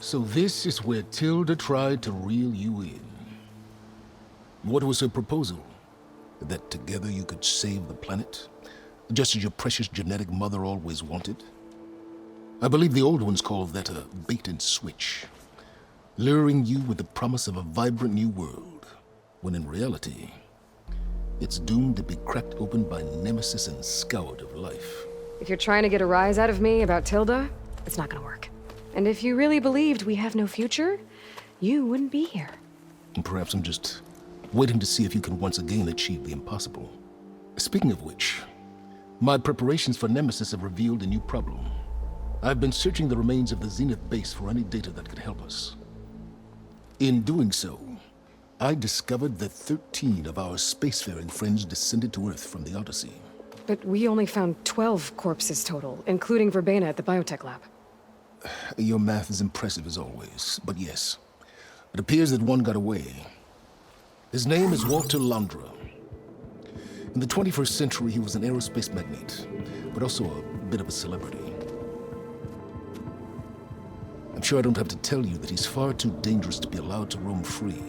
So this is where Tilda tried to reel you in. What was her proposal? That together you could save the planet? Just as your precious genetic mother always wanted? I believe the old ones called that a bait and switch. Luring you with the promise of a vibrant new world, when in reality, it's doomed to be cracked open by nemesis and scoured of life. If you're trying to get a rise out of me about Tilda, it's not gonna work. And if you really believed we have no future, you wouldn't be here. And perhaps I'm just waiting to see if you can once again achieve the impossible. Speaking of which, my preparations for Nemesis have revealed a new problem. I've been searching the remains of the Zenith base for any data that could help us. In doing so, I discovered that 13 of our spacefaring friends descended to Earth from the Odyssey. But we only found 12 corpses total, including Verbena at the biotech lab. Your math is impressive as always, but yes, it appears that one got away. His name is Walter Londra. In the 21st century, he was an aerospace magnate, but also a bit of a celebrity. I'm sure I don't have to tell you that he's far too dangerous to be allowed to roam free.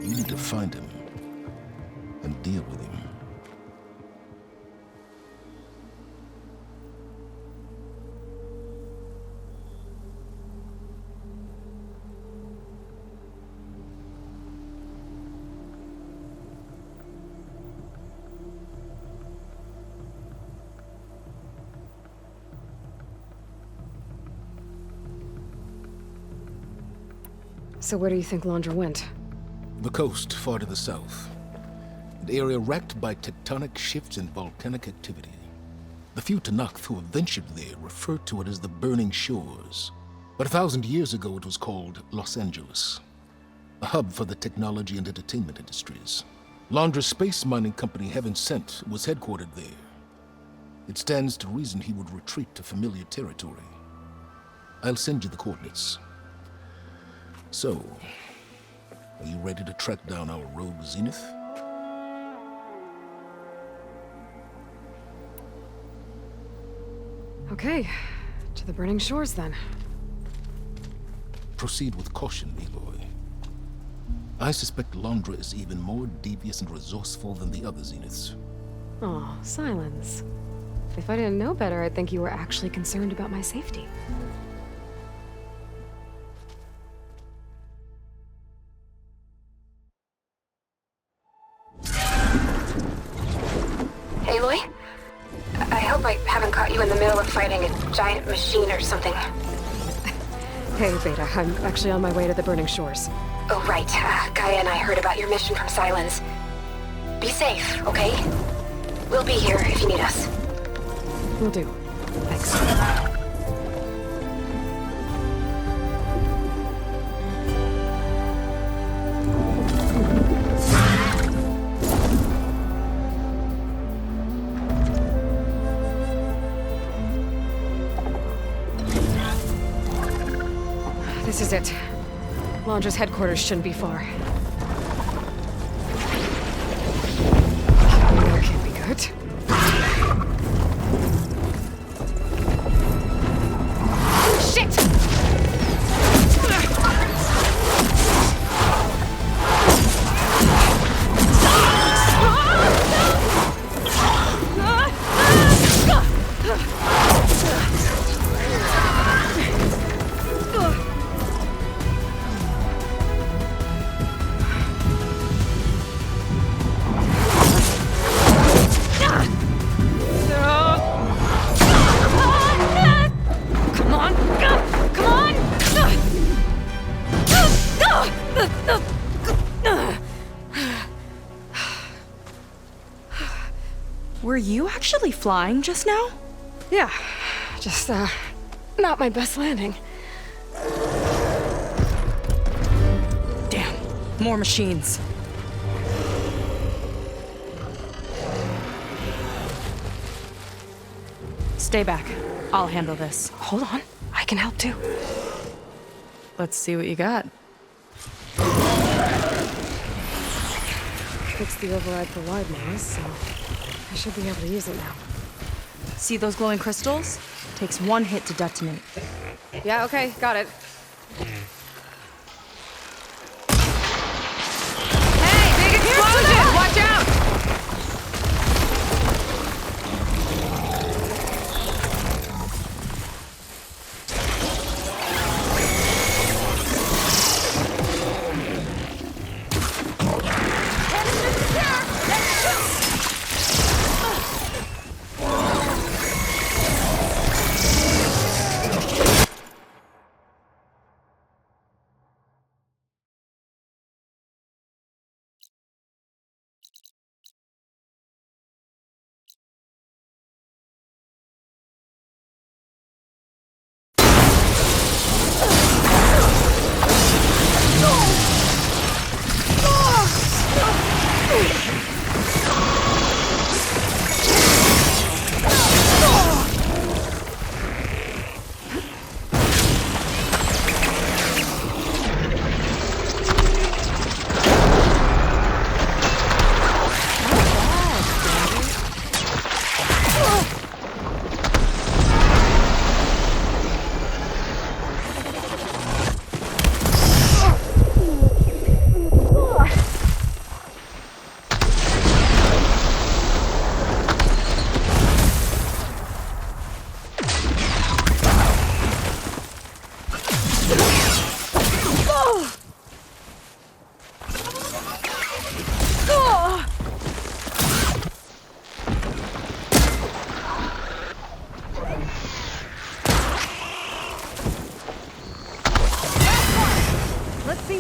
You need to find him and deal with him. So where do you think Londra went? The coast, far to the south. An area racked by tectonic shifts and volcanic activity. The few Tanakh who have ventured there refer to it as the Burning Shores. But 1,000 years ago it was called Los Angeles, a hub for the technology and entertainment industries. Londra's space mining company, Heaven Sent, was headquartered there. It stands to reason he would retreat to familiar territory. I'll send you the coordinates. So, are you ready to track down our rogue Zenith? Okay, to the Burning Shores then. Proceed with caution, Aloy. I suspect Londra is even more devious and resourceful than the other Zeniths. Oh, Silence. If I didn't know better, I'd think you were actually concerned about my safety. Aloy? I hope I haven't caught you in the middle of fighting a giant machine or something. Hey, Beta, I'm actually on my way to the Burning Shores. Oh, right. Gaia and I heard about your mission from Silence. Be safe, okay? We'll be here if you need us. Will do. Thanks. This is it. Londra's headquarters shouldn't be far. That can't be good. Shit! Were you actually flying just now? Yeah, just, not my best landing. Damn, more machines. Stay back. I'll handle this. Hold on, I can help too. Let's see what you got. Fixed the override for wide noise, so I should be able to use it now. See those glowing crystals? Takes one hit to detonate. Yeah, okay, got it.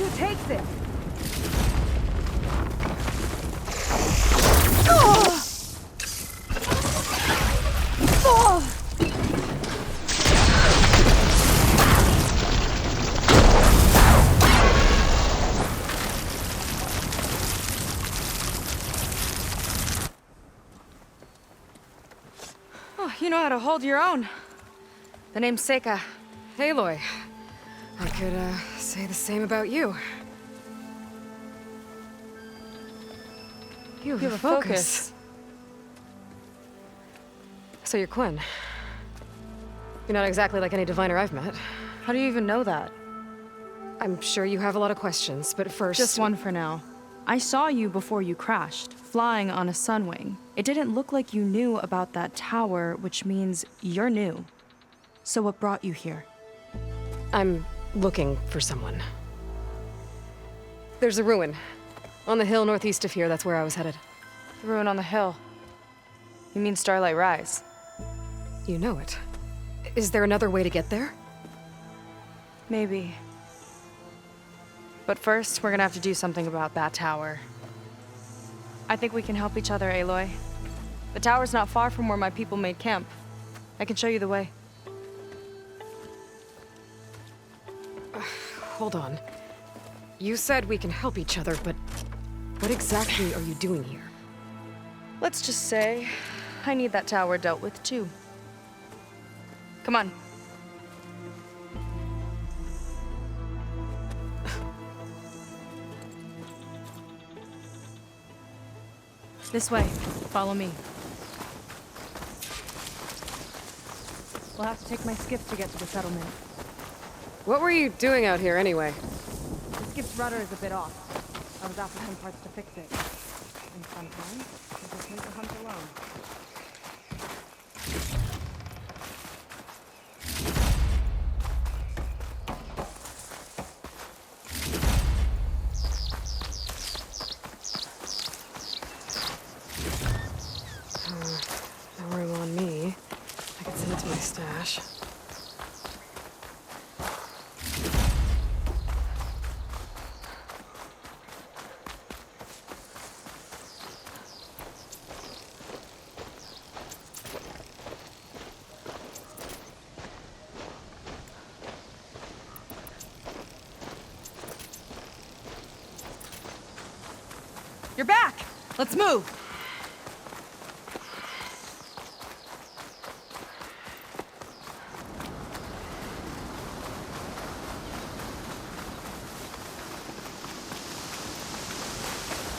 who takes it. Oh, you know how to hold your own. The name's Seika. Aloy. I could, say the same about you. You have a focus. So you're Quinn. You're not exactly like any diviner I've met. How do you even know that? I'm sure you have a lot of questions, but first... Just one for now. I saw you before you crashed, flying on a sunwing. It didn't look like you knew about that tower, which means you're new. So what brought you here? I'm looking for someone. There's a ruin. On the hill northeast of here, that's where I was headed. The ruin on the hill. You mean Starlight Rise? You know it. Is there another way to get there? Maybe. But first, we're gonna have to do something about that tower. I think we can help each other, Aloy. The tower's not far from where my people made camp. I can show you the way. Hold on. You said we can help each other, but what exactly are you doing here? Let's just say, I need that tower dealt with too. Come on. This way. Follow me. We'll have to take my skiff to get to the settlement. What were you doing out here anyway? The skiff's rudder is a bit off. I was after some parts to fix it. And sometimes, I just need to hunt alone. No room on me. I could send it to my stash. You're back! Let's move!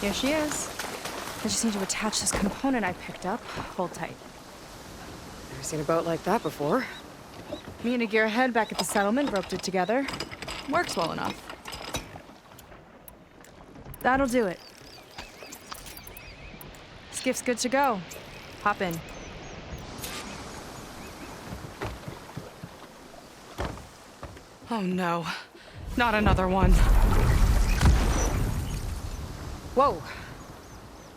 Here she is. I just need to attach this component I picked up. Hold tight. Never seen a boat like that before. Me and a gearhead back at the settlement roped it together. Works well enough. That'll do it. Skiff's good to go. Hop in. Oh no. Not another one. Whoa.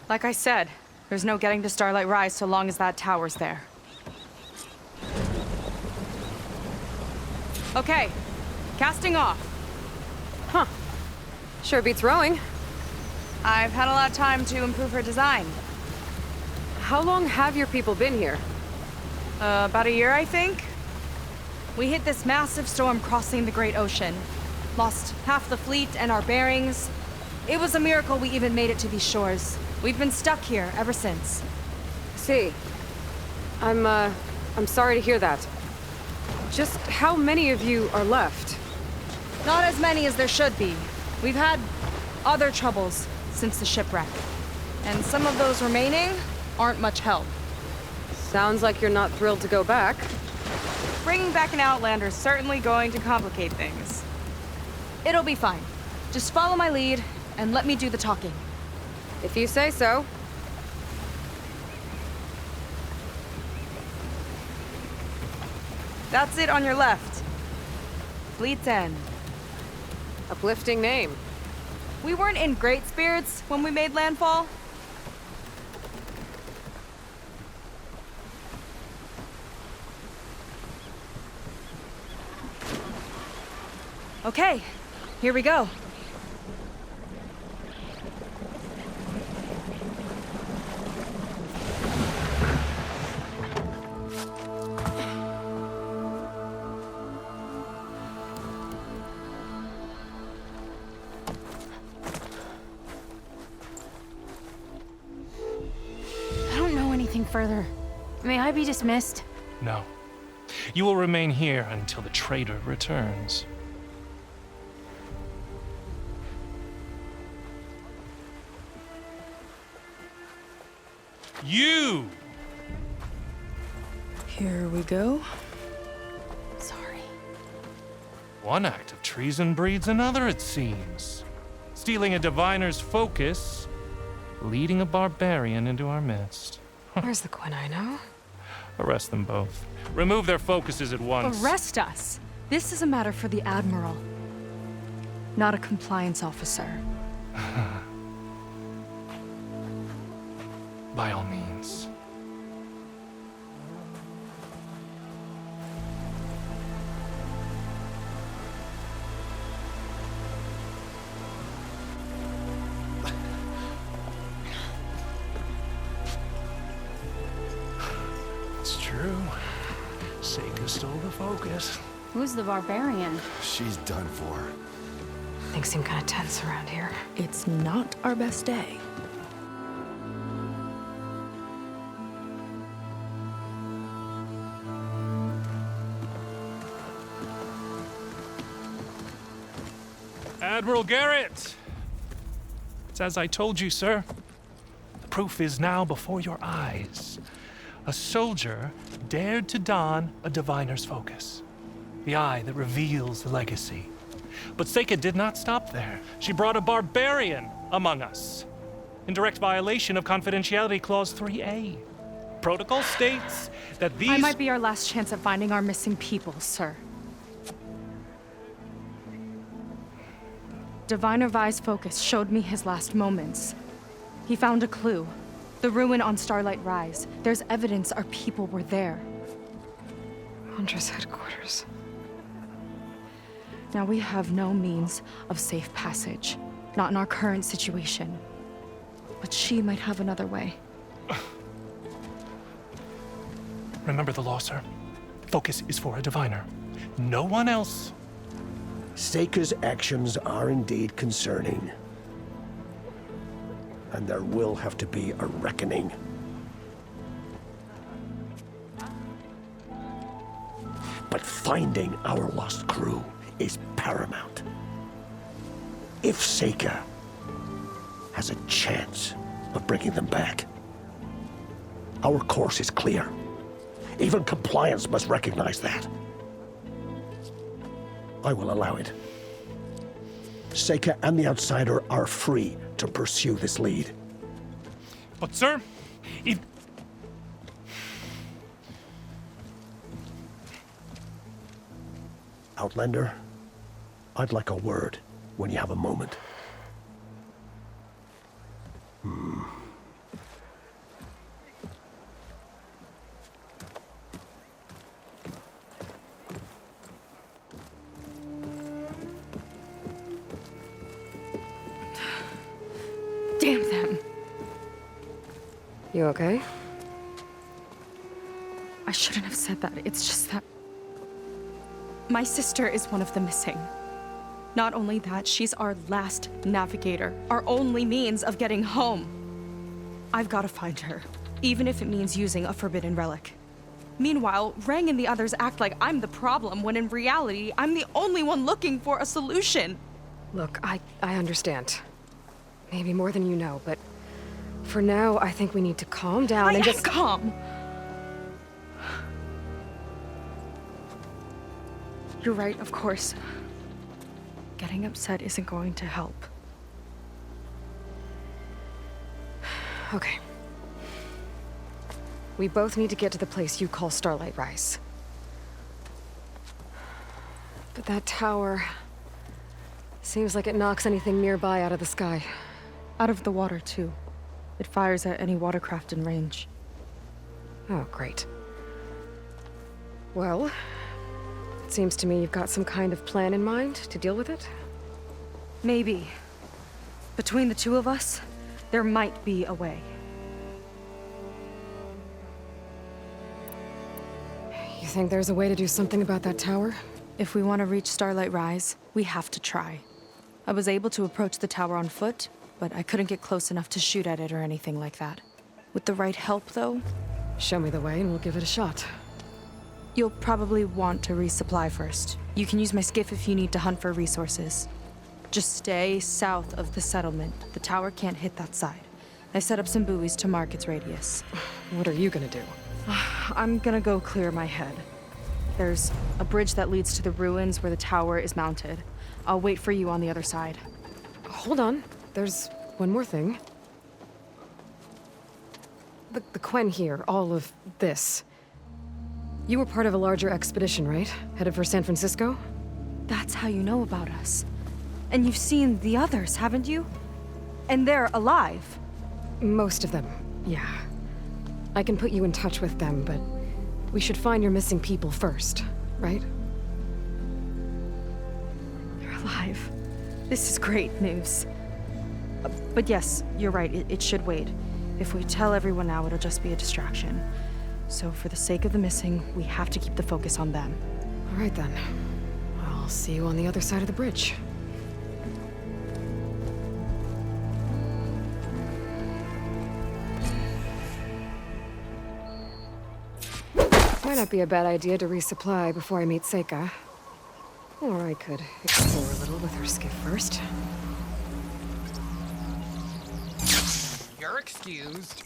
Like I said, there's no getting to Starlight Rise so long as that tower's there. Okay. Casting off. Huh. Sure beats rowing. I've had a lot of time to improve her design. How long have your people been here? About a year, I think. We hit this massive storm crossing the Great Ocean. Lost half the fleet and our bearings. It was a miracle we even made it to these shores. We've been stuck here ever since. See. I'm sorry to hear that. Just how many of you are left? Not as many as there should be. We've had other troubles since the shipwreck. And some of those remaining aren't much help. Sounds like you're not thrilled to go back. Bringing back an Outlander's certainly going to complicate things. It'll be fine. Just follow my lead and let me do the talking. If you say so. That's it on your left. Fleet's End. Uplifting name. We weren't in great spirits when we made landfall. Okay, here we go. further. May I be dismissed? No. You will remain here until the traitor returns. You! Here we go. Sorry. One act of treason breeds another, it seems. Stealing a diviner's focus, leading a barbarian into our midst. Where's the Quinino? Arrest them both. Remove their focuses at once. Arrest us! This is a matter for the Admiral, not a compliance officer. By all means. It's true. Seika stole the focus. Who's the barbarian? She's done for. Things seem kind of tense around here. It's not our best day. Admiral Garrett! It's as I told you, sir. The proof is now before your eyes. A soldier dared to don a diviner's focus, the eye that reveals the legacy. But Seika did not stop there. She brought a barbarian among us, in direct violation of Confidentiality Clause 3A. Protocol states that these... I might be our last chance at finding our missing people, sir. Diviner Vi's focus showed me his last moments. He found a clue. The ruin on Starlight Rise. There's evidence our people were there. Huntress headquarters. Now we have no means of safe passage. Not in our current situation. But she might have another way. Remember the law, sir. Focus is for a diviner. No one else. Seika's actions are indeed concerning. And there will have to be a reckoning. But finding our lost crew is paramount. If Seika has a chance of bringing them back, our course is clear. Even compliance must recognize that. I will allow it. Seika and the Outsider are free to pursue this lead. But, sir, if... Outlander, I'd like a word when you have a moment. Damn them. You okay? I shouldn't have said that. It's just that... my sister is one of the missing. Not only that, she's our last navigator. Our only means of getting home. I've got to find her. Even if it means using a forbidden relic. Meanwhile, Rang and the others act like I'm the problem, when in reality, I'm the only one looking for a solution. Look, I understand. Maybe more than you know, but for now, I think we need to calm down and just... calm. You're right, of course. Getting upset isn't going to help. Okay. We both need to get to the place you call Starlight Rise. But that tower... seems like it knocks anything nearby out of the sky. Out of the water, too. It fires at any watercraft in range. Oh, great. Well, it seems to me you've got some kind of plan in mind to deal with it. Maybe. Between the two of us, there might be a way. You think there's a way to do something about that tower? If we want to reach Starlight Rise, we have to try. I was able to approach the tower on foot, but I couldn't get close enough to shoot at it or anything like that. With the right help, though, Show me the way and we'll give it a shot. You'll probably want to resupply first. You can use my skiff if you need to hunt for resources. Just stay south of the settlement. The tower can't hit that side. I set up some buoys to mark its radius. What are you gonna do? I'm gonna go clear my head. There's a bridge that leads to the ruins where the tower is mounted. I'll wait for you on the other side. Hold on. There's one more thing. The Quen here, all of this. You were part of a larger expedition, right? Headed for San Francisco? That's how you know about us. And you've seen the others, haven't you? And they're alive. Most of them, yeah. I can put you in touch with them, but we should find your missing people first, right? They're alive. This is great news. But yes, you're right, it should wait. If we tell everyone now, it'll just be a distraction. So for the sake of the missing, we have to keep the focus on them. All right then. I'll see you on the other side of the bridge. Might not be a bad idea to resupply before I meet Seika. Or I could explore a little with her skiff first. You're excused.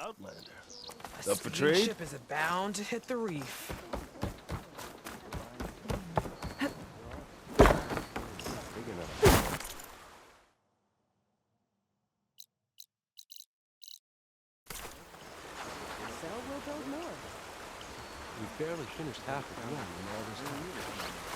Outlander. A Up for trade? steamship is bound to hit the reef. We've barely finished half of one in all this time.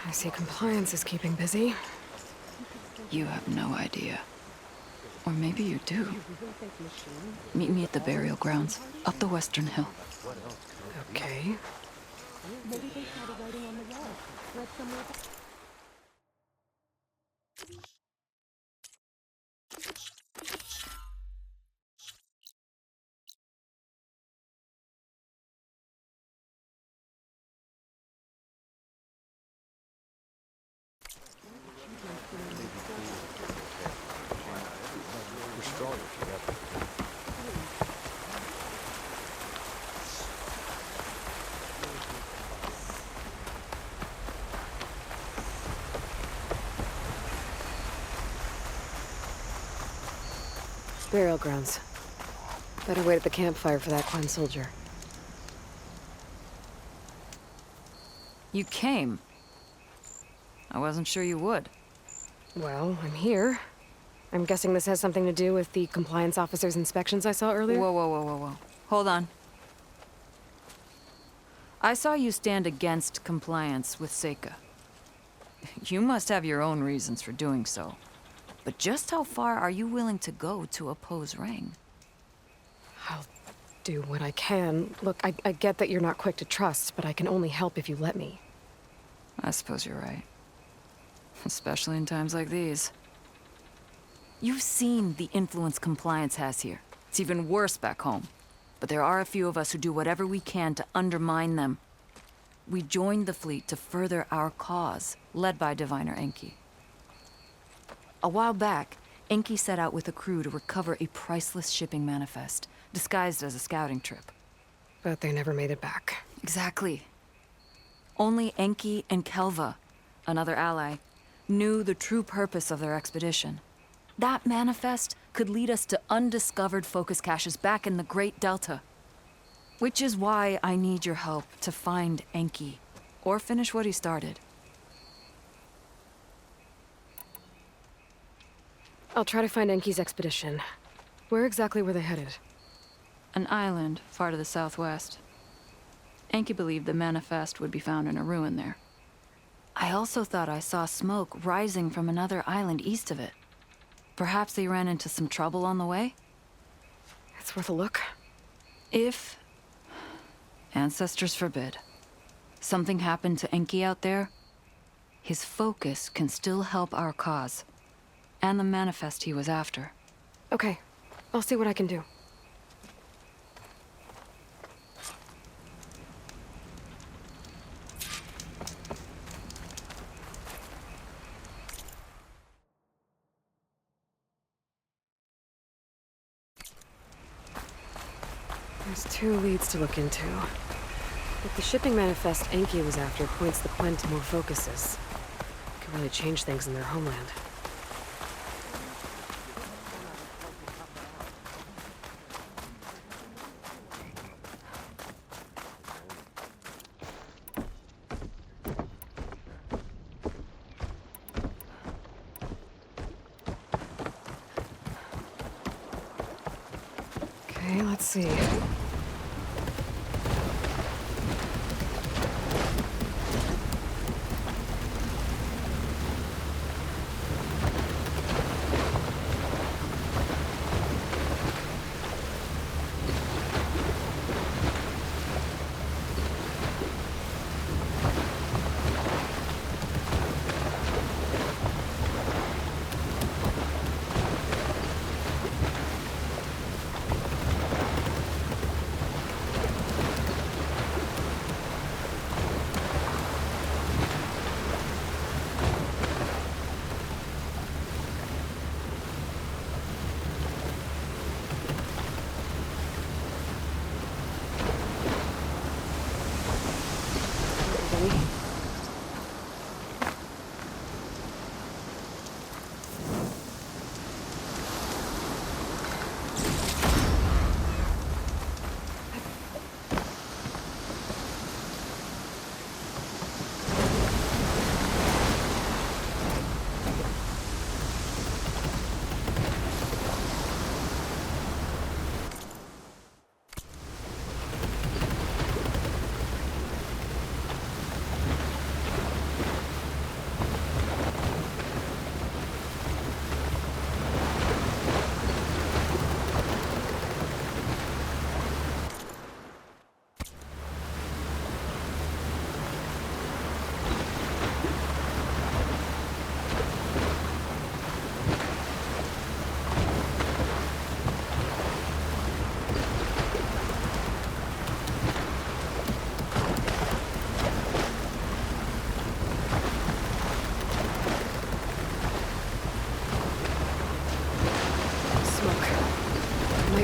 I see compliance is keeping busy. You have no idea. Or maybe you do. Meet me at the burial grounds, up the western hill. Okay. We're stronger together. Burial grounds. Better wait at the campfire for that Quen soldier. You came. I wasn't sure you would. Well, I'm here. I'm guessing this has something to do with the compliance officer's inspections I saw earlier? Whoa, whoa, whoa, whoa, whoa. Hold on. I saw you stand against compliance with Seika. You must have your own reasons for doing so. But just how far are you willing to go to oppose Rang? I'll do what I can. Look, I get that you're not quick to trust, but I can only help if you let me. I suppose you're right. Especially in times like these. You've seen the influence compliance has here. It's even worse back home. But there are a few of us who do whatever we can to undermine them. We joined the fleet to further our cause, led by Diviner Enki. A while back, Enki set out with a crew to recover a priceless shipping manifest, disguised as a scouting trip. But they never made it back. Exactly. Only Enki and Kelva, another ally, knew the true purpose of their expedition. That manifest could lead us to undiscovered focus caches back in the Great Delta. Which is why I need your help to find Enki, or finish what he started. I'll try to find Enki's expedition. Where exactly were they headed? An island far to the southwest. Enki believed the manifest would be found in a ruin there. I also thought I saw smoke rising from another island east of it. Perhaps they ran into some trouble on the way? It's worth a look. If... ancestors forbid. Something happened to Enki out there, his focus can still help our cause. And the manifest he was after. Okay, I'll see what I can do. There's 2 leads to look into. If the shipping manifest Enki was after points the Quen to more focuses, it could really change things in their homeland. Okay, let's see.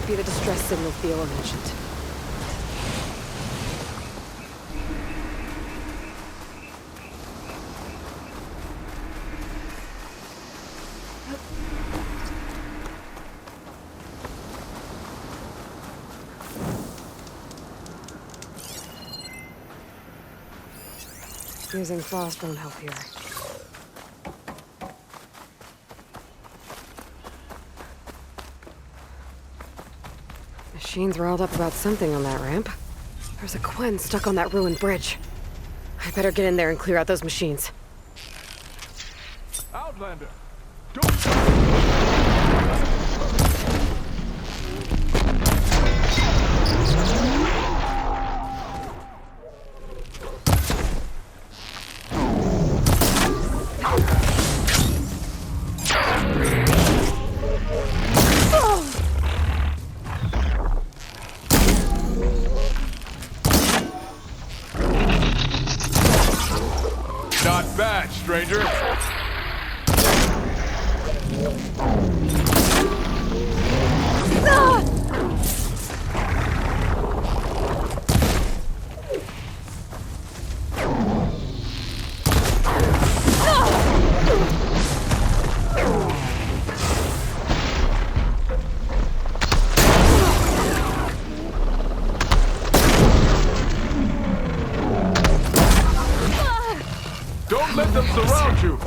Be the distress signal Theo mentioned. Using frost won't help here. Machine's riled up about something on that ramp. There's a Quen stuck on that ruined bridge. I better get in there and clear out those machines. Outlander! Not bad, stranger. Don't let them surround you!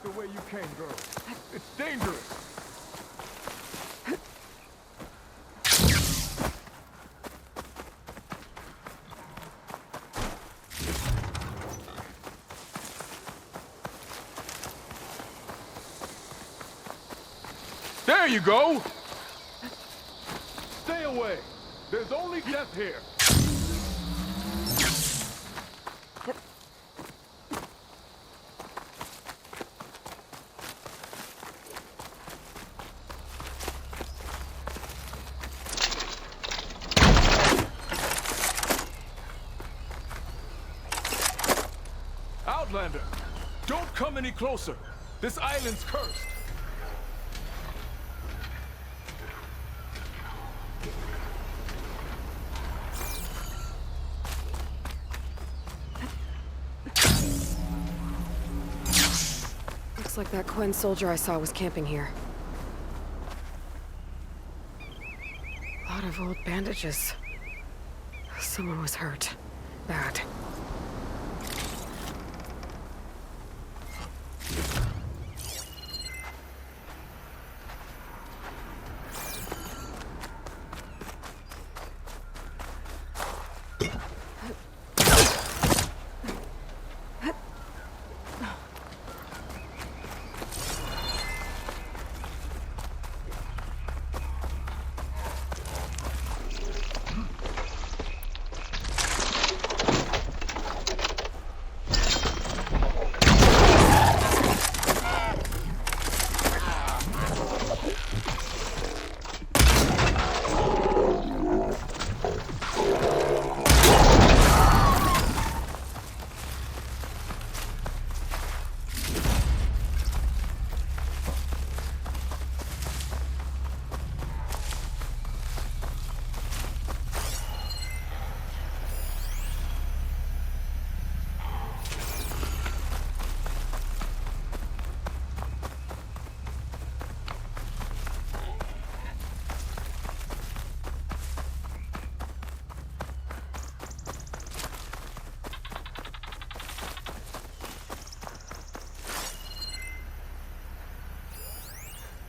the way you came, girl. It's dangerous. There you go! Stay away! There's only death here! Outlander, don't come any closer. This island's cursed. Looks like that Quen soldier I saw was camping here. A lot of old bandages. Someone was hurt. Bad.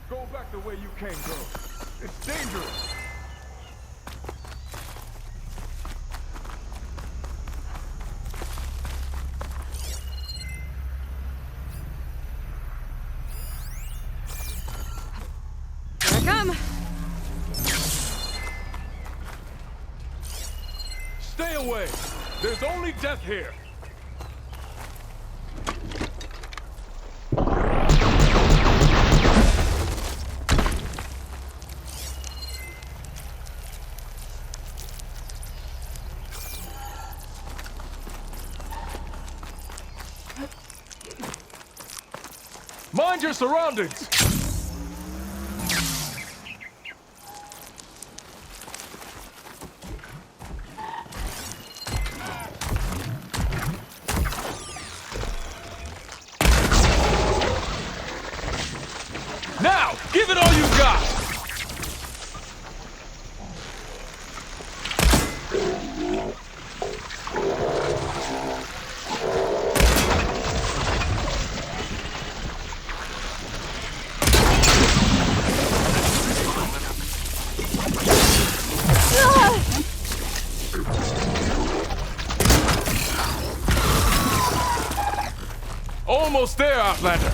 Go back the way you came, girl. It's dangerous. Here I come. Stay away. There's only death here. Mind your surroundings! Now, give it all you got! Almost there, Outlander.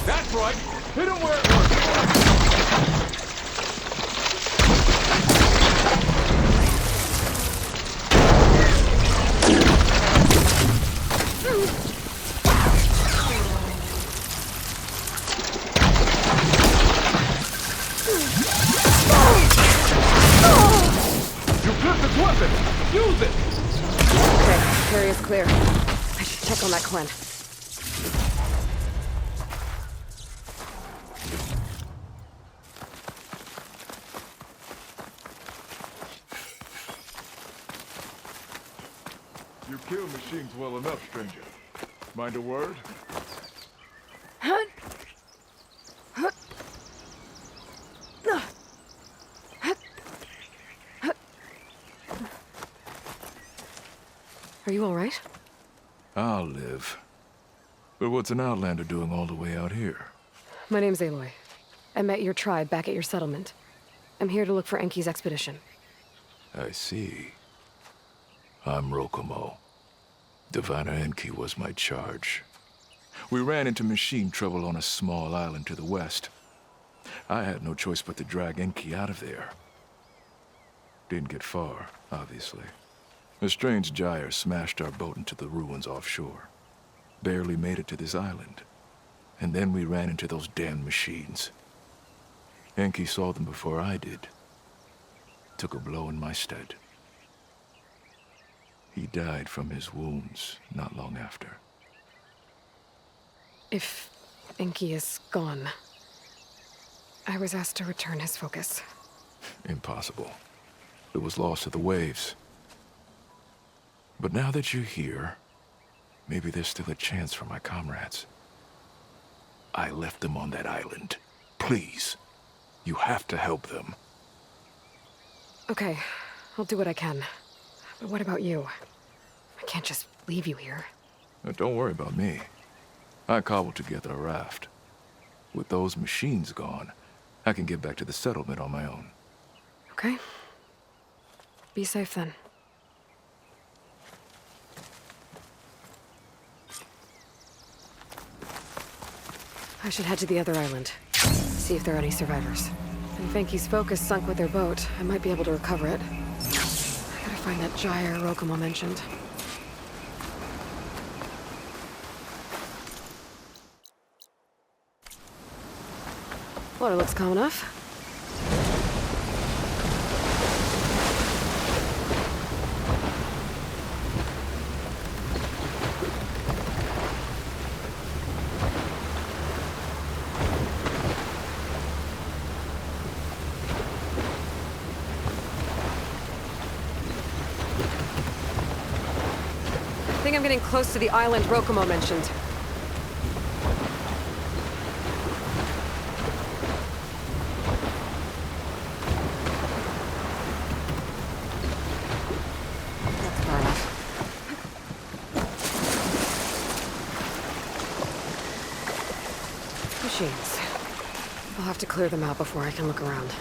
That's right. Hit him where it hurts. You flipped its weapon! Use it! Okay, area's clear. I should check on that Quen. kill machines well enough, stranger. Mind a word? Are you all right? I'll live. But what's an outlander doing all the way out here? My name's Aloy. I met your tribe back at your settlement. I'm here to look for Enki's expedition. I see. I'm Rokomo. Diviner Enki was my charge. We ran into machine trouble on a small island to the west. I had no choice but to drag Enki out of there. Didn't get far, obviously. A strange gyre smashed our boat into the ruins offshore. Barely made it to this island. And then we ran into those damn machines. Enki saw them before I did. Took a blow in my stead. He died from his wounds not long after. If Enki is gone, I was asked to return his focus. Impossible. It was lost to the waves. But now that you're here, maybe there's still a chance for my comrades. I left them on that island. Please, you have to help them. Okay, I'll do what I can. But what about you? I can't just leave you here. Don't worry about me. I cobbled together a raft. With those machines gone, I can get back to the settlement on my own. Okay. Be safe then. I should head to the other island. See if there are any survivors. And if Enki's focus sunk with their boat, I might be able to recover it. I gotta find that gyre Rokomo mentioned. Water looks calm enough. I think I'm getting close to the island Rokomo mentioned. That's far enough. Machines. I'll have to clear them out before I can look around.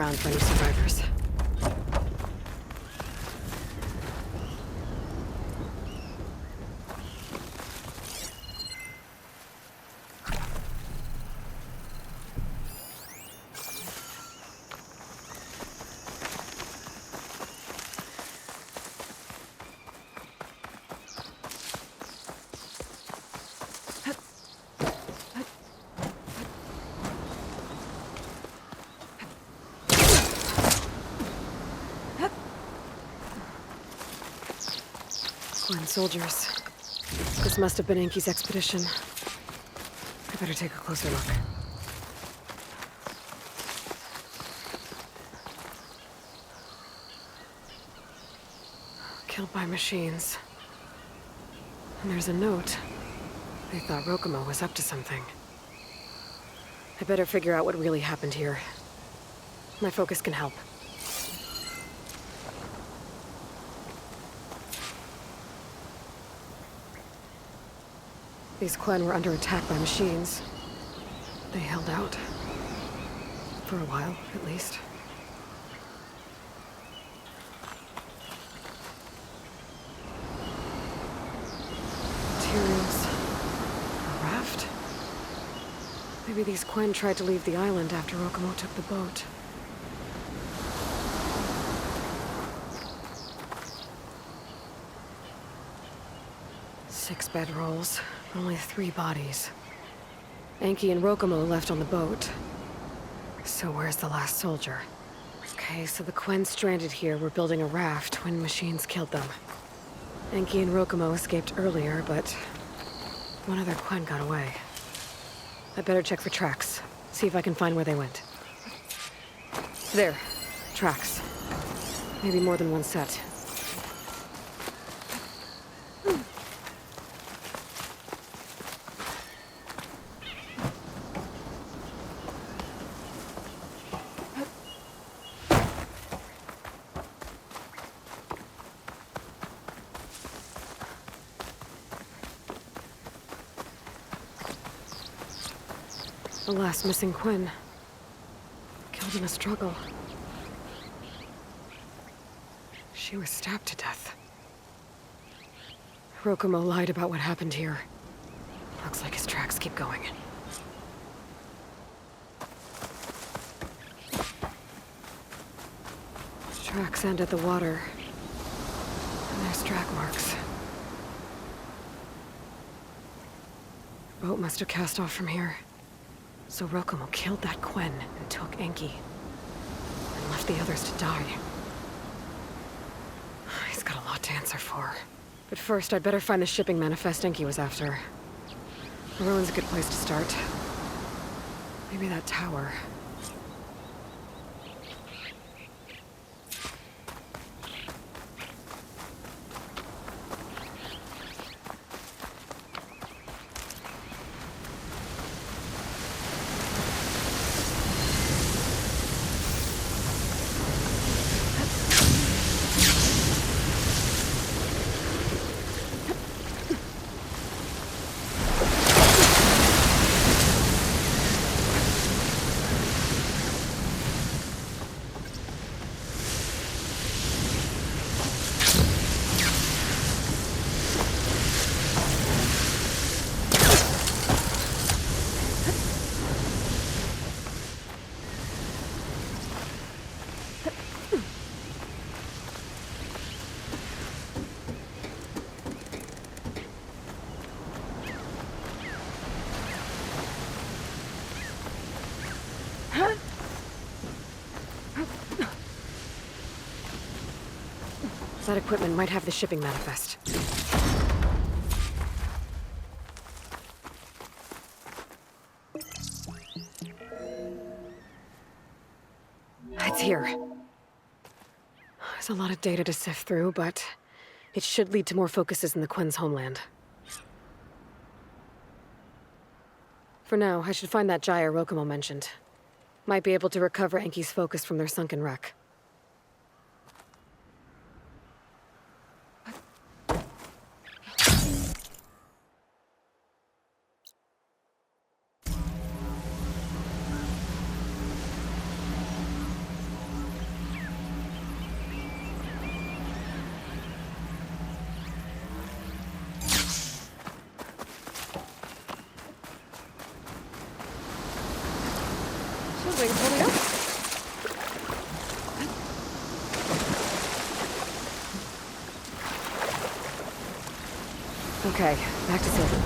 around for any survivors. Glen soldiers. This must have been Enki's expedition. I better take a closer look. Killed by machines. And there's a note. They thought Rokumo was up to something. I better figure out what really happened here. My focus can help. These Quen were under attack by machines. They held out. For a while, at least. Materials. A raft? Maybe these Quen tried to leave the island after Rokumo took the boat. Six bedrolls. Only 3 bodies. Enki and Rokumo left on the boat. So where's the last soldier? Okay, so the Quen stranded here were building a raft when machines killed them. Enki and Rokumo escaped earlier, but one other Quen got away. I better check for tracks. See if I can find where they went. There. Tracks. Maybe more than one set. The last missing Quen. Killed in a struggle. She was stabbed to death. Rokumo lied about what happened here. Looks like his tracks keep going. Tracks end at the water. And there's track marks. Boat must have cast off from here. So Rokumo killed that Quen and took Enki. And left the others to die. He's got a lot to answer for. But first, I'd better find the shipping manifest Enki was after. The ruin's a good place to start. Maybe that tower. That equipment might have the shipping manifest. It's here. There's a lot of data to sift through, but it should lead to more focuses in the Quen's homeland. For now, I should find that gyre Rokumo mentioned. Might be able to recover Enki's focus from their sunken wreck. Wait, holding up? Okay, back to Silver.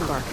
Embark.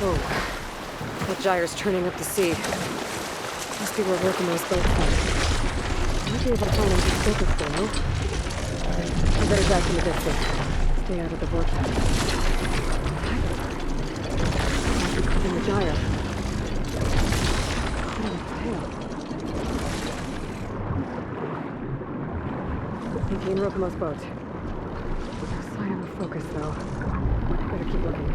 Oh, that gyre's turning up the sea. Must be where Rokomo's boat from. Might be able to find him some focus though. I better dive from a distance. Stay out of the vortex. Might be caught in the gyre. Caught in its tail. Thinking in Rokomo's boat. No sign of a focus though. Better keep looking.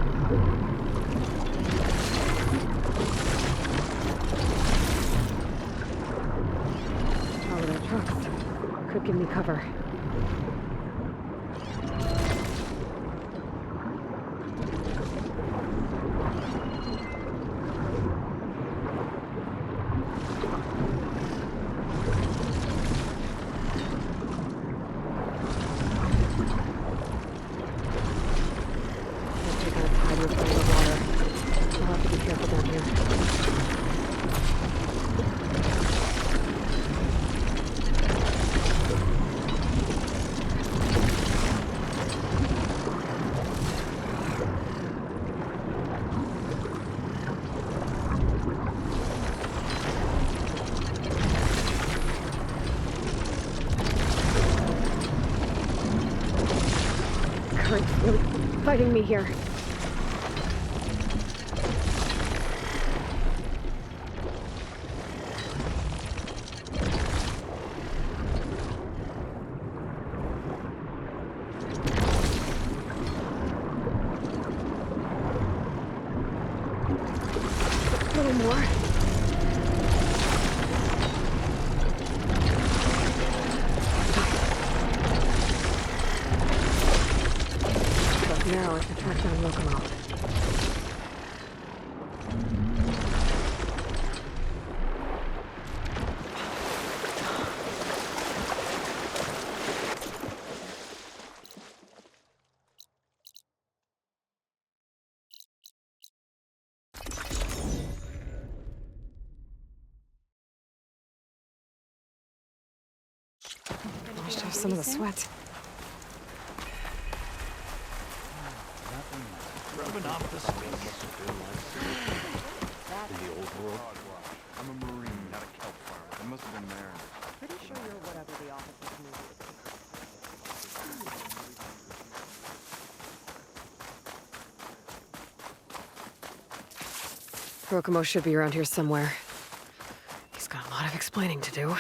Trucks. Could give me cover. Must take out a tide with all the water. I'll have to be careful down here. Current's really fighting me here. A little more. Now I can track down Rokomo. Washed off some of the sweat. Rubbing off the sweat. In the old world. I'm a marine, not a kelp farmer. I must have been mariners. Pretty sure you're whatever the officers need. Rokomo should be around here somewhere. He's got a lot of explaining to do.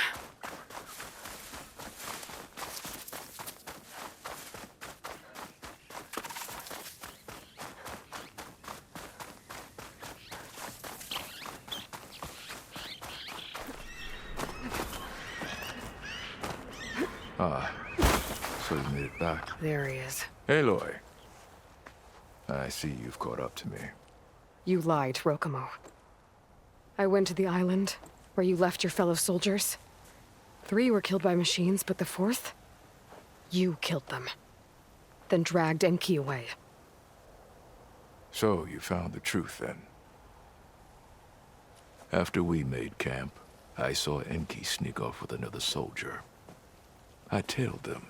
Ah, so you made it back. There he is. Aloy, I see you've caught up to me. You lied, Rokomo. I went to the island, where you left your fellow soldiers. 3 were killed by machines, but the 4th? You killed them. Then dragged Enki away. So you found the truth, then? After we made camp, I saw Enki sneak off with another soldier. I tailed them.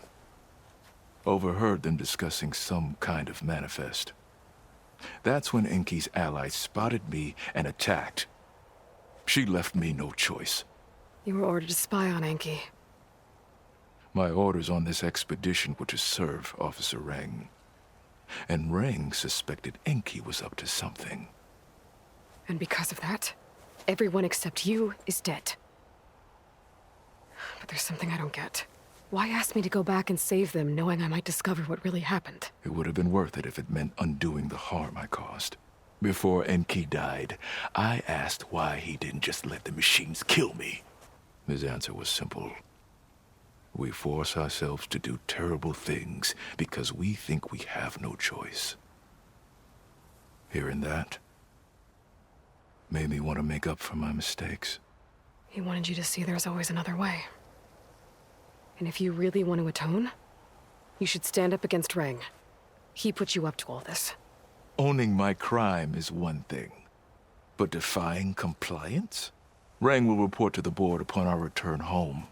Overheard them discussing some kind of manifest. That's when Enki's allies spotted me and attacked. She left me no choice. You were ordered to spy on Enki. My orders on this expedition were to serve Officer Reng. And Reng suspected Enki was up to something. And because of that, everyone except you is dead. But there's something I don't get. Why ask me to go back and save them, knowing I might discover what really happened? It would have been worth it if it meant undoing the harm I caused. Before Enki died, I asked why he didn't just let the machines kill me. His answer was simple. We force ourselves to do terrible things because we think we have no choice. Hearing that made me want to make up for my mistakes. He wanted you to see there's always another way. And if you really want to atone, you should stand up against Reng. He put you up to all this. Owning my crime is one thing, but defying compliance? Reng will report to the board upon our return home.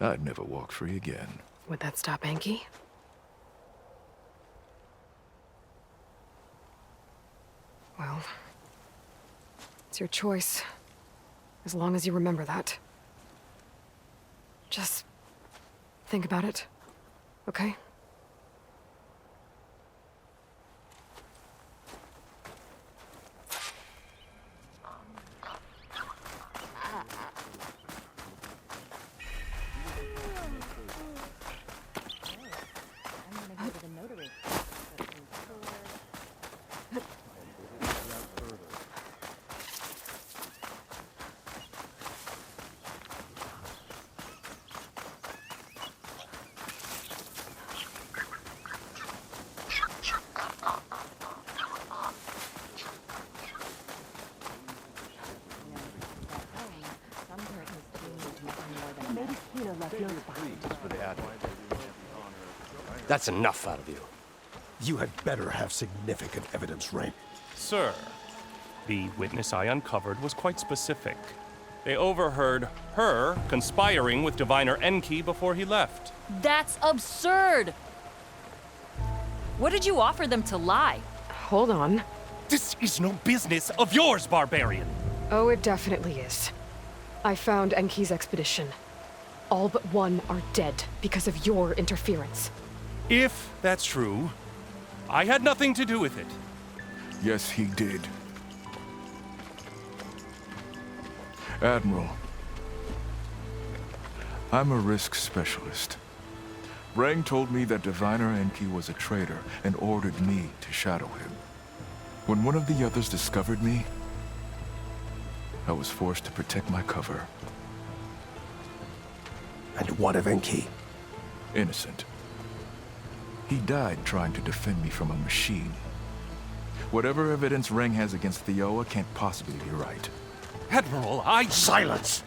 I'd never walk free again. Would that stop Enki? Well, it's your choice. As long as you remember that. Just think about it, okay? That's enough out of you. You had better have significant evidence, Rain. Sir, the witness I uncovered was quite specific. They overheard her conspiring with Diviner Enki before he left. That's absurd! What did you offer them to lie? Hold on. This is no business of yours, barbarian! Oh, it definitely is. I found Enki's expedition. All but 1 are dead because of your interference. If that's true, I had nothing to do with it. Yes, he did. Admiral, I'm a risk specialist. Reng told me that Diviner Enki was a traitor and ordered me to shadow him. When one of the others discovered me, I was forced to protect my cover. And what of Enki? Innocent. He died trying to defend me from a machine. Whatever evidence Reng has against Theoa can't possibly be right. Admiral, Silence!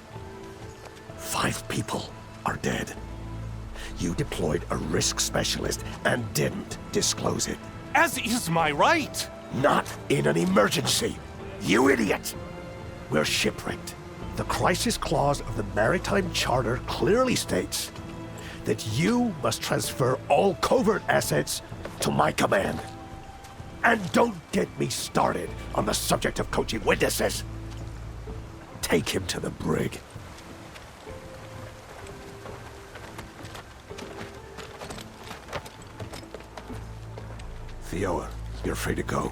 5 people are dead. You deployed a risk specialist and didn't disclose it. As is my right! Not in an emergency, you idiot! We're shipwrecked. The crisis clause of the Maritime Charter clearly states that you must transfer all covert assets to my command. And don't get me started on the subject of coaching witnesses. Take him to the brig. Theoa, you're free to go.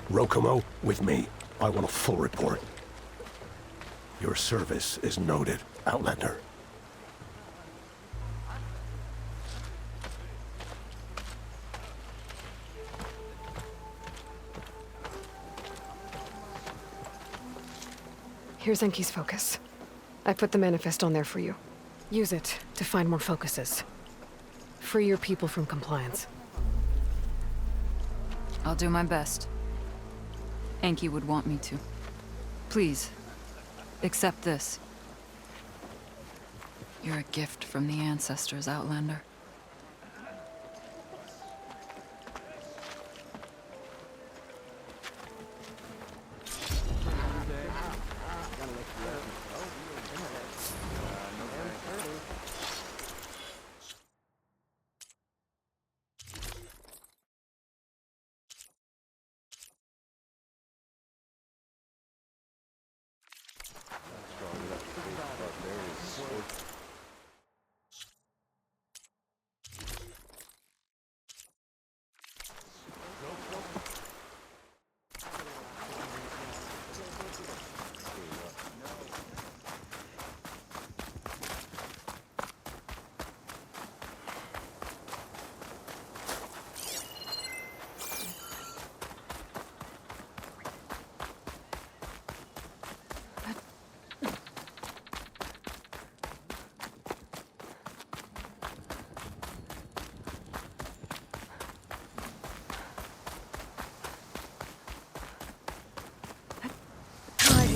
Rokomo, with me. I want a full report. Your service is noted, Outlander. Here's Enki's focus. I put the manifest on there for you. Use it to find more focuses. Free your people from compliance. I'll do my best. Enki would want me to. Please, accept this. You're a gift from the ancestors, Outlander.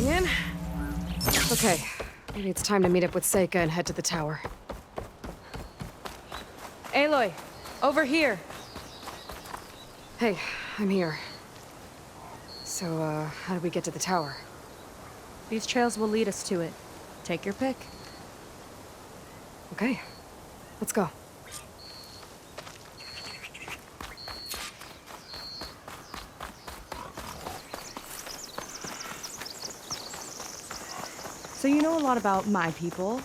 In. Okay, maybe it's time to meet up with Seika and head to the tower. Aloy, over here. Hey, I'm here. So, how do we get to the tower? These trails will lead us to it. Take your pick. Okay, let's go. So you know a lot about my people,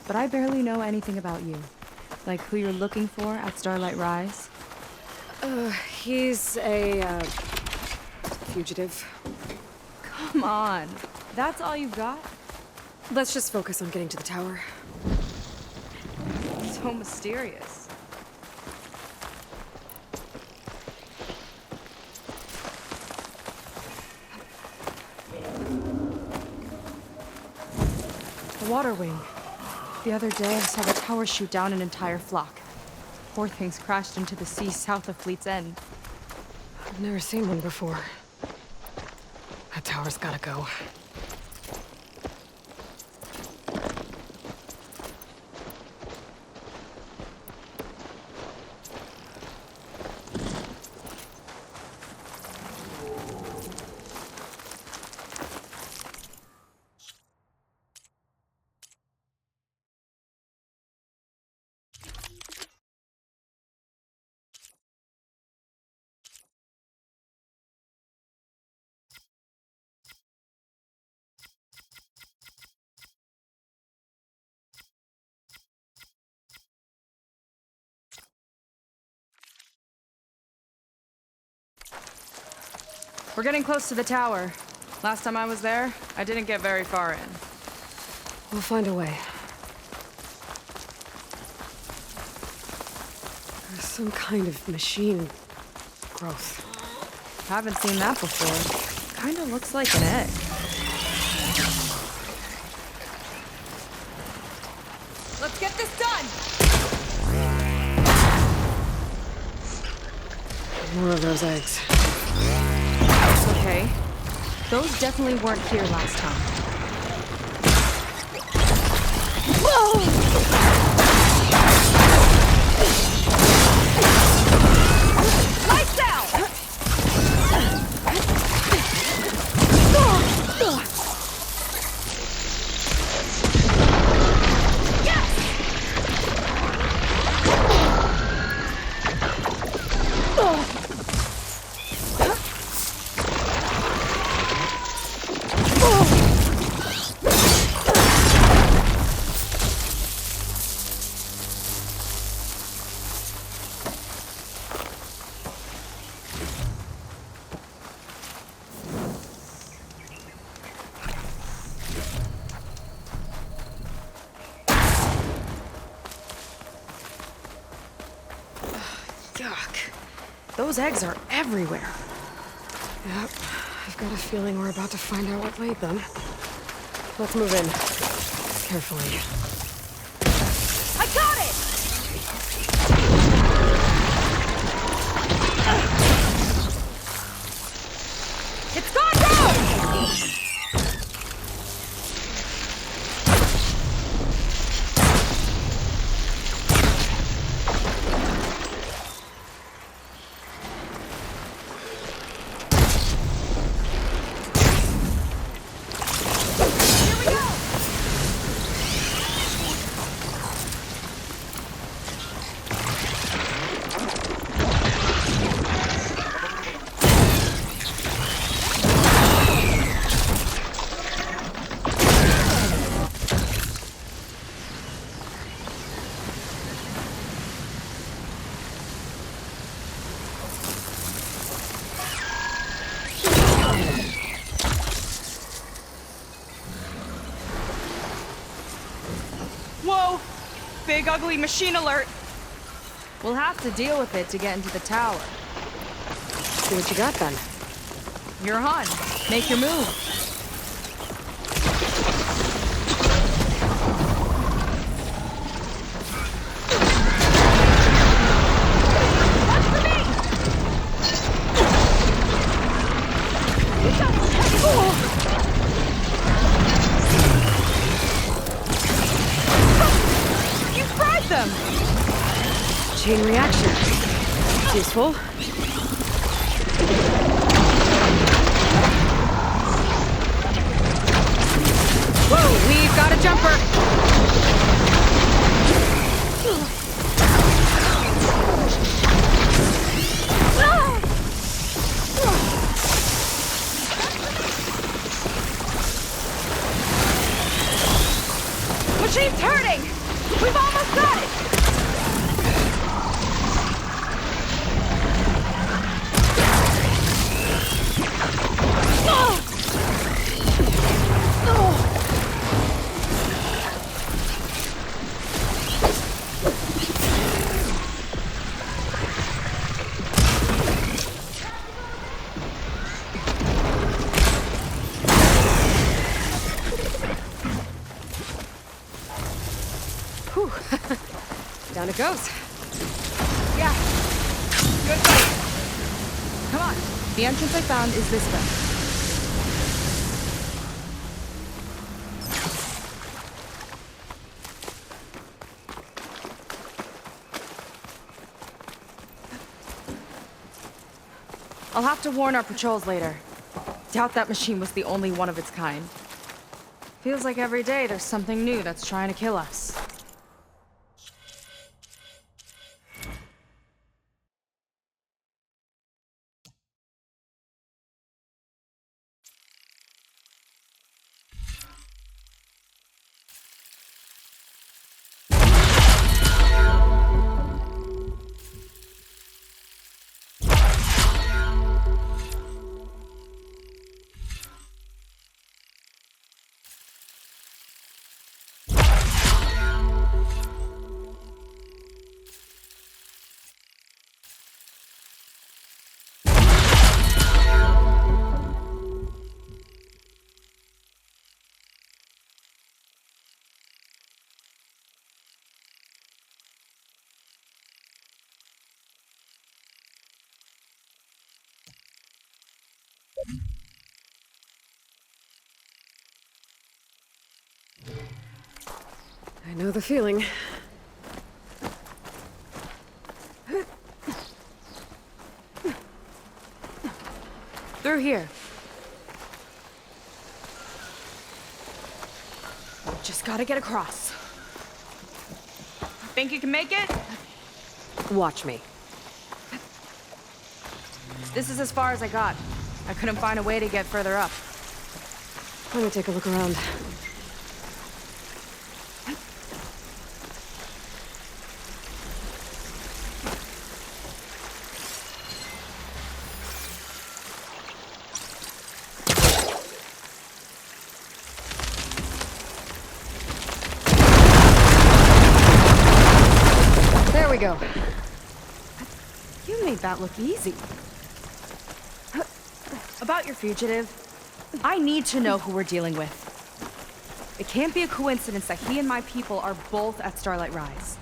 but I barely know anything about you. Like who you're looking for at Starlight Rise. He's a, fugitive. Come on, that's all you've got? Let's just focus on getting to the tower. So mysterious. The water wing. The other day, I saw the tower shoot down an entire flock. Poor things crashed into the sea south of Fleet's End. I've never seen one before. That tower's gotta go. We're getting close to the tower. Last time I was there, I didn't get very far in. We'll find a way. There's some kind of machine growth. Haven't seen that before. Kinda looks like an egg. Let's get this done! More of those eggs. Okay. Those definitely weren't here last time. Lights out! Those eggs are everywhere. Yep, I've got a feeling we're about to find out what laid them. Let's move in. Carefully. I got it! It's gone rogue! Whoa! Big ugly machine alert! We'll have to deal with it to get into the tower. See what you got then. You're on. Make your move. You fried them! Chain reaction. Useful. Whoa, we've got a jumper! Machine's hurting! We've almost got it! Whew. Down it goes. Yeah. Good fight. Come on. The entrance I found is this way. I'll have to warn our patrols later. Doubt that machine was the only one of its kind. Feels like every day there's something new that's trying to kill us. I know the feeling. Through here. Just gotta get across. Think you can make it? Watch me. This is as far as I got. I couldn't find a way to get further up. Let me take a look around. There we go. You made that look easy. About your fugitive, I need to know who we're dealing with. It can't be a coincidence that he and my people are both at Starlight Rise.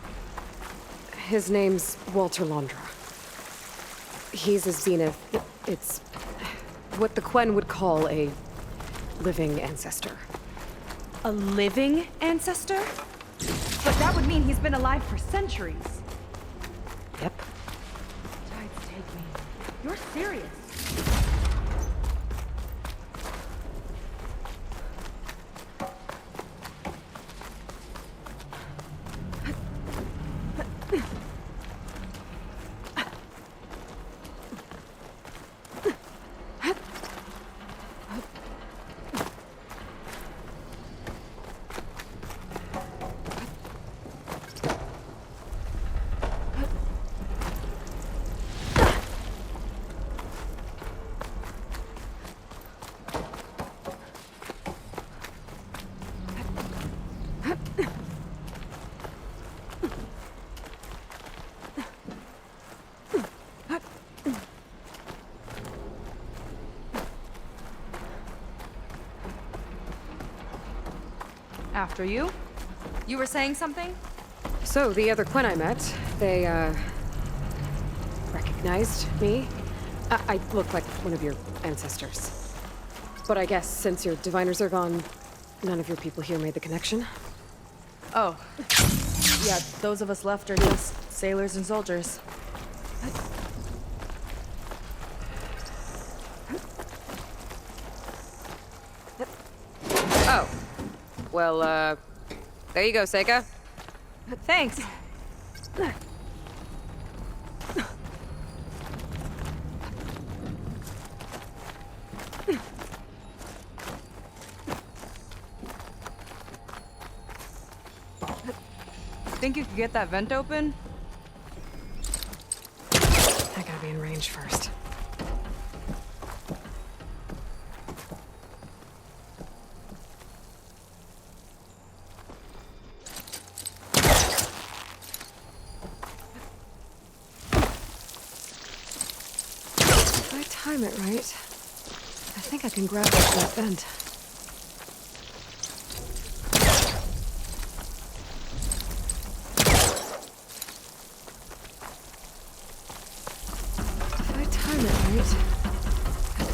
His name's Walter Londra. He's a Zenith. It's what the Quen would call a living ancestor. A living ancestor? But that would mean he's been alive for centuries. Yep. Tides take me. You're serious. After you? You were saying something? So, the other Quen I met, they, recognized me. I look like one of your ancestors. But I guess since your diviners are gone, none of your people here made the connection? Oh. Yeah, those of us left are just sailors and soldiers. Oh. Well, there you go, Seika. Thanks. Think you could get that vent open? I gotta be in range first. If I time it right, I think I can grab that vent.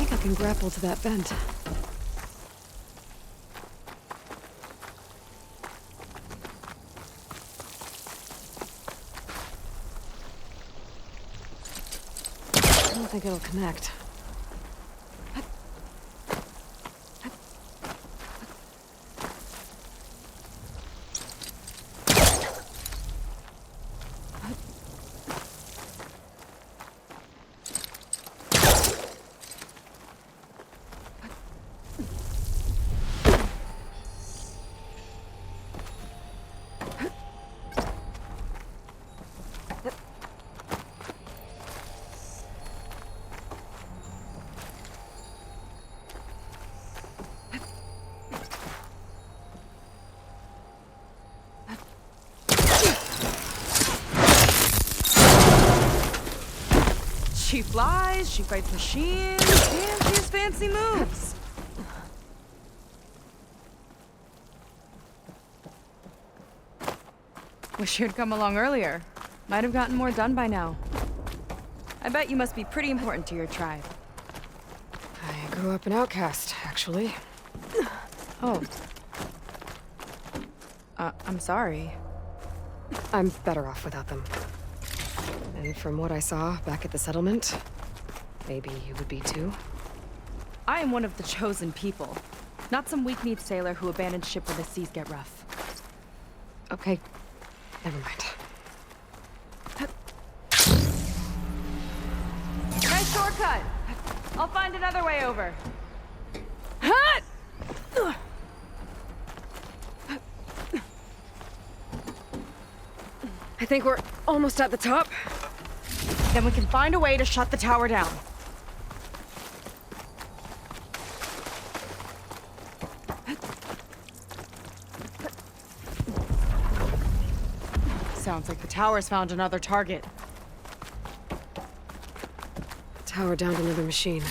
I can grapple to that vent. I don't think it'll connect. She flies, she fights machines, and she has fancy moves. Wish you'd come along earlier. Might have gotten more done by now. I bet you must be pretty important to your tribe. I grew up an outcast, actually. Oh. I'm sorry. I'm better off without them. And from what I saw back at the settlement, maybe you would be too. I am one of the chosen people. Not some weak-kneed sailor who abandoned ship when the seas get rough. Okay, never mind. Nice shortcut! I'll find another way over. I think we're almost at the top. Then we can find a way to shut the tower down. Sounds like the tower's found another target. Tower downed another machine.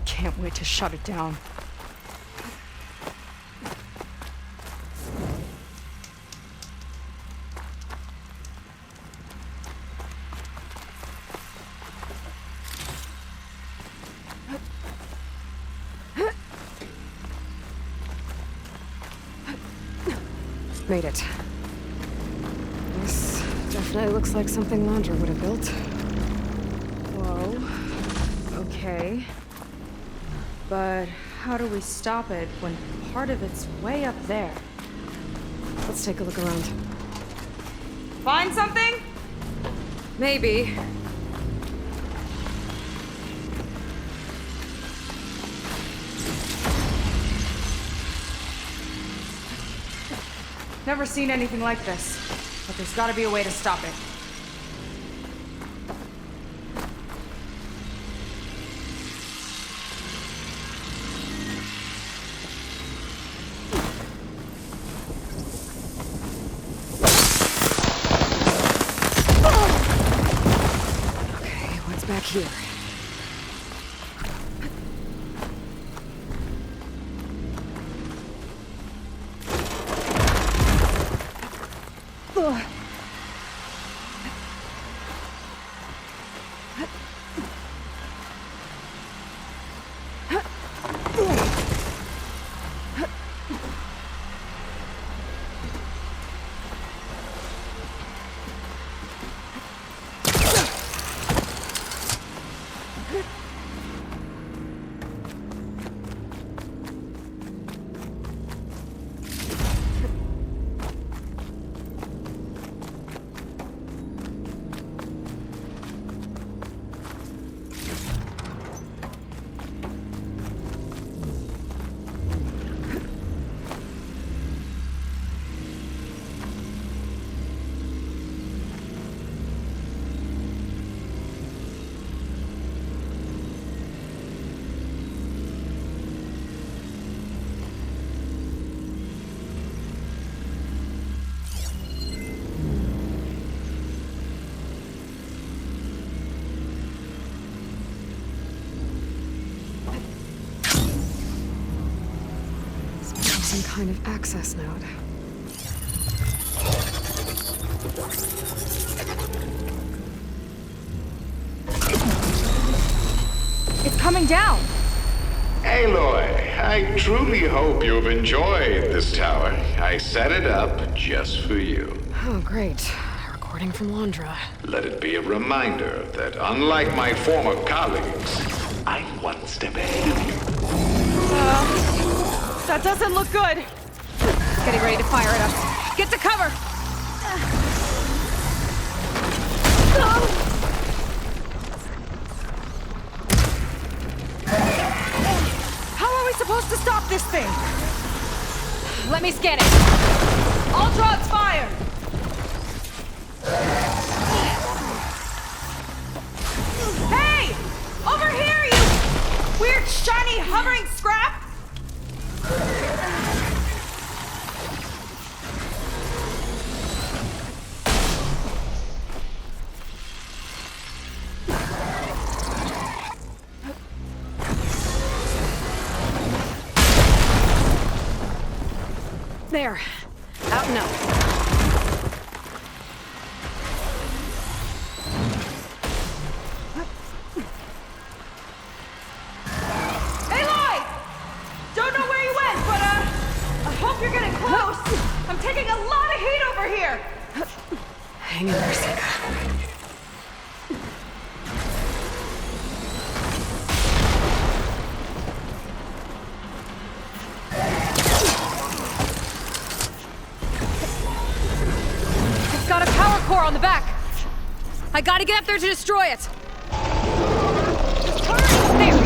Can't wait to shut it down. Made it. This definitely looks like something Landra would have built. Whoa. Okay. But how do we stop it when part of it's way up there? Let's take a look around. Find something? Maybe. Never seen anything like this, but there's gotta be a way to stop it. Okay, what's back here? Some kind of access node. It's coming down! Aloy, I truly hope you've enjoyed this tower. I set it up just for you. Oh, great. A recording from Landra. Let it be a reminder that unlike my former colleagues, I'm one step ahead of you. That doesn't look good! Getting ready to fire it up. Get to cover! How are we supposed to stop this thing? Let me scan it. All drones fired! Hey! Over here, you weird, shiny, hovering scrap! There. Out and out. Aloy! Don't know where you went, but I hope you're getting close. I'm taking a lot of heat over here. Hang in there, Sika. It's got a power core on the back. I gotta get up there to destroy it. There.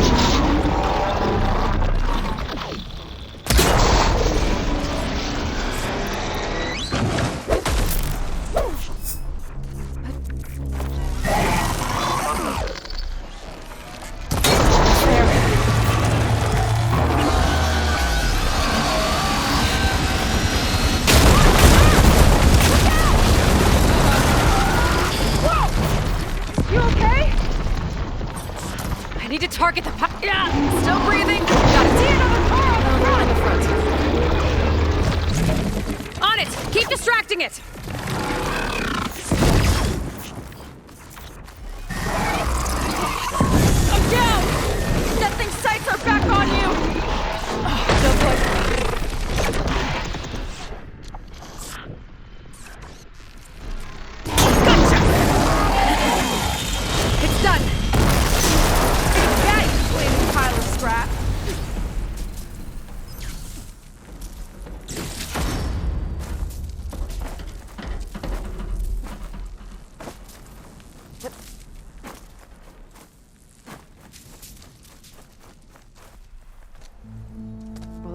I need to target the yeah, still breathing. Gotta see another car on the front. On it! Keep distracting it! I'm down! That thing's sights are back on you! No good.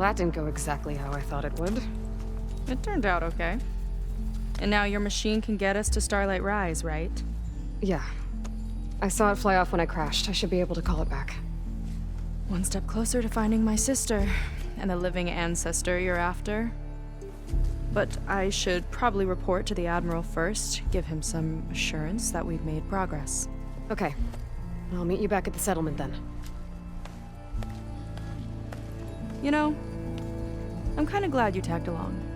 that didn't go exactly how I thought it would. It turned out okay. And now your machine can get us to Starlight Rise, right? Yeah. I saw it fly off when I crashed. I should be able to call it back. One step closer to finding my sister, and the living ancestor you're after. But I should probably report to the Admiral first, give him some assurance that we've made progress. Okay. I'll meet you back at the settlement then. You know, I'm kind of glad you tagged along.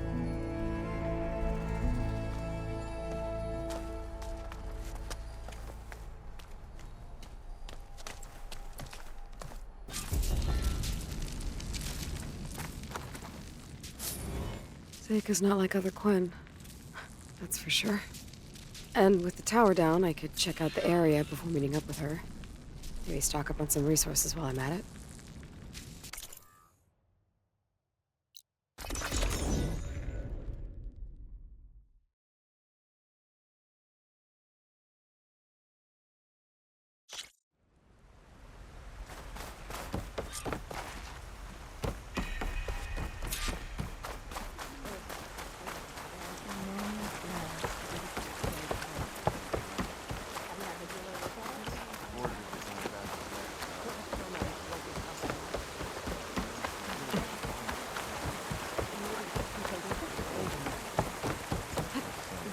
Seika's not like other Quinn. That's for sure. And with the tower down, I could check out the area before meeting up with her. Maybe stock up on some resources while I'm at it.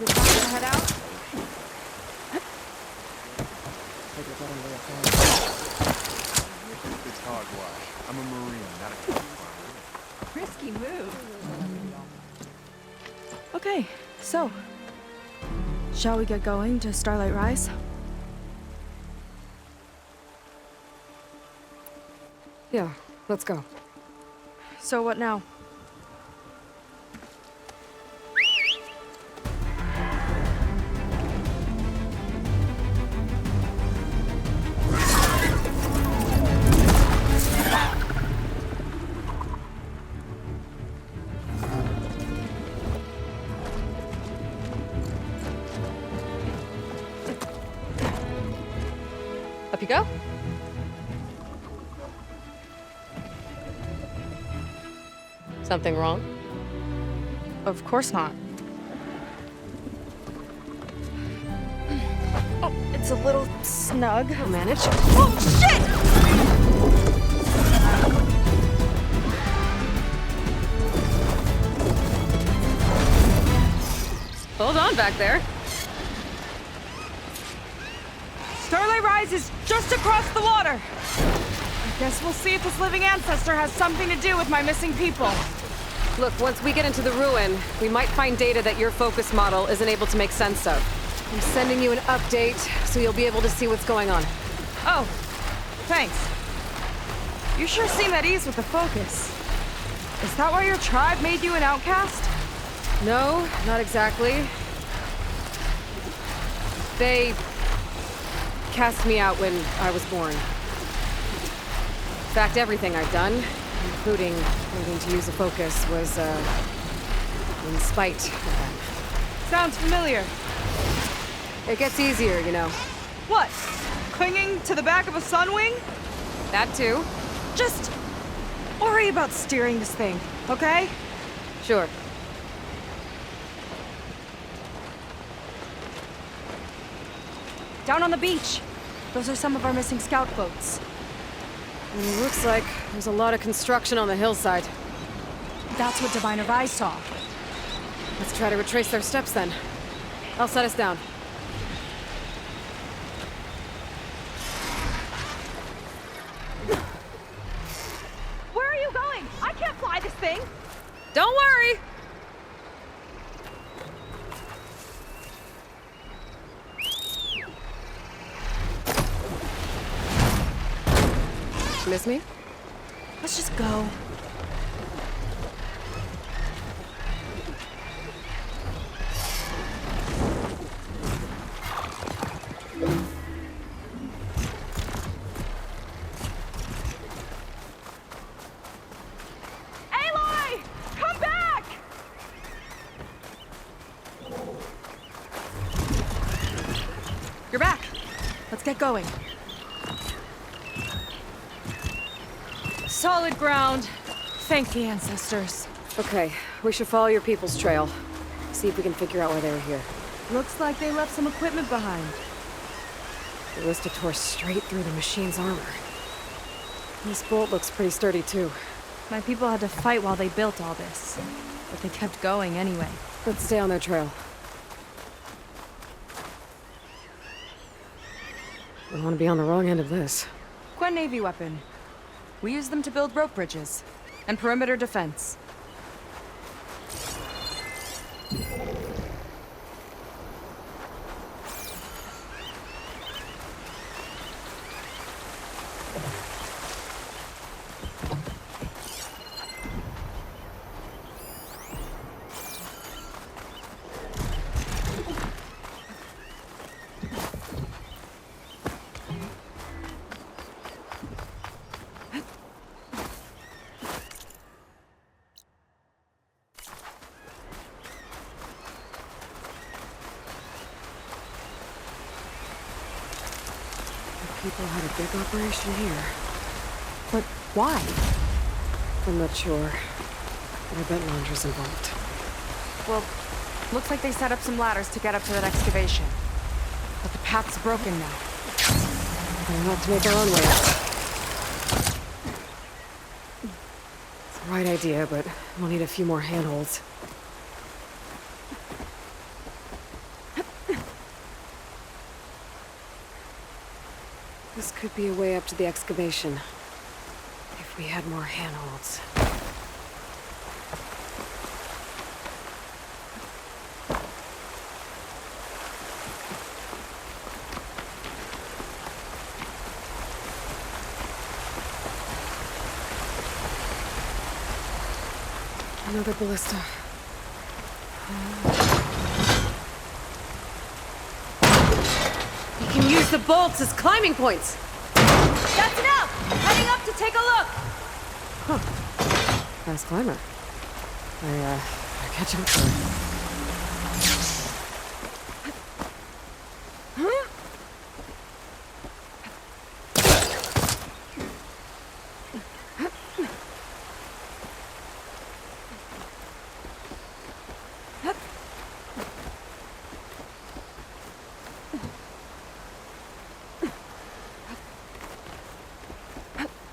Head out? It's hogwash. I'm a Marine, not a farmer. Risky move. Okay, so... shall we get going to Starlight Rise? Yeah, let's go. So what now? Up you go. Something wrong? Of course not. Oh, it's a little snug. I'll manage. Oh, shit! Hold on back there. Starlight Rise is just across the water. I guess we'll see if this living ancestor has something to do with my missing people. Look, once we get into the ruin, we might find data that your focus model isn't able to make sense of. I'm sending you an update, so you'll be able to see what's going on. Oh, thanks. You sure seem at ease with the focus. Is that why your tribe made you an outcast? No, not exactly. They cast me out when I was born. In fact, everything I've done, including learning to use a focus, was, in spite of them. Sounds familiar. It gets easier, you know. What? Clinging to the back of a sunwing? That too. Just worry about steering this thing, okay? Sure. Down on the beach. Those are some of our missing scout boats. It looks like there's a lot of construction on the hillside. That's what Diviner Vi saw. Let's try to retrace their steps then. I'll set us down. Where are you going? I can't fly this thing. Don't worry! Miss me? Let's just go. Aloy! Come back! You're back. Let's get going. Solid ground. Thank the ancestors. Okay, we should follow your people's trail. See if we can figure out why they were here. Looks like they left some equipment behind. The Ballista tore straight through the machine's armor. This bolt looks pretty sturdy, too. My people had to fight while they built all this. But they kept going anyway. Let's stay on their trail. I don't want to be on the wrong end of this. Quen Navy weapon. We use them to build rope bridges. And perimeter defense. People had a big operation here. But why? I'm not sure. But I bet Londra's involved. Well, looks like they set up some ladders to get up to that excavation. But the path's broken now. We'll have to make our own way up. It's the right idea, but we'll need a few more handholds. This could be a way up to the excavation. If we had more handholds. Another ballista. We can use the bolts as climbing points! That's enough! Heading up to take a look! Huh. Fast climber. I catch up to her.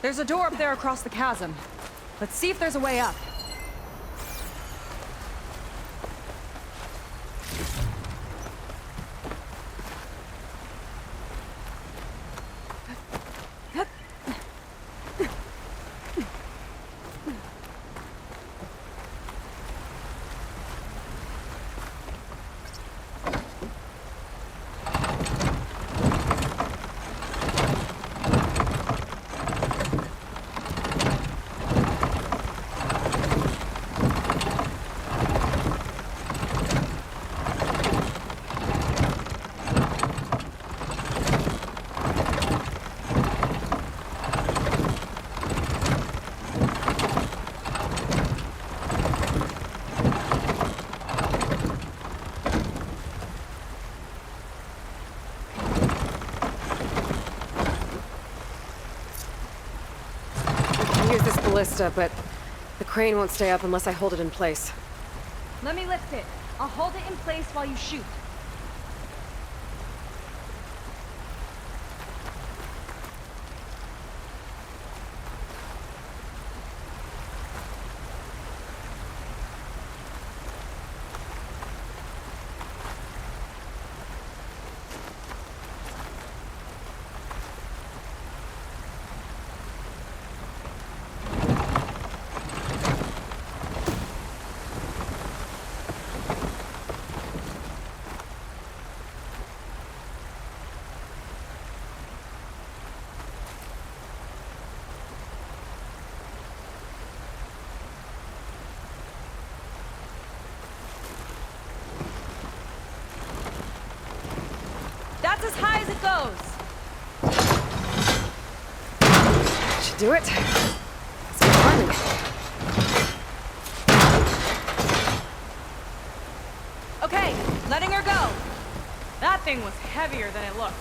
There's a door up there across the chasm. Let's see if there's a way up. Ballista, but the crane won't stay up unless I hold it in place. Let me lift it. I'll hold it in place while you shoot. That's as high as it goes. Should do it. Let's get climbing. Okay, letting her go. That thing was heavier than it looked.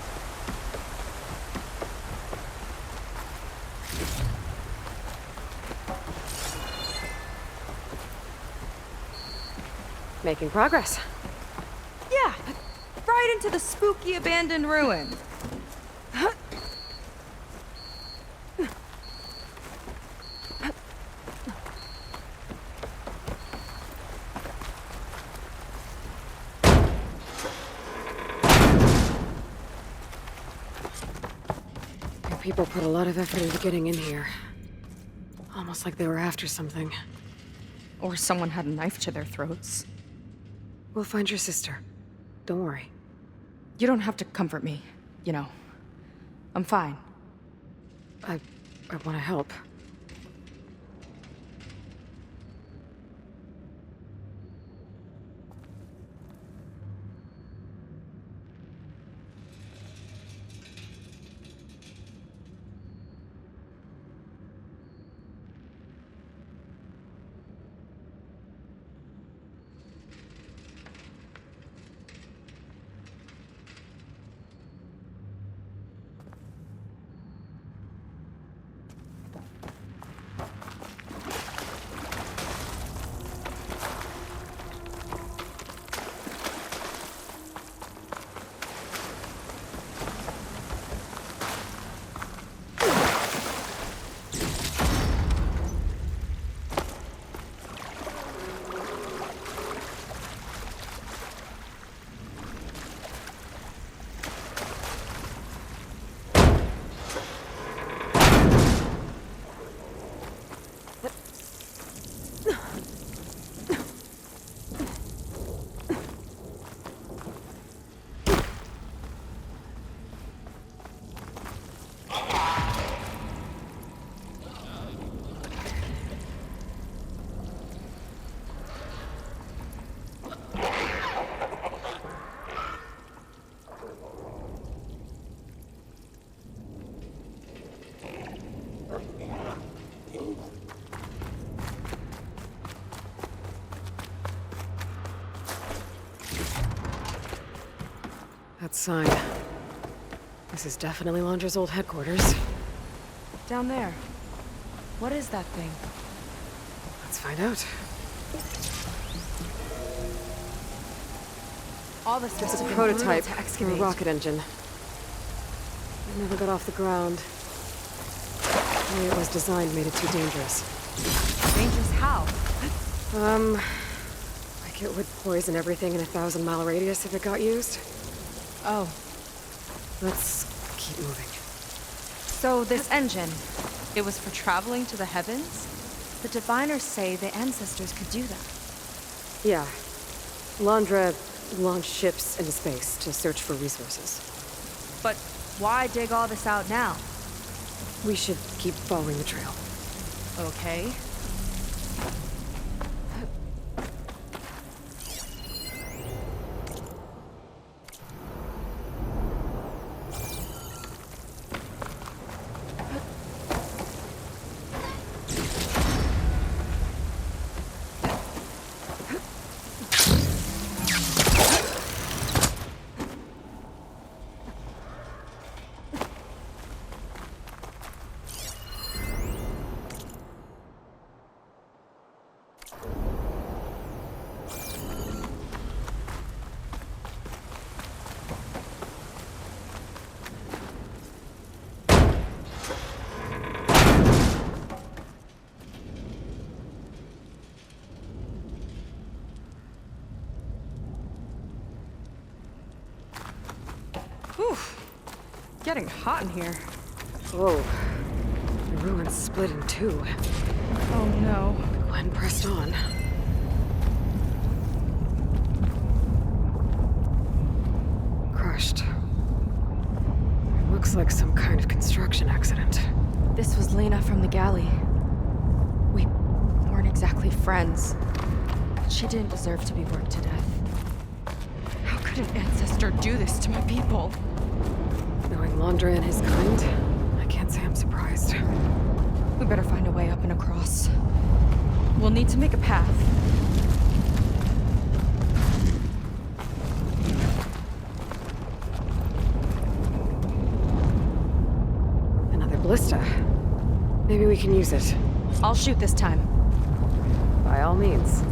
Making progress. Yeah, right into the spooky abandoned ruin. Your people put a lot of effort into getting in here. Almost like they were after something. Or someone had a knife to their throats. We'll find your sister. Don't worry. You don't have to comfort me, you know. I'm fine. I want to help. That sign. This is definitely Londra's old headquarters. Down there. What is that thing? Let's find out. All this There's must a have been prototype brutal to for a excavate. rocket engine. It never got off the ground. The way it was designed made it too dangerous. Dangerous how? Like it would poison everything in a 1,000-mile radius if it got used. Oh. Let's keep moving. So this engine, it was for traveling to the heavens? The diviners say the ancestors could do that. Yeah. Londra launched ships into space to search for resources. But why dig all this out now? We should keep following the trail. Okay. Whew. Getting hot in here. Whoa. The ruins split in two. Oh no. Gwen pressed on. Crushed. It looks like some kind of construction accident. This was Lena from the galley. We weren't exactly friends. But she didn't deserve to be worked to death. How could an ancestor do this to my people? Knowing Londra and his kind, I can't say I'm surprised. We better find a way up and across. We'll need to make a path. Another ballista. Maybe we can use it. I'll shoot this time. By all means.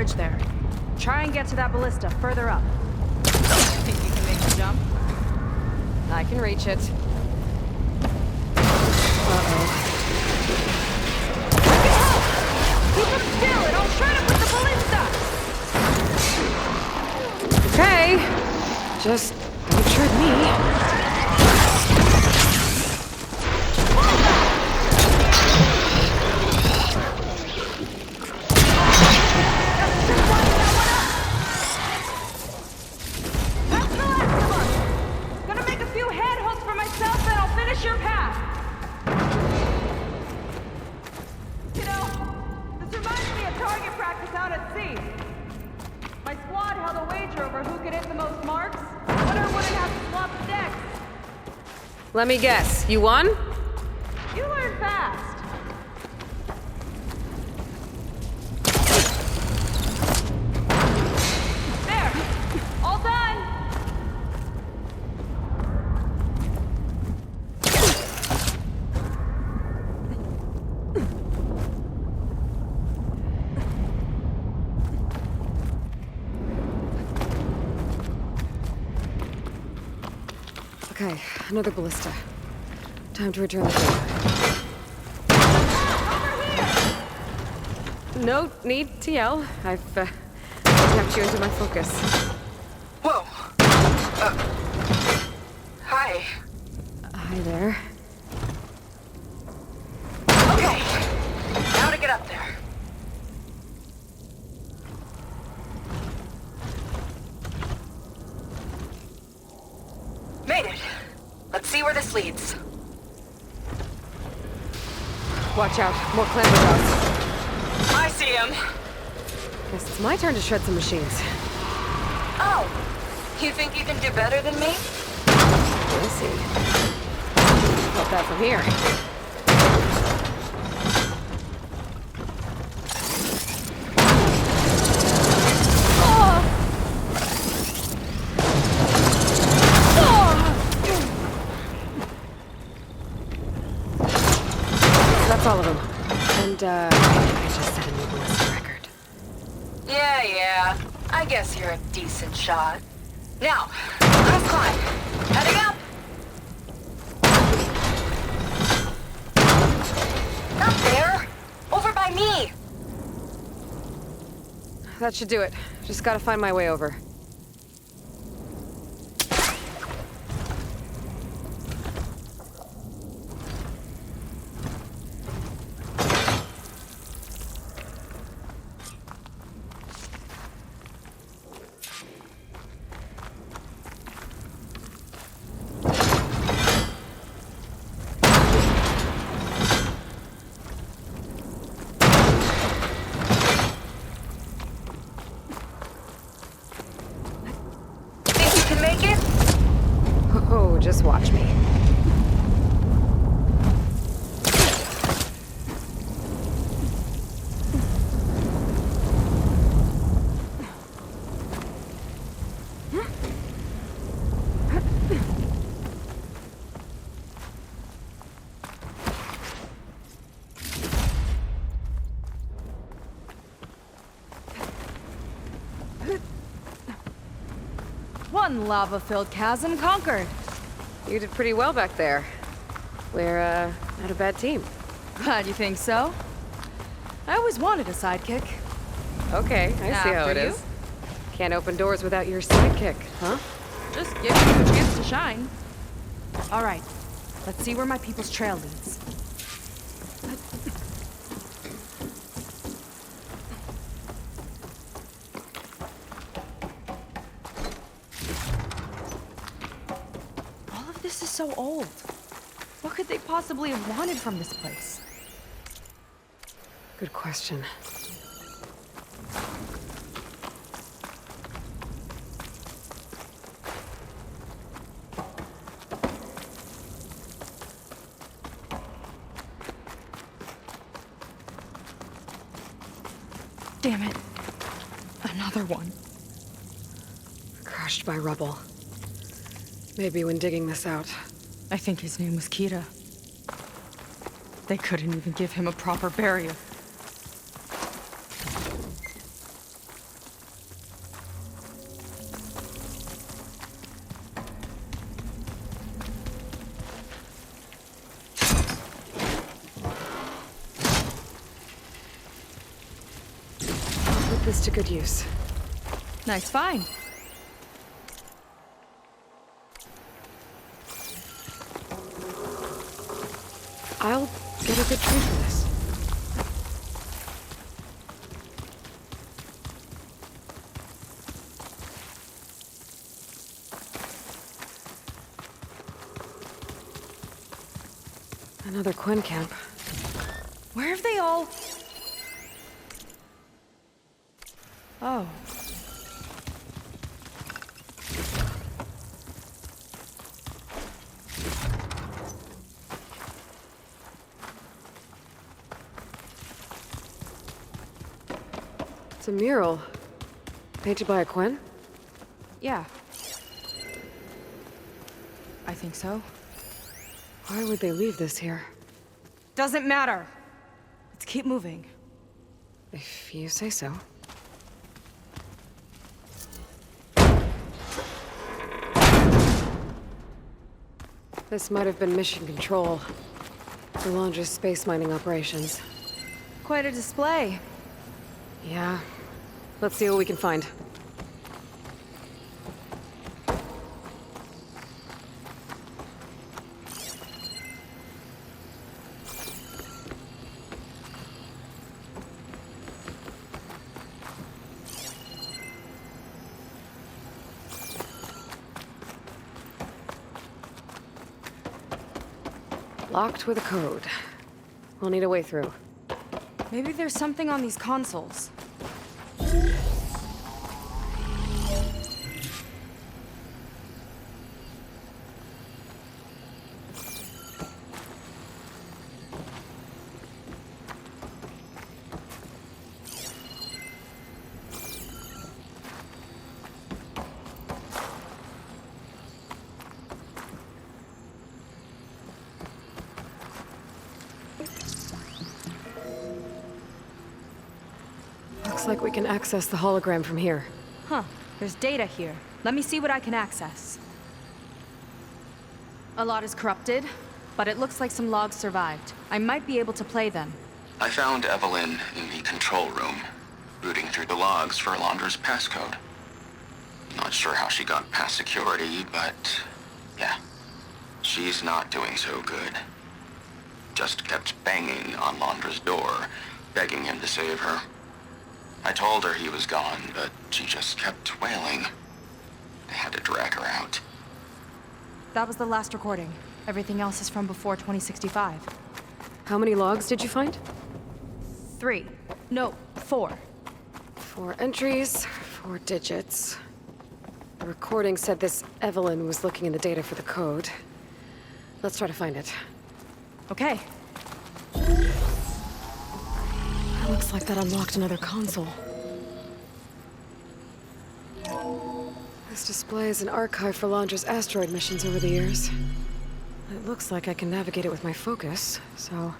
bridge there. Try and get to that ballista further up. Think you can make the jump? I can reach it. Keep him still, and I'll try to put the ballista! Okay. Just don't trip me. Your path. You know, this reminds me of target practice out at sea. My squad held a wager over who could hit the most marks. Winner wouldn't have to swap decks. Let me guess. You won? You learn fast. There. All done. Okay, another ballista. Time to return the favor. No need to yell. I've tapped you into my focus. Whoa. Hi. Hi there. Okay. Now to get up there. Made it. Let's see where this leads. Watch out. More clamber dogs. I see him. Guess it's my turn to shred some machines. Oh. You think you can do better than me? We'll see. About that from here. That's all of them. And, I just set a new ballista record. Yeah. I guess you're a decent shot. Now, let's climb. Heading up. Not there. Over by me. That should do it. Just gotta find my way over. Make it? Oh, just watch me. One lava-filled chasm conquered. You did pretty well back there. We're, not a bad team. Glad you think so. I always wanted a sidekick. Okay, I see how it is. Can't open doors without your sidekick, huh? Just give you a chance to shine. All right, let's see where my people's trail leads. All of this is so old. What could they possibly have wanted from this place? Good question. Damn it. Another one. Crushed by rubble. Maybe when digging this out. I think his name was Kita. They couldn't even give him a proper burial. this to good use. Nice find. I'll get a good treat for this. Another Quen camp. Where have they all... Oh. It's a mural. Painted by a Quen? Yeah. I think so. Why would they leave this here? Doesn't matter. Let's keep moving. If you say so. This might have been mission control. Solange's space mining operations. Quite a display. Yeah. Let's see what we can find. Locked with a code. We'll need a way through. Maybe there's something on these consoles. Looks like we can access the hologram from here. Huh. There's data here. Let me see what I can access. A lot is corrupted, but it looks like some logs survived. I might be able to play them. I found Evelyn in the control room, rooting through the logs for Alondra's passcode. Not sure how she got past security, but yeah, she's not doing so good. Just kept banging on Alondra's door, begging him to save her. I told her he was gone, but she just kept wailing. I had to drag her out. That was the last recording. Everything else is from before 2065. How many logs did you find? 3. No, 4. 4 entries, 4 digits. The recording said this Evelyn was looking in the data for the code. Let's try to find it. Okay. Looks like that unlocked another console. This displays an archive for Alondra's asteroid missions over the years. It looks like I can navigate it with my focus, so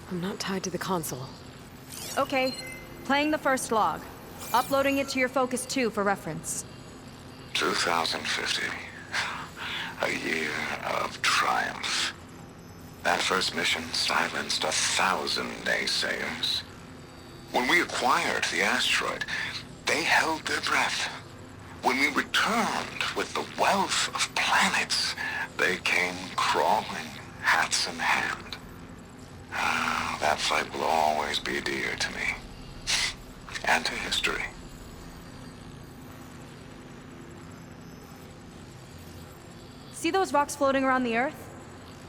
I'm not tied to the console. Okay. Playing the first log. Uploading it to your Focus 2 for reference. 2050. A year of triumph. That first mission silenced 1,000 naysayers. When we acquired the asteroid, they held their breath. When we returned with the wealth of planets, they came crawling, hats in hand. That fight will always be dear to me. And to history. See those rocks floating around the Earth?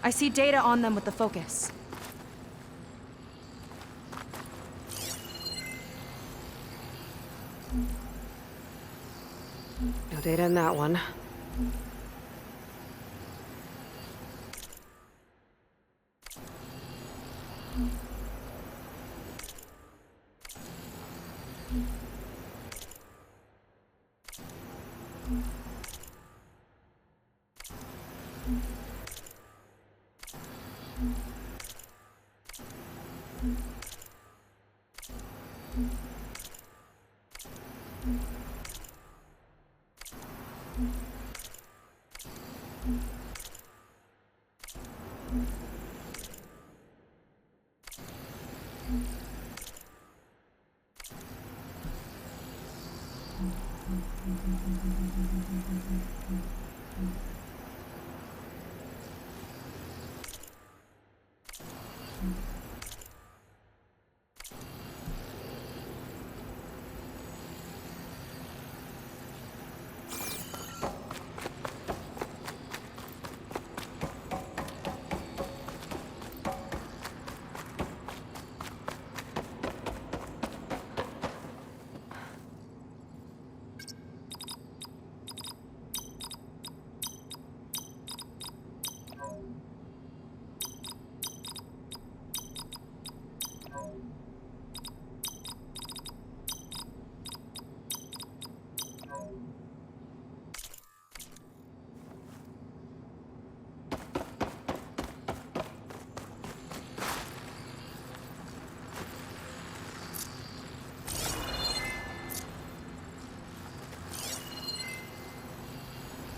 I see data on them with the focus. No data in that one.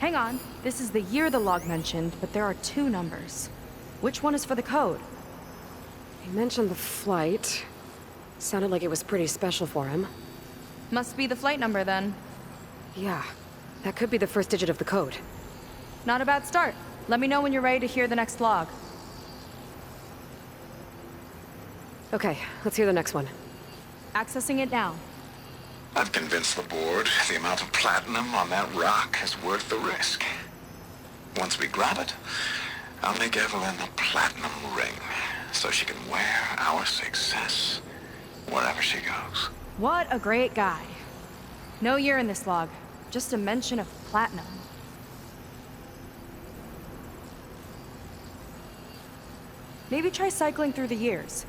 Hang on. This is the year the log mentioned, but there are 2 numbers. Which one is for the code? He mentioned the flight. Sounded like it was pretty special for him. Must be the flight number then. Yeah, that could be the first digit of the code. Not a bad start. Let me know when you're ready to hear the next log. Okay, let's hear the next one. Accessing it now. I've convinced the board the amount of platinum on that rock is worth the risk. Once we grab it, I'll make Evelyn a platinum ring so she can wear our success wherever she goes. What a great guy. No year in this log, just a mention of platinum. Maybe try cycling through the years.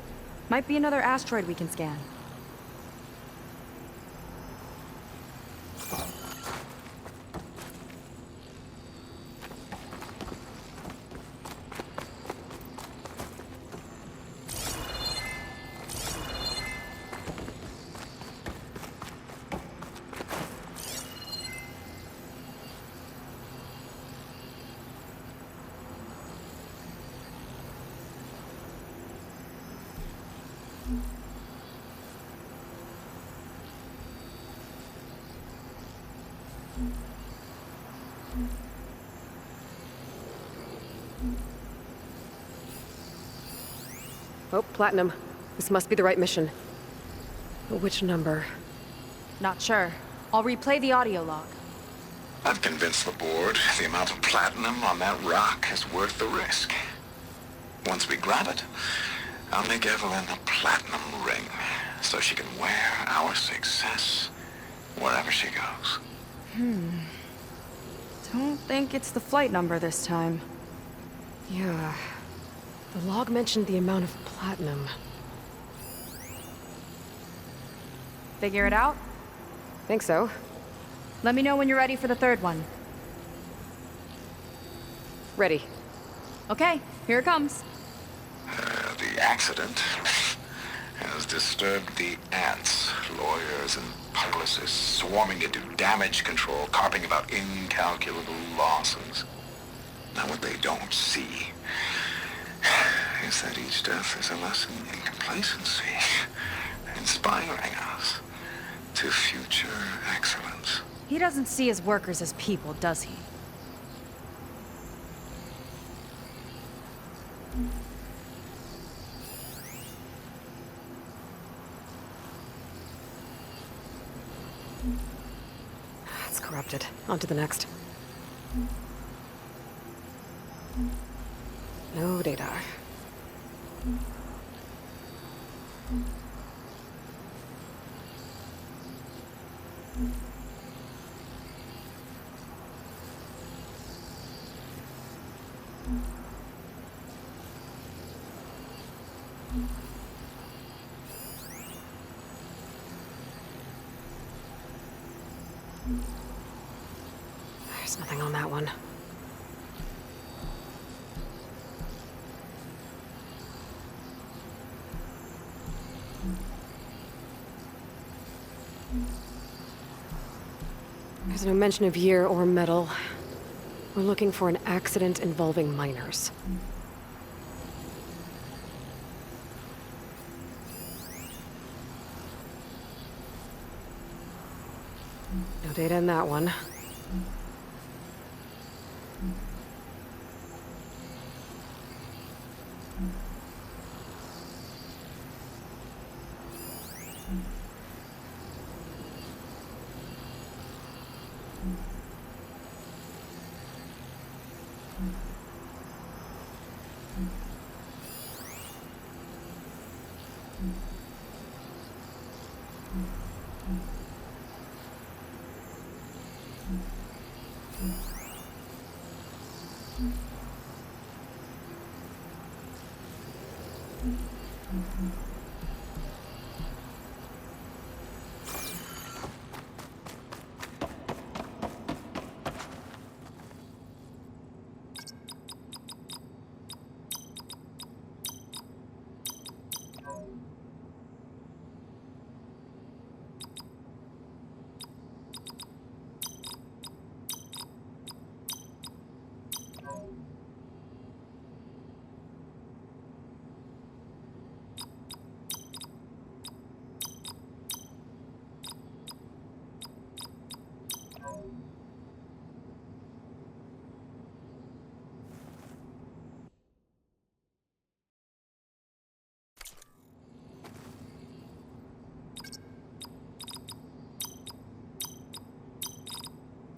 Might be another asteroid we can scan. Oh, platinum. This must be the right mission. But which number? Not sure. I'll replay the audio log. I've convinced the board the amount of platinum on that rock is worth the risk. Once we grab it, I'll make Evelyn a platinum ring so she can wear our success wherever she goes. Don't think it's the flight number this time. Yeah. The log mentioned the amount of platinum. Figure it out? Think so. Let me know when you're ready for the third one. Ready. Okay, here it comes. The accident has disturbed the ants, lawyers and publicists swarming into damage control, carping about incalculable losses. Now what they don't see is that each death is a lesson in complacency, inspiring us to future excellence. He doesn't see his workers as people, does he? It's corrupted. On to the next. No data. There's nothing on that one. There's no mention of year or metal. We're looking for an accident involving miners. No data in that one.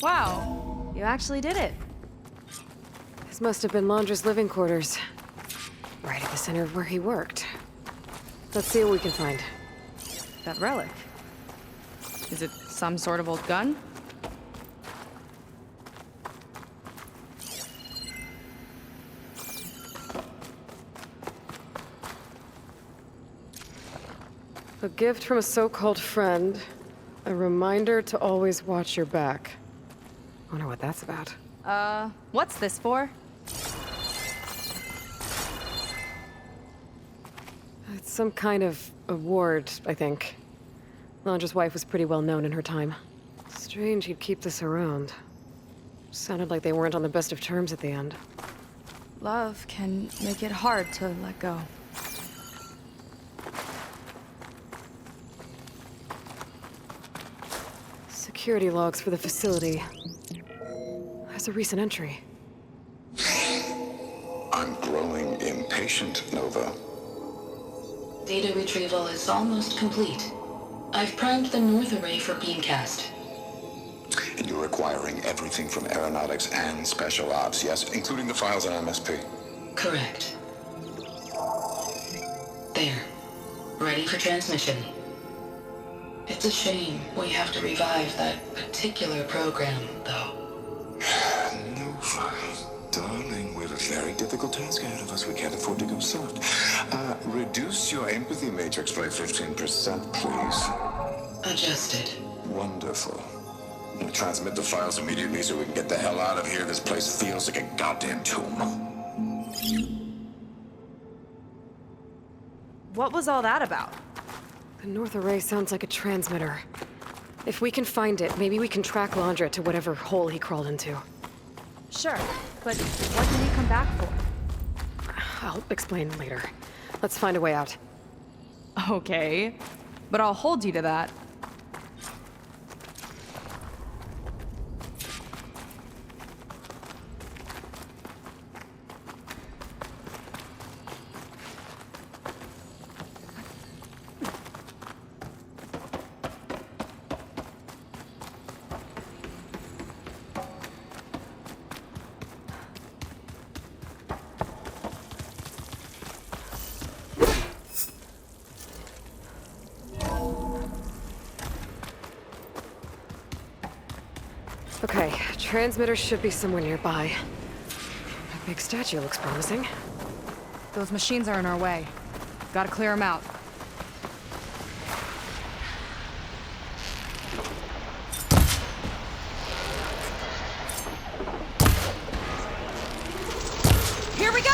Wow, you actually did it. This must have been Laundra's living quarters. Right at the center of where he worked. Let's see what we can find. That relic. Is it some sort of old gun? A gift from a so-called friend. A reminder to always watch your back. Wonder what that's about. What's this for? It's some kind of award, I think. Laundra's wife was pretty well known in her time. Strange he'd keep this around. Sounded like they weren't on the best of terms at the end. Love can make it hard to let go. Security logs for the facility. There's a recent entry. I'm growing impatient, Nova. Data retrieval is almost complete. I've primed the north array for beamcast. And you're acquiring everything from aeronautics and special ops, yes? Including the files on MSP. Correct. There. Ready for transmission. It's a shame we have to revive that particular program, though. Nova, darling, we have a very difficult task ahead of us. We can't afford to go soft. Reduce your empathy matrix by 15%, please. Adjusted. Wonderful. We'll transmit the files immediately so we can get the hell out of here. This place feels like a goddamn tomb. What was all that about? The north array sounds like a transmitter. If we can find it, maybe we can track Laundra to whatever hole he crawled into. Sure, but what did he come back for? I'll explain later. Let's find a way out. Okay, but I'll hold you to that. Okay, transmitter should be somewhere nearby. That big statue looks promising. Those machines are in our way. Gotta clear them out. Here we go!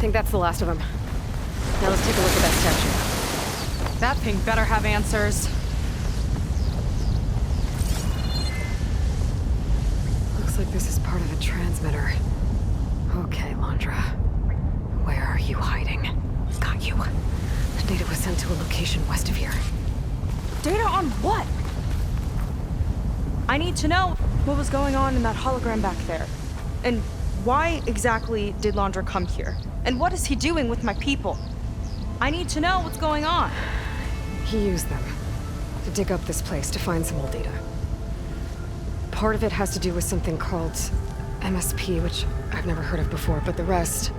think that's the last of them. Now let's take a look at that statue. That thing better have answers. Looks like this is part of a transmitter. Okay, Landra. Where are you hiding? Got you. The data was sent to a location west of here. Data on what? I need to know what was going on in that hologram back there. And why exactly did Landra come here? And what is he doing with my people? I need to know what's going on. He used them to dig up this place to find some old data. Part of it has to do with something called MSP, which I've never heard of before, but the rest...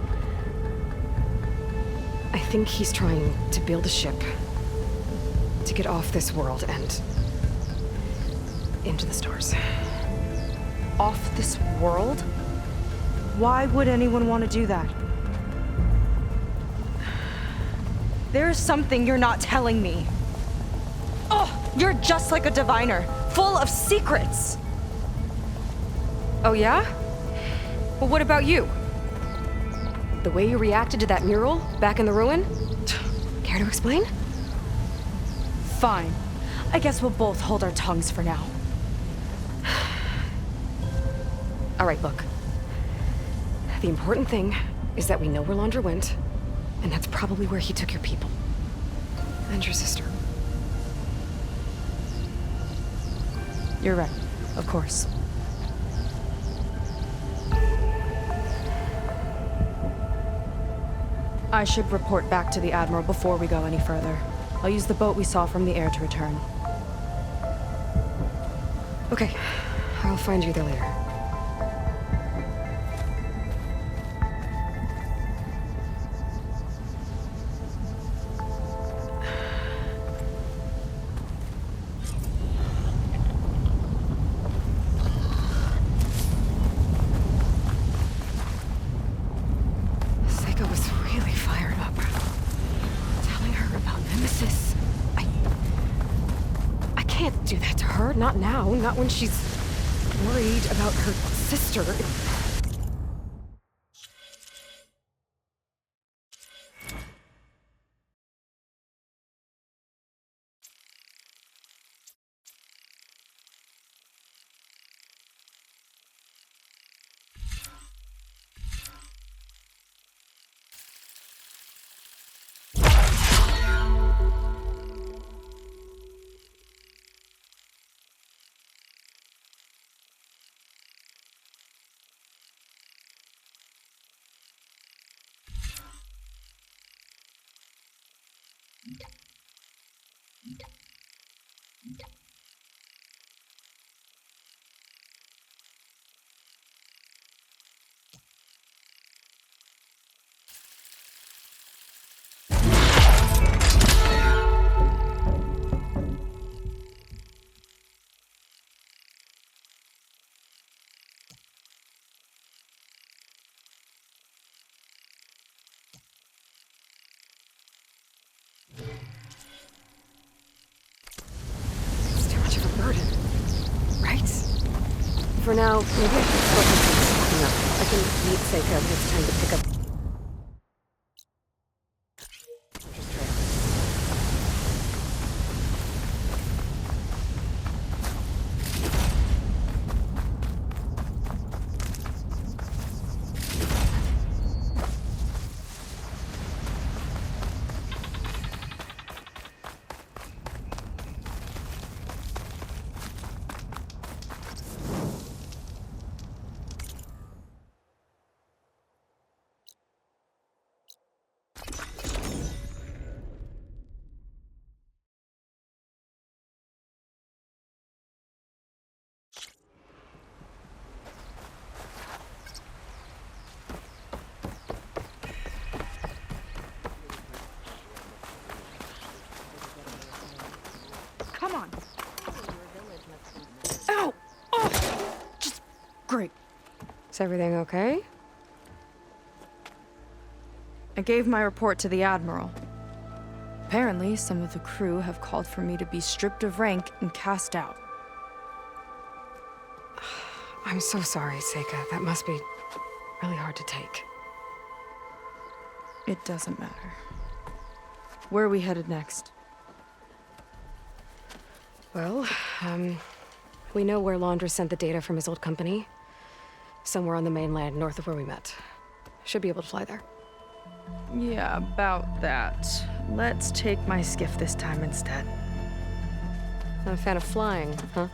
I think he's trying to build a ship to get off this world and into the stars. Off this world? Why would anyone want to do that? There's something you're not telling me. Oh, you're just like a diviner, full of secrets. Oh yeah? Well, what about you? The way you reacted to that mural back in the ruin? Care to explain? Fine. I guess we'll both hold our tongues for now. All right, look. The important thing is that we know where Landra went, and that's probably where he took your people. And your sister. You're right, of course. I should report back to the Admiral before we go any further. I'll use the boat we saw from the air to return. Okay, I'll find you there later. Not now, not when she's worried about her sister. For now, maybe I should focus on picking up. I can meet Seika when it's time to pick up. Come on. Ow! Oh! Just great. Is everything okay? I gave my report to the Admiral. Apparently, some of the crew have called for me to be stripped of rank and cast out. I'm so sorry, Seika. That must be really hard to take. It doesn't matter. Where are we headed next? Well, we know where Laundra sent the data from his old company. Somewhere on the mainland, north of where we met. Should be able to fly there. Yeah, about that. Let's take my skiff this time instead. Not a fan of flying, huh?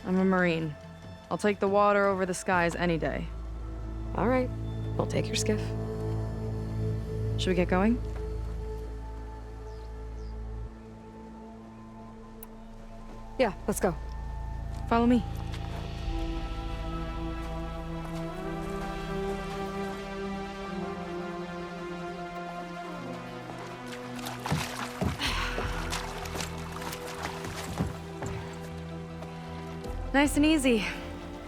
I'm a Marine. I'll take the water over the skies any day. All right, we'll take your skiff. Should we get going? Yeah, let's go. Follow me. Nice and easy.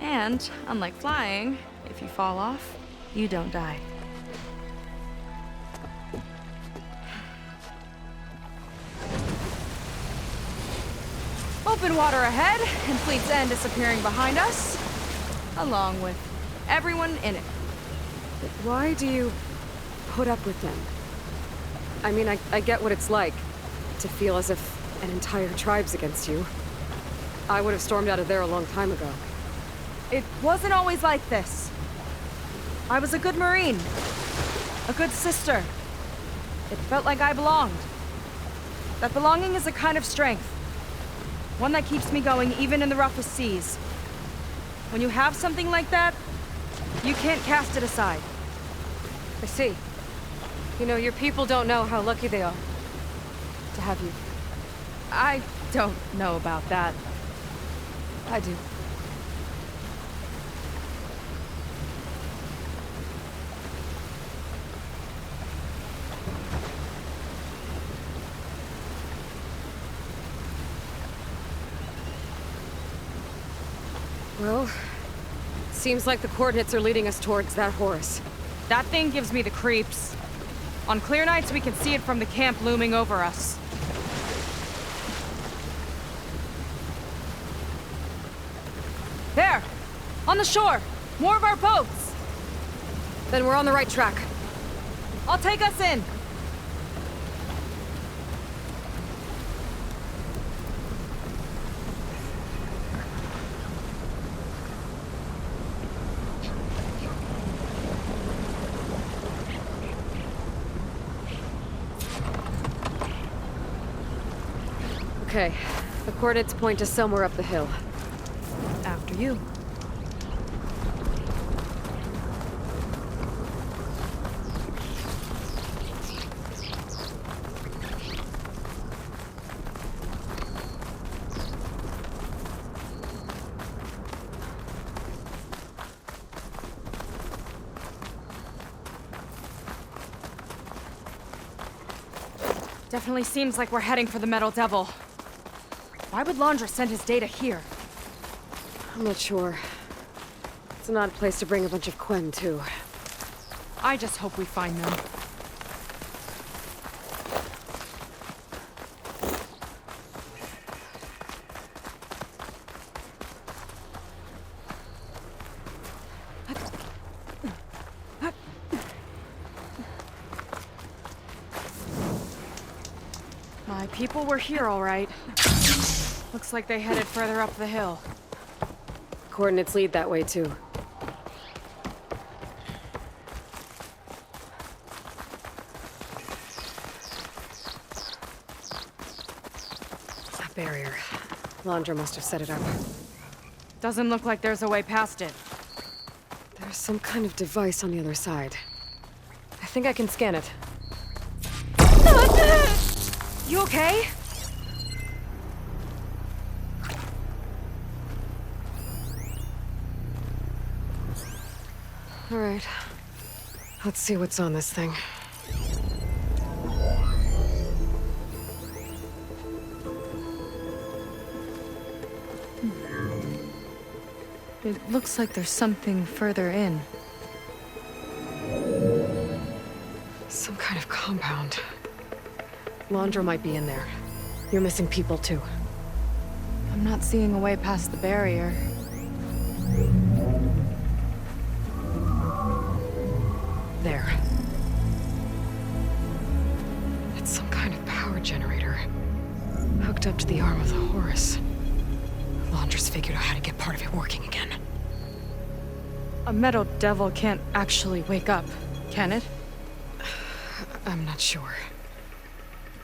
And, unlike flying, if you fall off, you don't die. Open water ahead, and Fleet's End disappearing behind us, along with everyone in it. Why do you put up with them? I mean, I get what it's like to feel as if an entire tribe's against you. I would have stormed out of there a long time ago. It wasn't always like this. I was a good Marine, a good sister. It felt like I belonged. That belonging is a kind of strength. One that keeps me going even in the roughest seas. When you have something like that, you can't cast it aside. I see. You know, your people don't know how lucky they are to have you. I don't know about that. I do. Well, seems like the coordinates are leading us towards that horse. That thing gives me the creeps. On clear nights, we can see it from the camp looming over us. There! On the shore! More of our boats! Then we're on the right track. I'll take us in! Okay, the coordinates point to somewhere up the hill. After you. Definitely seems like we're heading for the Metal Devil. Why would Laundra send his data here? I'm not sure. It's an odd place to bring a bunch of Quen, too. I just hope we find them. My people were here, all right. Looks like they headed further up the hill. Coordinates lead that way, too. That barrier. Laundra must have set it up. Doesn't look like there's a way past it. There's some kind of device on the other side. I think I can scan it. You okay? All right. Let's see what's on this thing. It looks like there's something further in. Some kind of compound. Laundra might be in there. You're missing people, too. I'm not seeing a way past the barrier. There. hooked up to the arm of the horse. Laundress figured out how to get part of it working again. A metal devil can't actually wake up, can it? I'm not sure.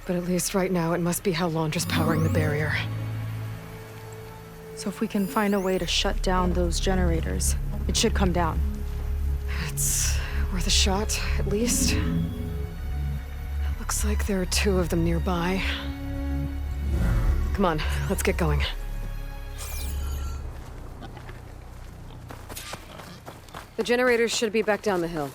But at least right now, it must be how Laundra's powering the barrier. So if we can find a way to shut down those generators, it should come down. It's worth a shot, at least. Looks like there are 2 of them nearby. Come on, let's get going. The generators should be back down the hill.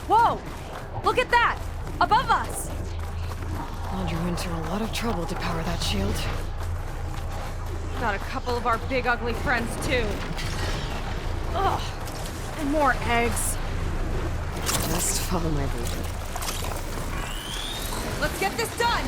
Whoa! Look at that! Above us! Laundry went to a lot of trouble to power that shield. Got a couple of our big ugly friends, too. Ugh! And more eggs. Just follow my lead. Let's get this done!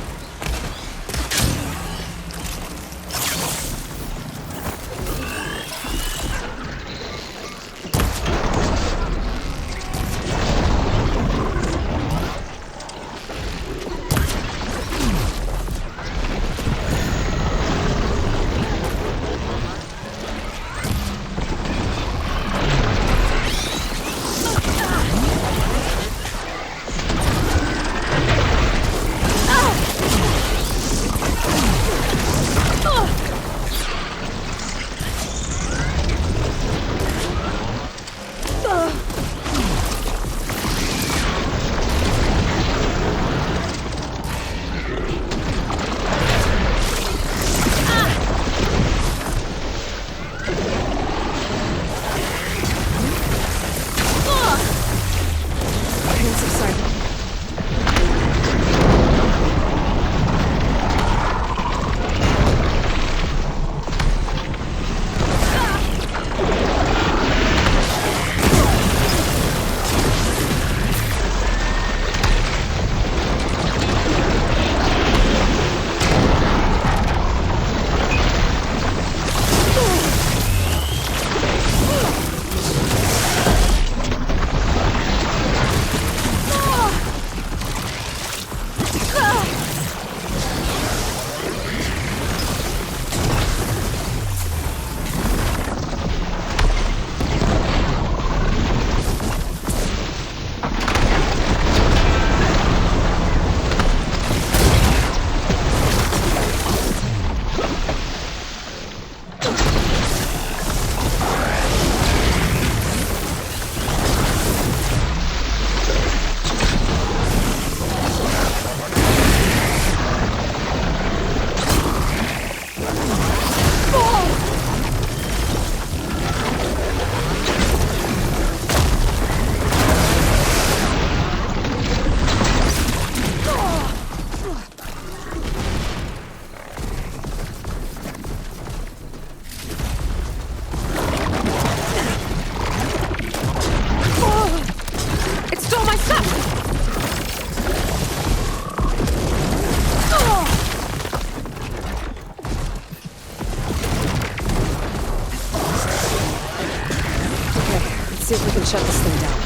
See if we can shut this thing down.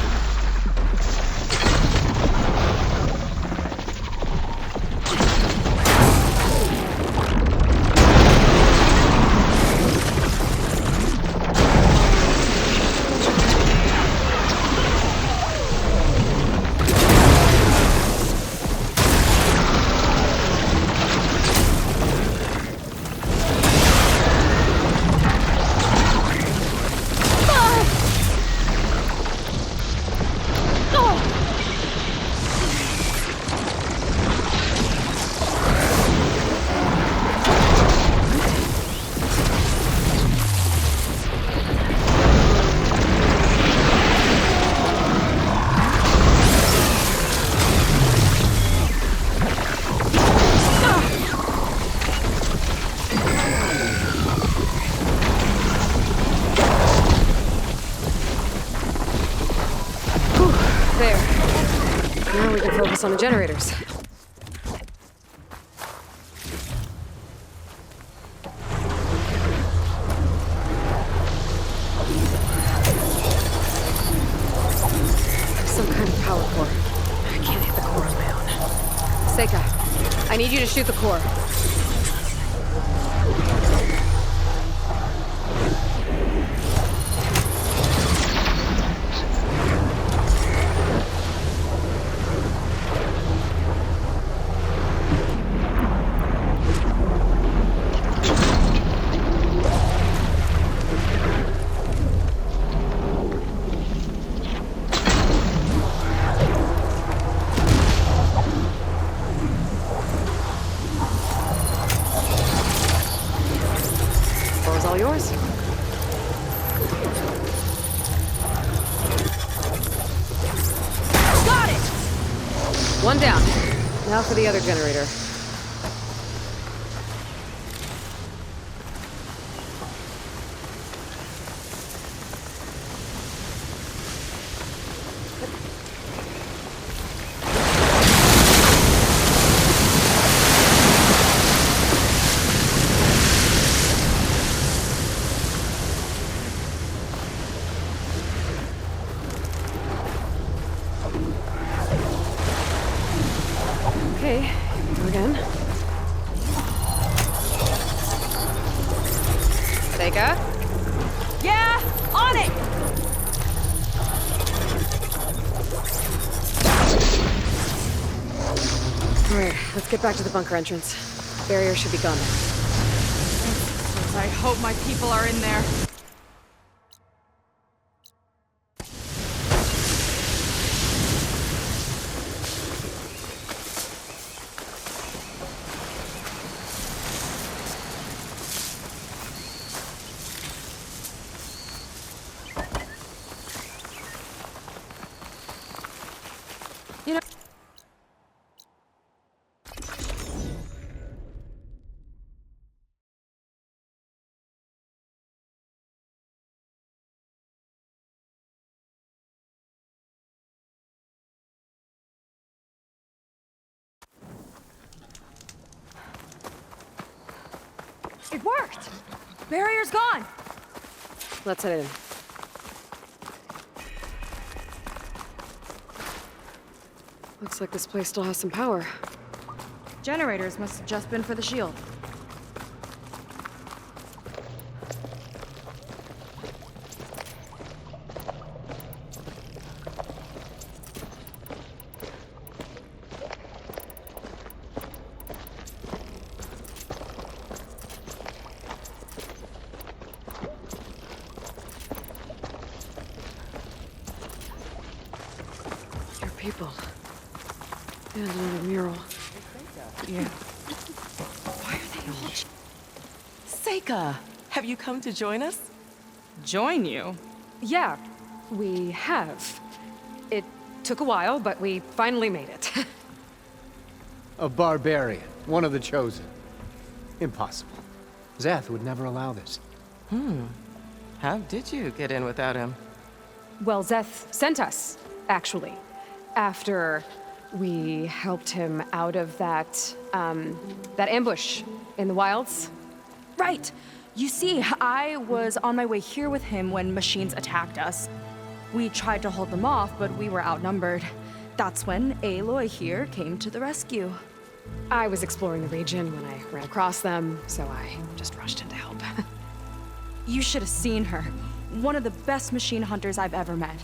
focus on the generators. Some kind of power core. I can't hit the core on my own. Seika, I need you to shoot the core. All yours. Got it! One down. Now for the other generator. Okay, go again. Seika? Yeah, on it! Alright, let's get back to the bunker entrance. Barrier should be gone. I hope my people are in there. You know... It worked! Barrier's gone! Let's head in. Looks like this place still has some power. Generators must have just been for the shield. Your people. And another mural. Yeah. Why are they all... Seika, have you come to join us? Join you? Yeah, we have. It took a while, but we finally made it. A barbarian, one of the chosen. Impossible. Zeth would never allow this. How did you get in without him? Well, Zeth sent us, actually. After we helped him out of that ambush in the wilds. Right! You see, I was on my way here with him when machines attacked us. We tried to hold them off, but we were outnumbered. That's when Aloy here came to the rescue. I was exploring the region when I ran across them, so I just rushed in to help. You should have seen her. One of the best machine hunters I've ever met.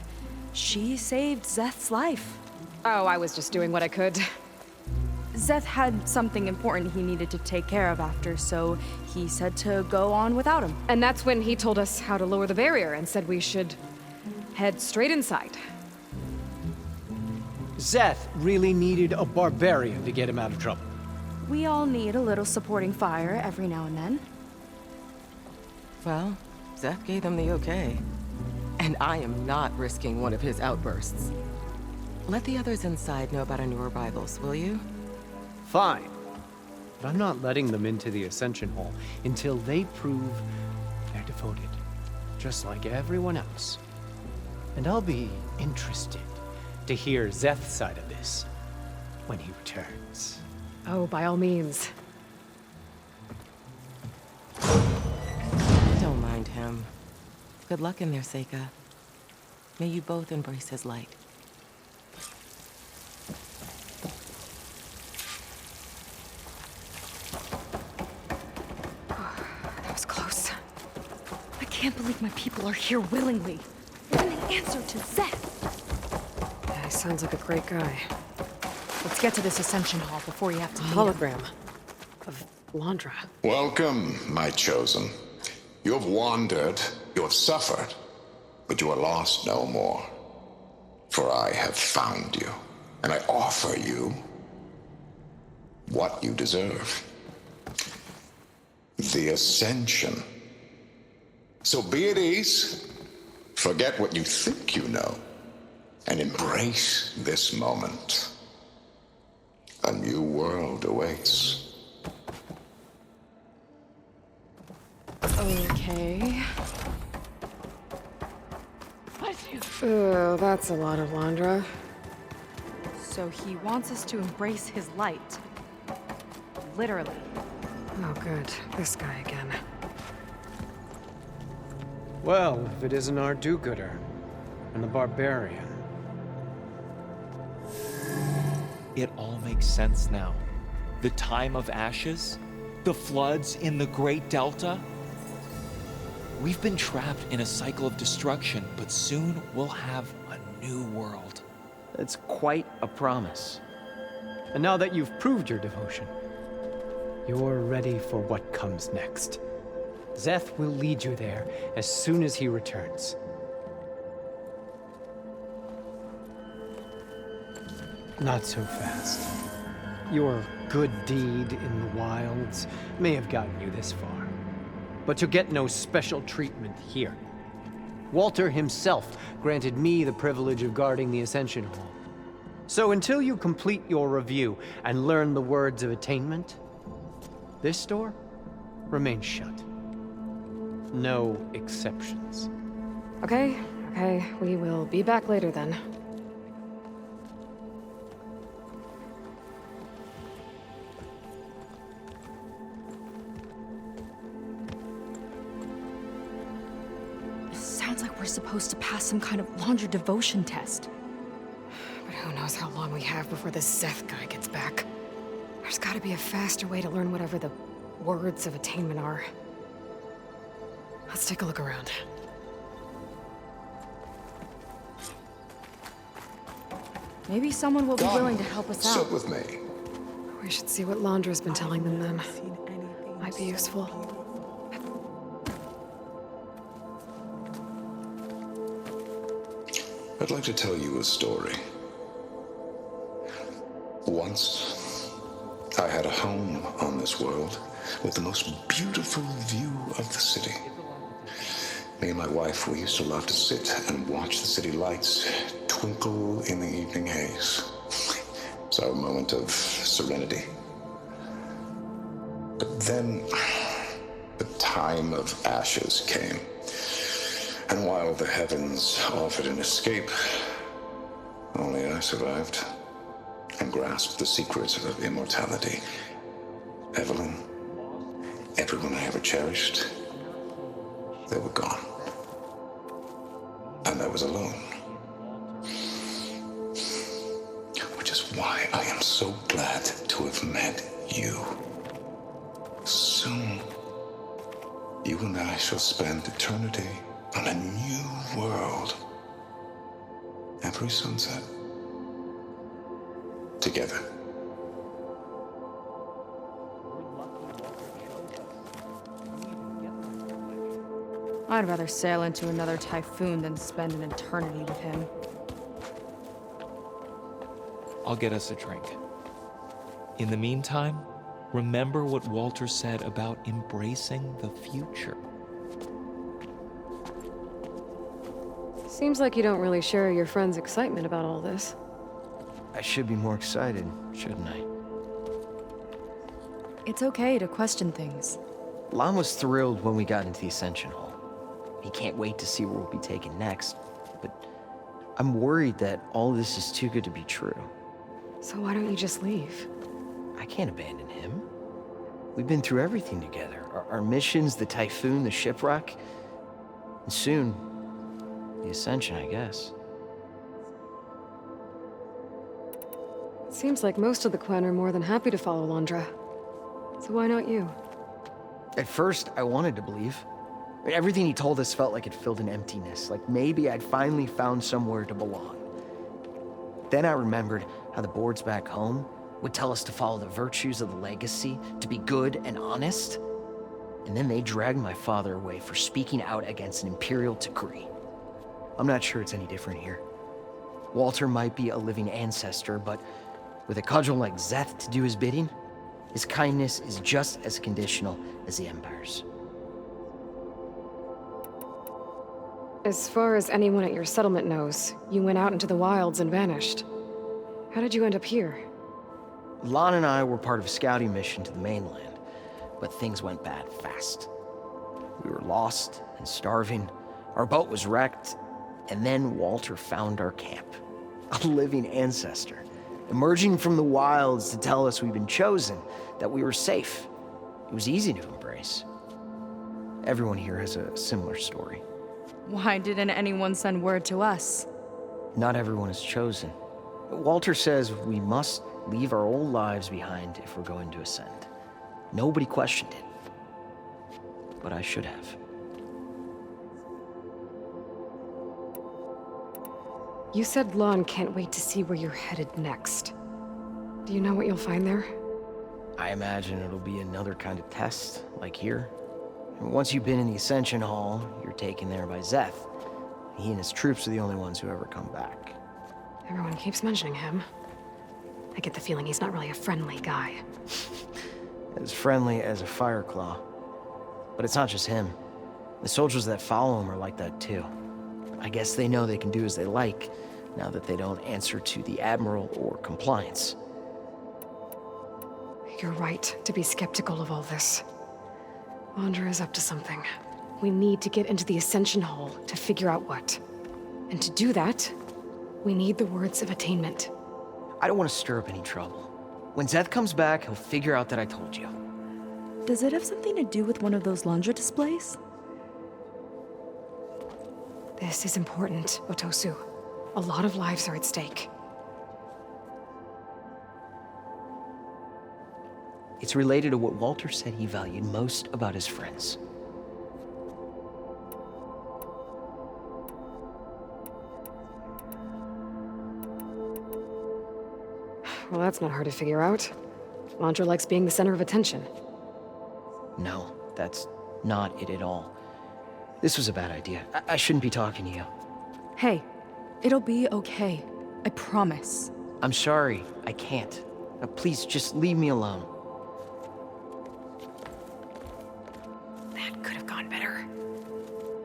She saved Zeth's life. Oh, I was just doing what I could. Zeth had something important he needed to take care of after, so he said to go on without him. And that's when he told us how to lower the barrier and said we should head straight inside. Zeth really needed a barbarian to get him out of trouble. We all need a little supporting fire every now and then. Well, Zeth gave them the okay. And I am not risking one of his outbursts. Let the others inside know about our new arrivals, will you? Fine. But I'm not letting them into the Ascension Hall until they prove they're devoted, just like everyone else. And I'll be interested to hear Zeth's side of this. when he returns. Oh, by all means. Don't mind him. Good luck in there, Seika. May you both embrace his light. That was close. I can't believe my people are here willingly. When they answer to Zeth. Yeah, he sounds like a great guy. Let's get to this Ascension Hall before you have to meet him. Hologram of Landra. Welcome, my chosen. You have wandered, you have suffered, but you are lost no more. For I have found you, and I offer you what you deserve. The Ascension. So be at ease, forget what you think you know, and embrace this moment. A new world awaits. Okay. Oh, that's a lot of Landra. So he wants us to embrace his light. Literally. Oh, good. This guy again. Well, if it isn't our do-gooder and the barbarian. It all makes sense now. The time of ashes, the floods in the Great Delta. We've been trapped in a cycle of destruction, but soon we'll have a new world. It's quite a promise. And now that you've proved your devotion, you're ready for what comes next. Zeth will lead you there as soon as he returns. Not so fast. Your good deed in the wilds may have gotten you this far, but you'll get no special treatment here. Walter himself granted me the privilege of guarding the Ascension Hall. So until you complete your review and learn the words of attainment, this door remains shut. No exceptions. Okay, we will be back later then. Sounds like we're supposed to pass some kind of Landra devotion test. But who knows how long we have before this Zeth guy gets back. There's gotta be a faster way to learn whatever the words of attainment are. Let's take a look around. Maybe someone will be willing to help us out. Sit with me. We should see what Landra's been telling them then. Might be useful. I'd like to tell you a story. Once, I had a home on this world with the most beautiful view of the city. Me and my wife, we used to love to sit and watch the city lights twinkle in the evening haze. It's our moment of serenity. But then, the time of ashes came. And while the heavens offered an escape, only I survived and grasped the secrets of immortality. Evelyn, everyone I ever cherished, they were gone. And I was alone. Which is why I am so glad to have met you. Soon, you and I shall spend eternity on a new world. Every sunset. Together. I'd rather sail into another typhoon than spend an eternity with him. I'll get us a drink. In the meantime, remember what Walter said about embracing the future. Seems like you don't really share your friend's excitement about all this. I should be more excited, shouldn't I? It's okay to question things. Lon was thrilled when we got into the Ascension Hall. He can't wait to see where we'll be taken next, but I'm worried that all this is too good to be true. So why don't you just leave? I can't abandon him. We've been through everything together. Our missions, the typhoon, the shipwreck. And soon, the ascension, I guess. It seems like most of the Quen are more than happy to follow Londra. So why not you? At first, I wanted to believe. I mean, everything he told us felt like it filled an emptiness, like maybe I'd finally found somewhere to belong. Then I remembered how the boards back home would tell us to follow the virtues of the legacy, to be good and honest. And then they dragged my father away for speaking out against an imperial decree. I'm not sure it's any different here. Walter might be a living ancestor, but with a cudgel like Szeth to do his bidding, his kindness is just as conditional as the Empire's. As far as anyone at your settlement knows, you went out into the wilds and vanished. How did you end up here? Lon and I were part of a scouting mission to the mainland, but things went bad fast. We were lost and starving, our boat was wrecked, and then Walter found our camp. A living ancestor, emerging from the wilds to tell us we'd been chosen, that we were safe. It was easy to embrace. Everyone here has a similar story. Why didn't anyone send word to us? Not everyone is chosen. Walter says we must leave our old lives behind if we're going to ascend. Nobody questioned it. But I should have. You said Lon can't wait to see where you're headed next. Do you know what you'll find there? I imagine it'll be another kind of test, like here. And once you've been in the Ascension Hall, you're taken there by Szeth. He and his troops are the only ones who ever come back. Everyone keeps mentioning him. I get the feeling he's not really a friendly guy. As friendly as a Fireclaw. But it's not just him. The soldiers that follow him are like that too. I guess they know they can do as they like, now that they don't answer to the Admiral or compliance. You're right to be skeptical of all this. Londra is up to something. We need to get into the Ascension Hall to figure out what. And to do that, we need the words of attainment. I don't want to stir up any trouble. When Szeth comes back, he'll figure out that I told you. Does it have something to do with one of those Londra displays? This is important, Otosu. A lot of lives are at stake. It's related to what Walter said he valued most about his friends. Well, that's not hard to figure out. Londra likes being the center of attention. No, that's not it at all. This was a bad idea. I shouldn't be talking to you. Hey, it'll be okay. I promise. I'm sorry, I can't. Now, please, just leave me alone. That could have gone better.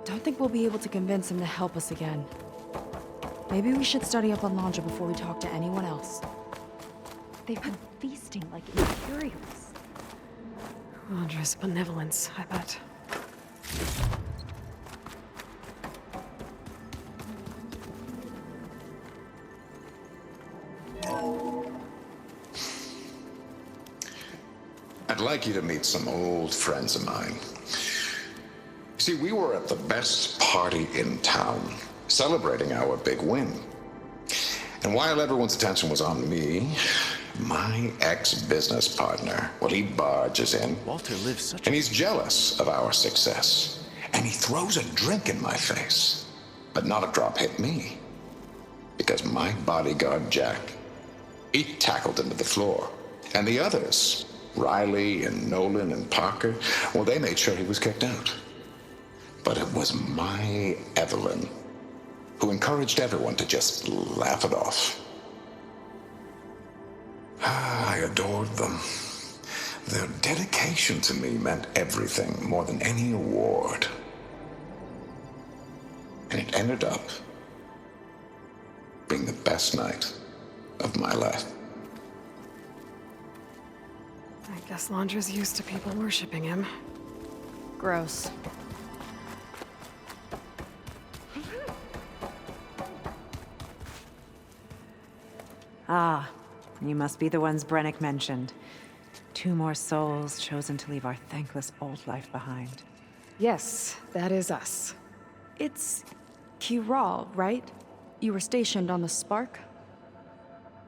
Don't think we'll be able to convince him to help us again. Maybe we should study up on Londra before we talk to anyone else. They've been feasting like Imperials. Londra's benevolence, I bet. I'd like you to meet some old friends of mine. See, we were at the best party in town, celebrating our big win. And while everyone's attention was on me, my ex-business partner, well, he barges in. Walter lives such and he's jealous of our success. And he throws a drink in my face. But not a drop hit me. Because my bodyguard, Jack, he tackled him to the floor. And the others, Riley and Nolan and Parker, well, they made sure he was kicked out. But it was my Evelyn who encouraged everyone to just laugh it off. I adored them. Their dedication to me meant everything, more than any award. And it ended up being the best night of my life. I guess Londra's used to people worshipping him. Gross. Ah, You must be the ones Brennick mentioned. 2 more souls chosen to leave our thankless old life behind. Yes, that is us. It's Kiral, right? You were stationed on the Spark?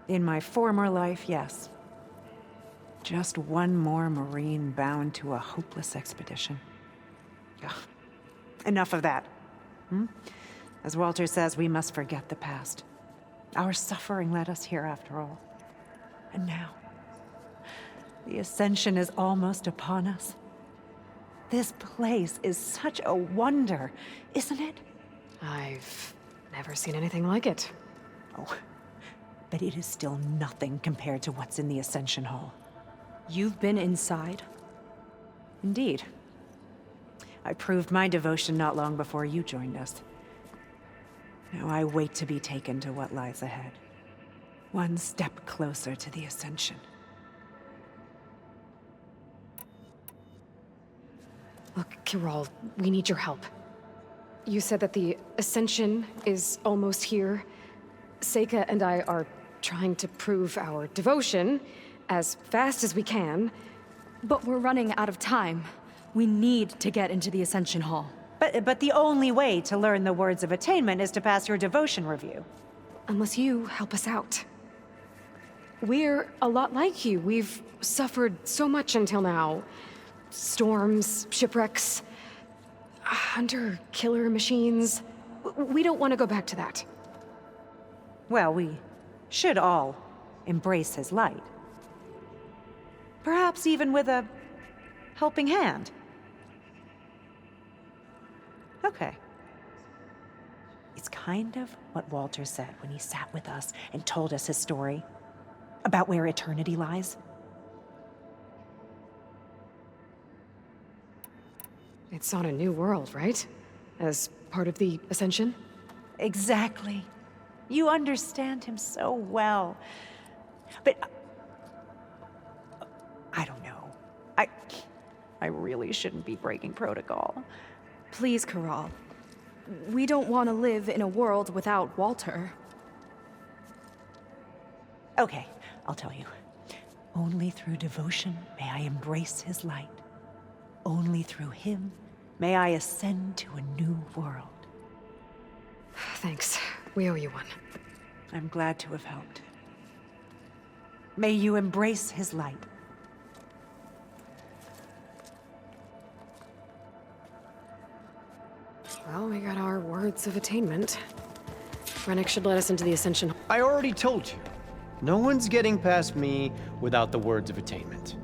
In my former life, yes. Just one more Marine bound to a hopeless expedition. Ugh. Enough of that. As Walter says, we must forget the past. Our suffering led us here after all. And now, the Ascension is almost upon us. This place is such a wonder, isn't it? I've never seen anything like it. Oh, but it is still nothing compared to what's in the Ascension Hall. You've been inside? Indeed. I proved my devotion not long before you joined us. Now I wait to be taken to what lies ahead. One step closer to the Ascension. Look, Kiral, we need your help. You said that the Ascension is almost here. Seika and I are trying to prove our devotion as fast as we can. But we're running out of time. We need to get into the Ascension Hall. But the only way to learn the words of attainment is to pass your devotion review. Unless you help us out. We're a lot like you. We've suffered so much until now. Storms, shipwrecks, hunter-killer machines. We don't want to go back to that. Well, we should all embrace his light. Perhaps even with a helping hand. Okay. It's kind of what Walter said when he sat with us and told us his story about where eternity lies. It's on a new world, right? As part of the Ascension? Exactly. You understand him so well. But I don't know. I really shouldn't be breaking protocol. Please, Kiral. We don't want to live in a world without Walter. Okay, I'll tell you. Only through devotion may I embrace his light. Only through him may I ascend to a new world. Thanks. We owe you one. I'm glad to have helped. May you embrace his light. Well, we got our words of attainment. Rennick should let us into the Ascension. I already told you. No one's getting past me without the words of attainment.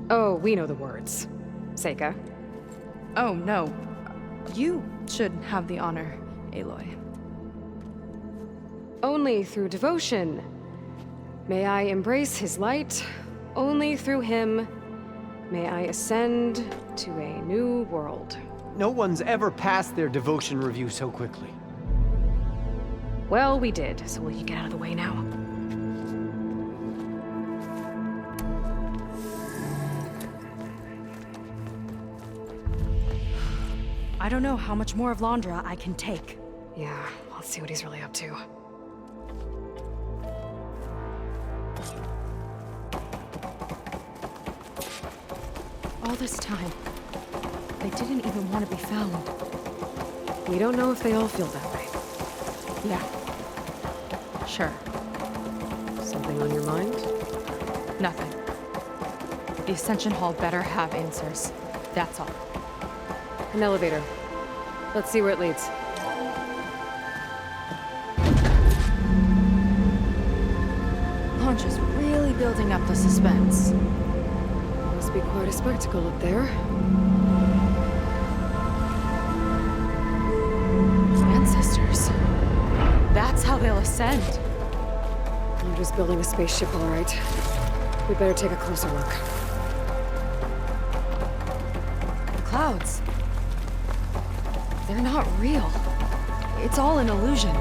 Oh, we know the words. Seika. Oh, no. You should have the honor, Aloy. Only through devotion may I embrace his light. Only through him may I ascend to a new world. No one's ever passed their devotion review so quickly. Well, we did, so will you get out of the way now? I don't know how much more of Londra I can take. Yeah, let's see what he's really up to. All this time, they didn't even want to be found. We don't know if they all feel that way. Yeah. Sure. Something on your mind? Nothing. The Ascension Hall better have answers. That's all. An elevator. Let's see where it leads. Launch is really building up the suspense. Must be quite a spectacle up there. Ancestors. That's how they'll ascend. They're just building a spaceship, all right. We better take a closer look. The clouds. They're not real. It's all an illusion.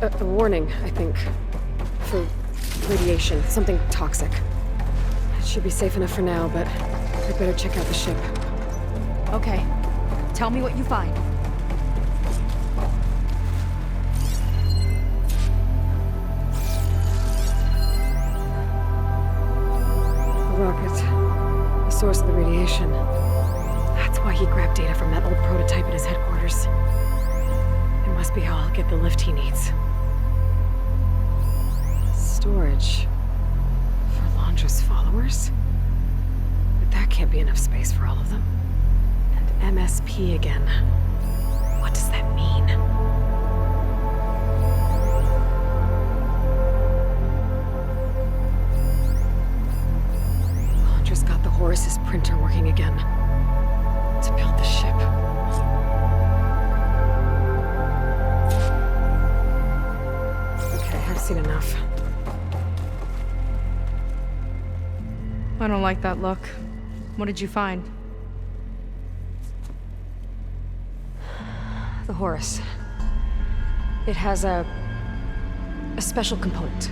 A warning, I think. For radiation, something toxic. It should be safe enough for now, but I'd better check out the ship. Okay. Tell me what you find. A rocket. The source of the radiation. That's why he grabbed data from that old prototype at his headquarters. It must be how I'll get the lift he needs. Storage. For Londra's followers? But that can't be enough space for all of them. And MSP again. What does that mean? Londra's got the Horus's printer working again. To build the ship. Okay, I've seen enough. I don't like that look. What did you find? The Horus. It has a special component.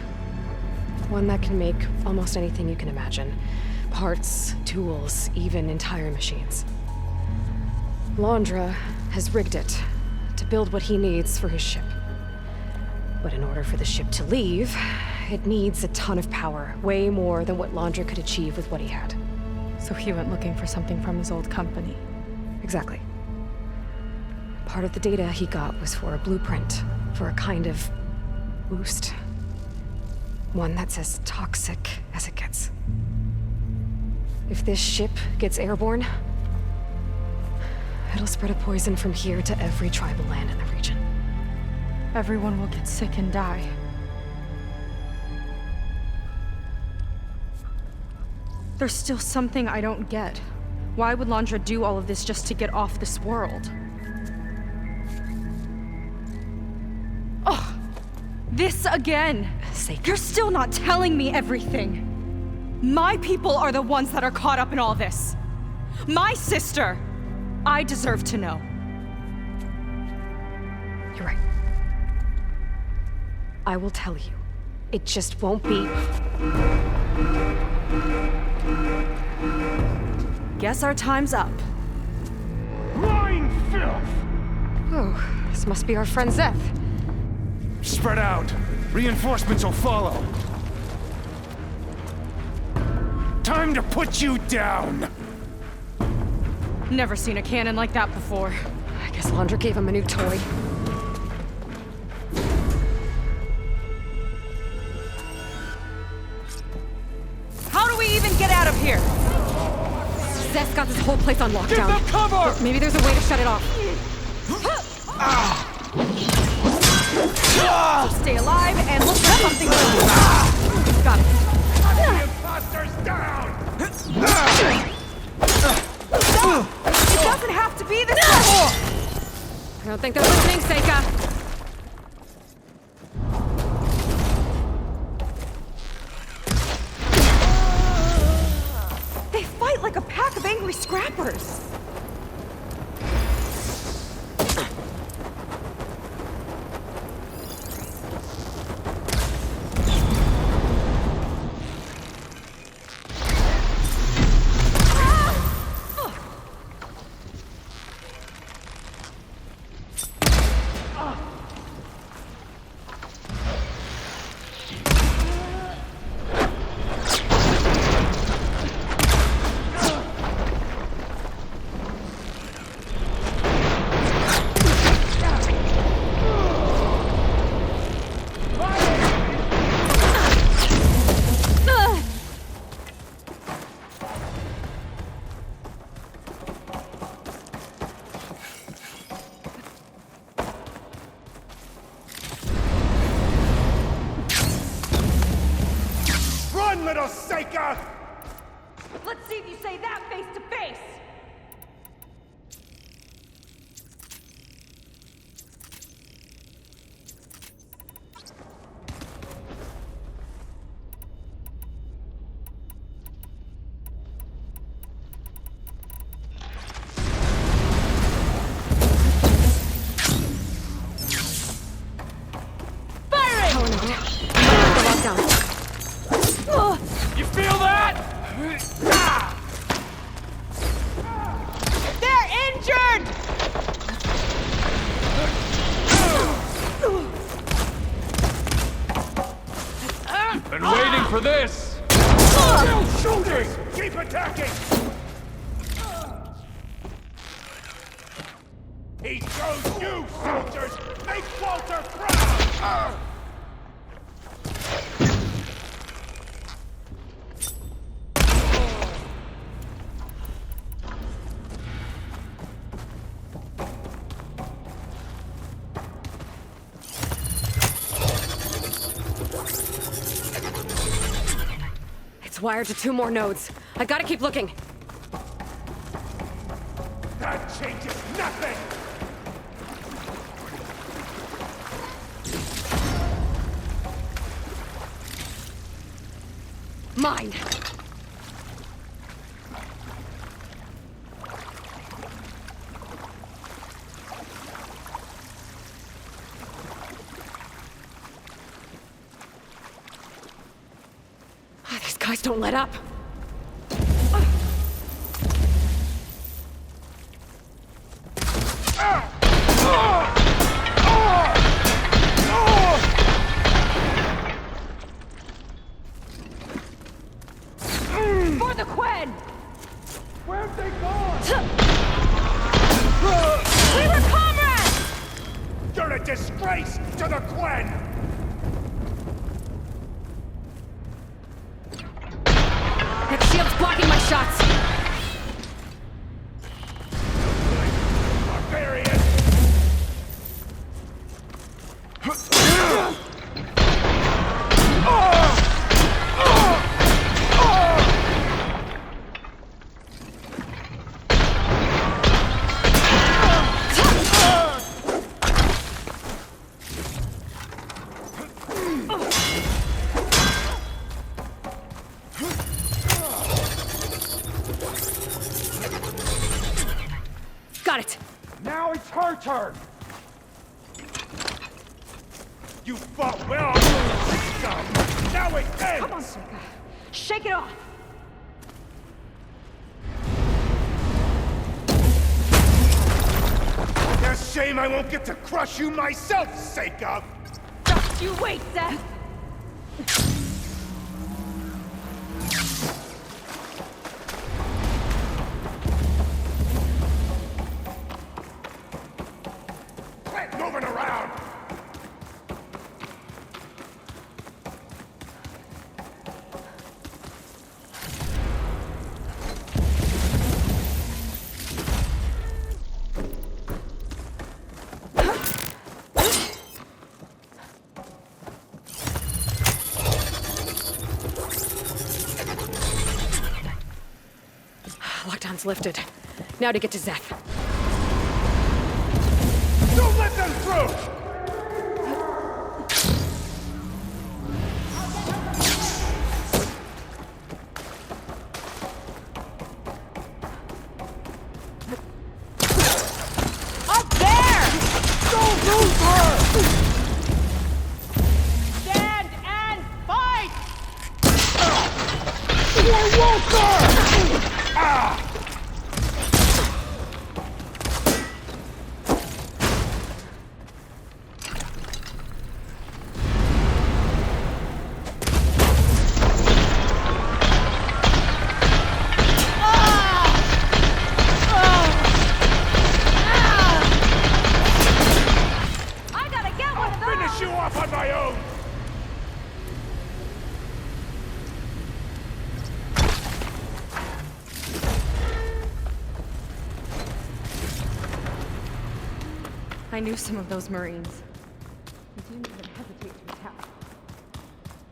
One that can make almost anything you can imagine. Parts, tools, even entire machines. Londra has rigged it to build what he needs for his ship. But in order for the ship to leave, it needs a ton of power, way more than what Londra could achieve with what he had. So he went looking for something from his old company. Exactly. Part of the data he got was for a blueprint, for a kind of boost. One that's as toxic as it gets. If this ship gets airborne, it'll spread a poison from here to every tribal land in the region. Everyone will get sick and die. There's still something I don't get. Why would Londra do all of this just to get off this world? Oh, this again! You're still not telling me everything! My people are the ones that are caught up in all this! My sister! I deserve to know. You're right. I will tell you. It just won't be... Guess our time's up. Lying filth! Oh, this must be our friend Zeth. Spread out. Reinforcements will follow. Time to put you down! Never seen a cannon like that before. I guess Londra gave him a new toy. How do we even get out of here? Zeth's got this whole place on lockdown. Give them cover! But maybe there's a way to shut it off. So stay alive and look for something to do. Got it. The imposters down! It doesn't have to be this way! I don't think they're listening, Seika. They fight like a pack of angry scrappers. Little Seika! Let's see if you say that face to face! for this! Still shooting! Keep attacking! He chose you, soldiers! Make Walter proud! It's wired to 2 more nodes. I gotta keep looking. That changes nothing! Mine! These guys don't let up. For the Quen! Where've they gone? We were comrades! You're a disgrace to the Quen! That shield's blocking my shots! Barbarian! Got it! Now it's her turn! You fought well, scum! Now it ends! Come on, Seika. Shake it off! It's a shame I won't get to crush you myself, sake of! Just you wait, Seth! Quit moving around! Lockdown's lifted. Now to get to Zeth. Don't let them through! Up there! Don't lose her! Stand and fight! For Walter! Ah! I gotta get one of those! Finish you off on my own! I knew some of those Marines. They didn't even hesitate to attack.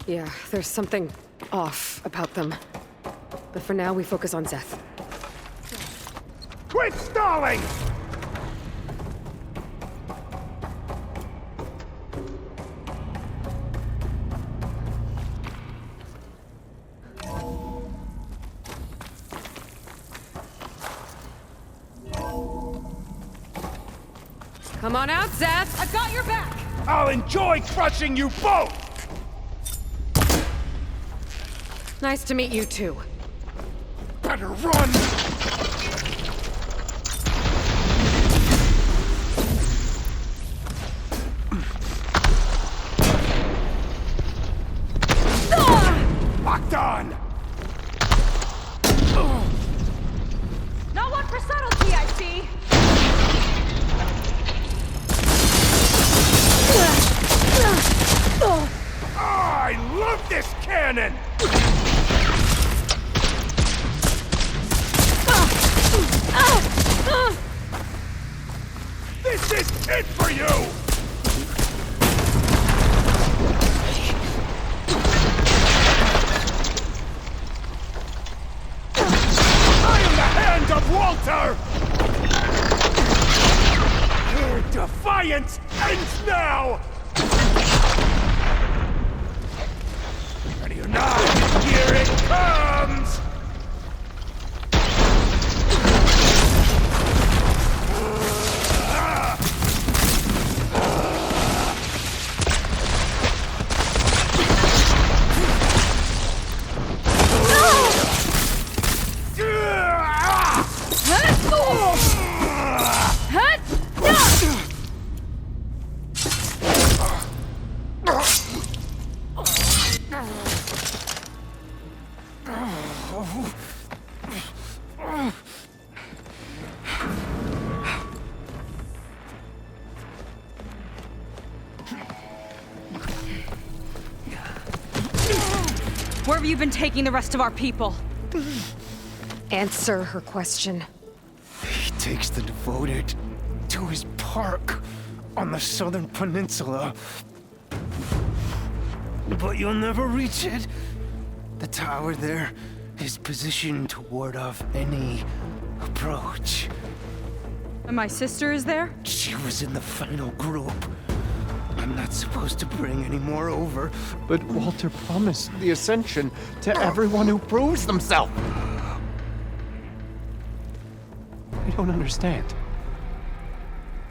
Yeah, there's something off about them. But for now, we focus on Zeth. Quit stalling! Come on out, Zeth! I've got your back! I'll enjoy crushing you both! Nice to meet you, too. Better run! it for you! I am the hand of Walter! Your defiance ends now! Ready or not, here it comes! Where have you been taking the rest of our people? Answer her question. He takes the devoted to his park on the southern peninsula. But you'll never reach it. The tower there is positioned to ward off any approach. And my sister is there? She was in the final group. I'm not supposed to bring any more over. But Walter promised the Ascension to everyone who proves themselves. I don't understand.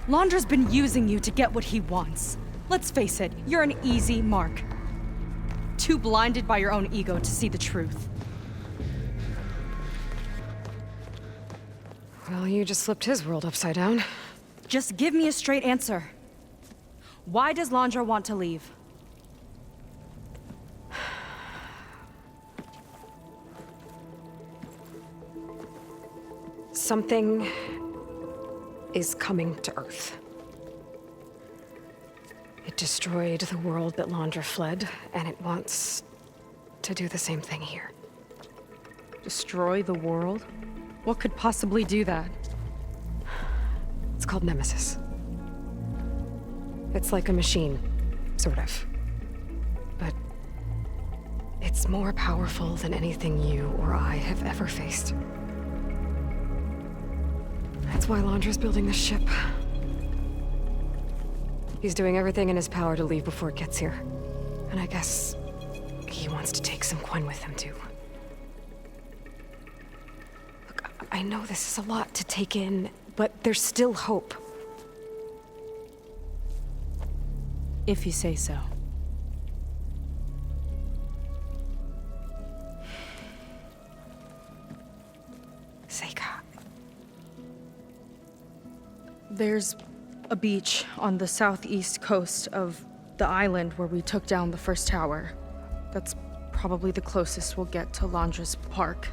Londra's been using you to get what he wants. Let's face it, you're an easy mark. Too blinded by your own ego to see the truth. Well, you just flipped his world upside down. Just give me a straight answer. Why does Londra want to leave? Something is coming to Earth. It destroyed the world that Londra fled, and it wants to do the same thing here. Destroy the world? What could possibly do that? It's called Nemesis. It's like a machine, sort of. But it's more powerful than anything you or I have ever faced. That's why Londra's building this ship. He's doing everything in his power to leave before it gets here. And I guess he wants to take some Quen with him, too. Look, I know this is a lot to take in, but there's still hope. If you say so. Seika. There's a beach on the southeast coast of the island where we took down the first tower. That's probably the closest we'll get to Londra's park.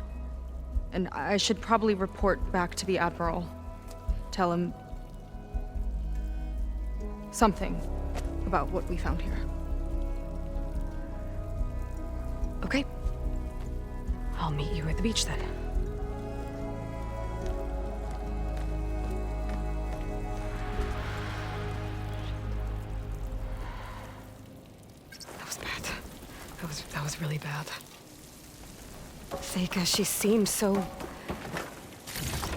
And I should probably report back to the Admiral. Tell him something about what we found here. Okay. I'll meet you at the beach then. That was bad. That was really bad. Seika, she seemed so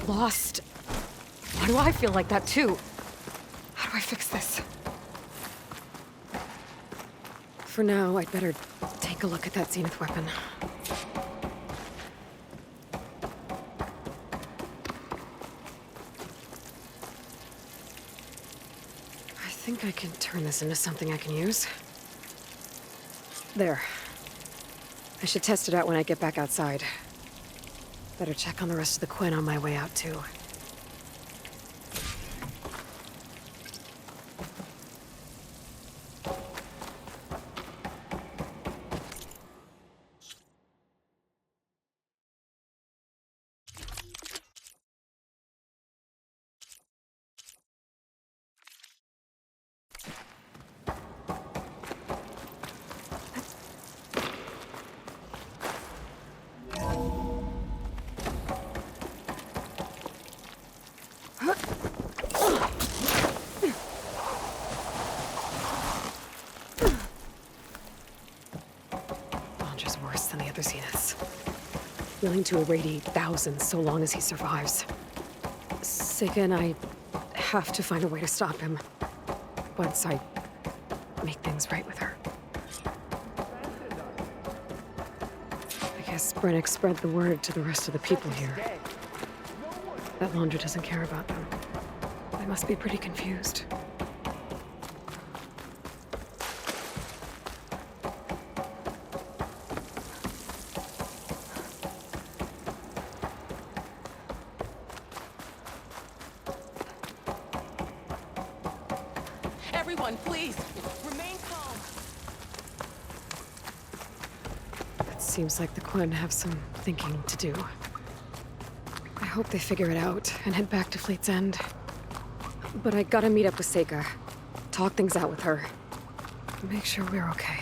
lost. Why do I feel like that too? How do I fix this? For now, I'd better take a look at that Zenith weapon. I think I can turn this into something I can use. There. I should test it out when I get back outside. Better check on the rest of the Quen on my way out, too. willing to irradiate thousands so long as he survives. Seika and I have to find a way to stop him. Once I make things right with her. I guess Brennick spread the word to the rest of the people here. That Laundra doesn't care about them. They must be pretty confused. Everyone, please, remain calm. It seems like the Quen have some thinking to do. I hope they figure it out and head back to Fleet's End. But I gotta meet up with Seika. Talk things out with her. Make sure we're okay.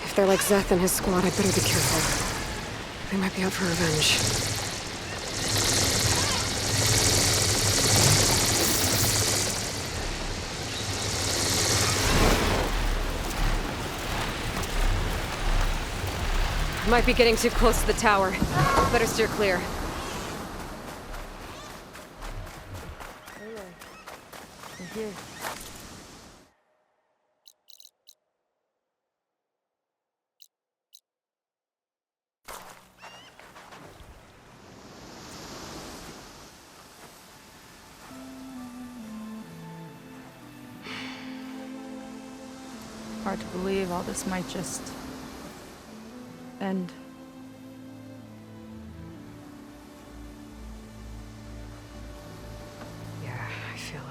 If they're like Zeth and his squad, I better be careful. They might be out for revenge. Might be getting too close to the tower. Better steer clear. We're here. Hard to believe all this might just end. Yeah, I feel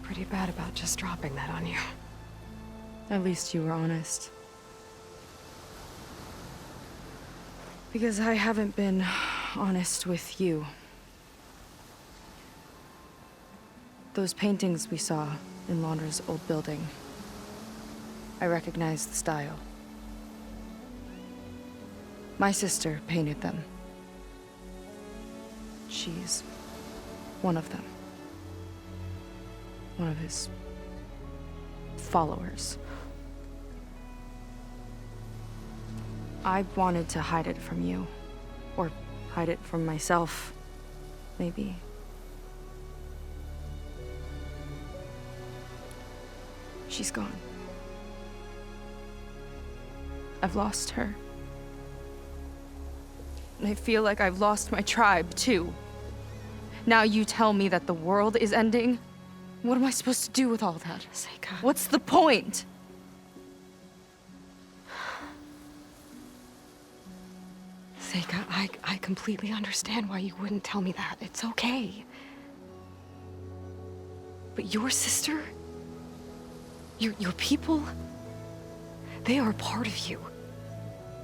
pretty bad about just dropping that on you. At least you were honest. Because I haven't been honest with you. Those paintings we saw in Laundra's old building. I recognize the style. My sister painted them. She's one of them. One of his followers. I wanted to hide it from you. Or hide it from myself, maybe. She's gone. I've lost her. And I feel like I've lost my tribe, too. Now you tell me that the world is ending? What am I supposed to do with all that? Seika. What's the point? Seika, I completely understand why you wouldn't tell me that. It's okay. But your sister? Your people? They are a part of you.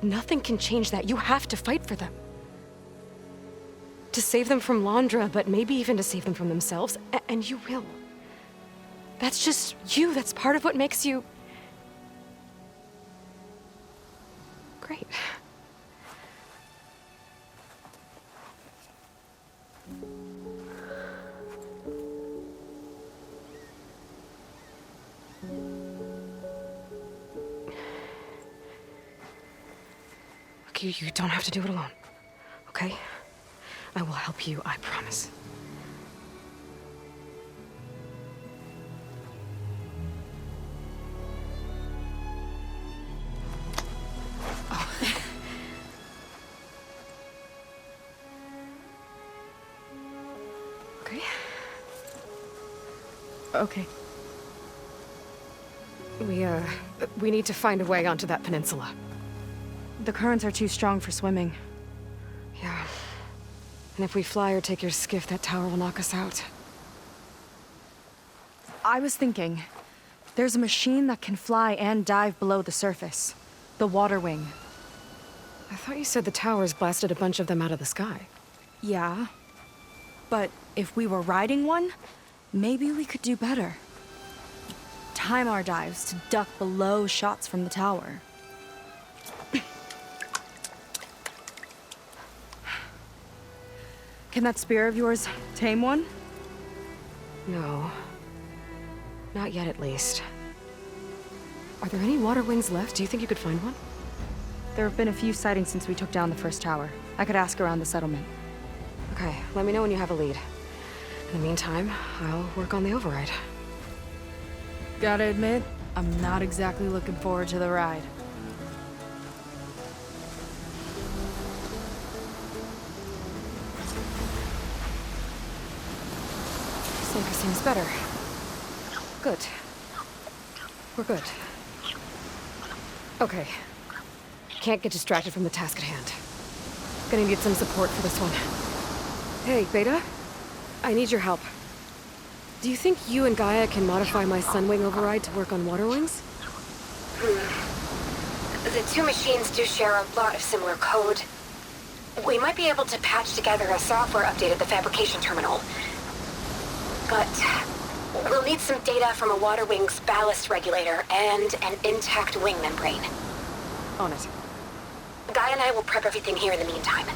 Nothing can change that. You have to fight for them. To save them from Londra, but maybe even to save them from themselves. And you will. That's just you. That's part of what makes you... great. Look, you don't have to do it alone, okay? I will help you, I promise. Oh. Okay. Okay. We need to find a way onto that peninsula. The currents are too strong for swimming. Yeah. And if we fly or take your skiff, that tower will knock us out. I was thinking, there's a machine that can fly and dive below the surface. The water wing. I thought you said the towers blasted a bunch of them out of the sky. Yeah. But if we were riding one, maybe we could do better. Time our dives to duck below shots from the tower. Can that spear of yours tame one? No. Not yet, at least. Are there any water wings left? Do you think you could find one? There have been a few sightings since we took down the first tower. I could ask around the settlement. Okay, let me know when you have a lead. In the meantime, I'll work on the override. Gotta admit, I'm not exactly looking forward to the ride. Seika seems better. Good. We're good. Okay. Can't get distracted from the task at hand. Gonna need some support for this one. Hey, Beta? I need your help. Do you think you and Gaia can modify my Sunwing override to work on water wings? The two machines do share a lot of similar code. We might be able to patch together a software update at the fabrication terminal. But we'll need some data from a water wing's ballast regulator and an intact wing membrane. On it. Gaia and I will prep everything here in the meantime.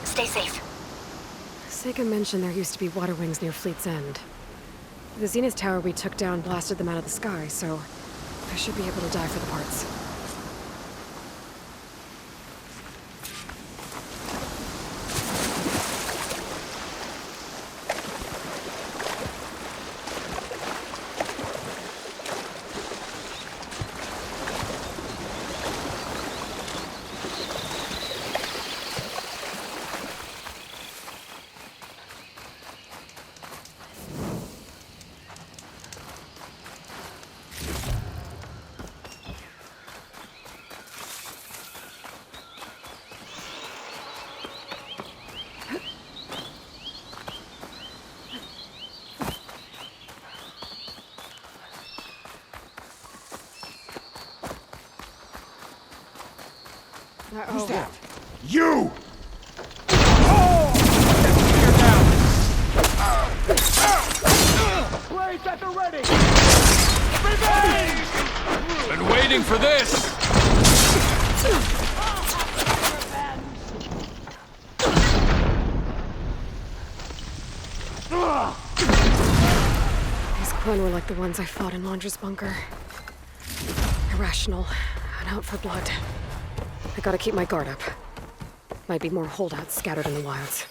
Stay safe. Seika mentioned there used to be water wings near Fleet's End. The Zenith Tower we took down blasted them out of the sky, so I should be able to dive for the parts. Who's that? You! Blaze at the ready! Been waiting for this! Quen were like the ones I fought in Londra's bunker. Irrational, and out for blood. I gotta keep my guard up. Might be more holdouts scattered in the wilds.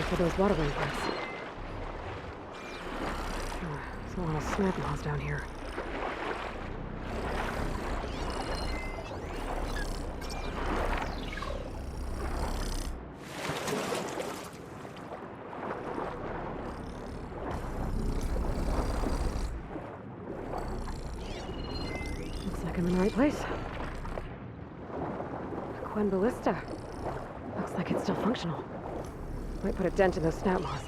For those water wing parts. There's a lot of snap laws down here. Looks like I'm in the right place. Quen Ballista. Looks like it's still functional. Might put a dent in those snout moths.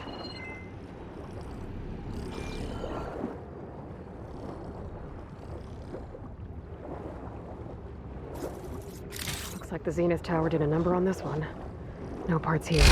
Looks like the Zenith Tower did a number on this one. No parts here.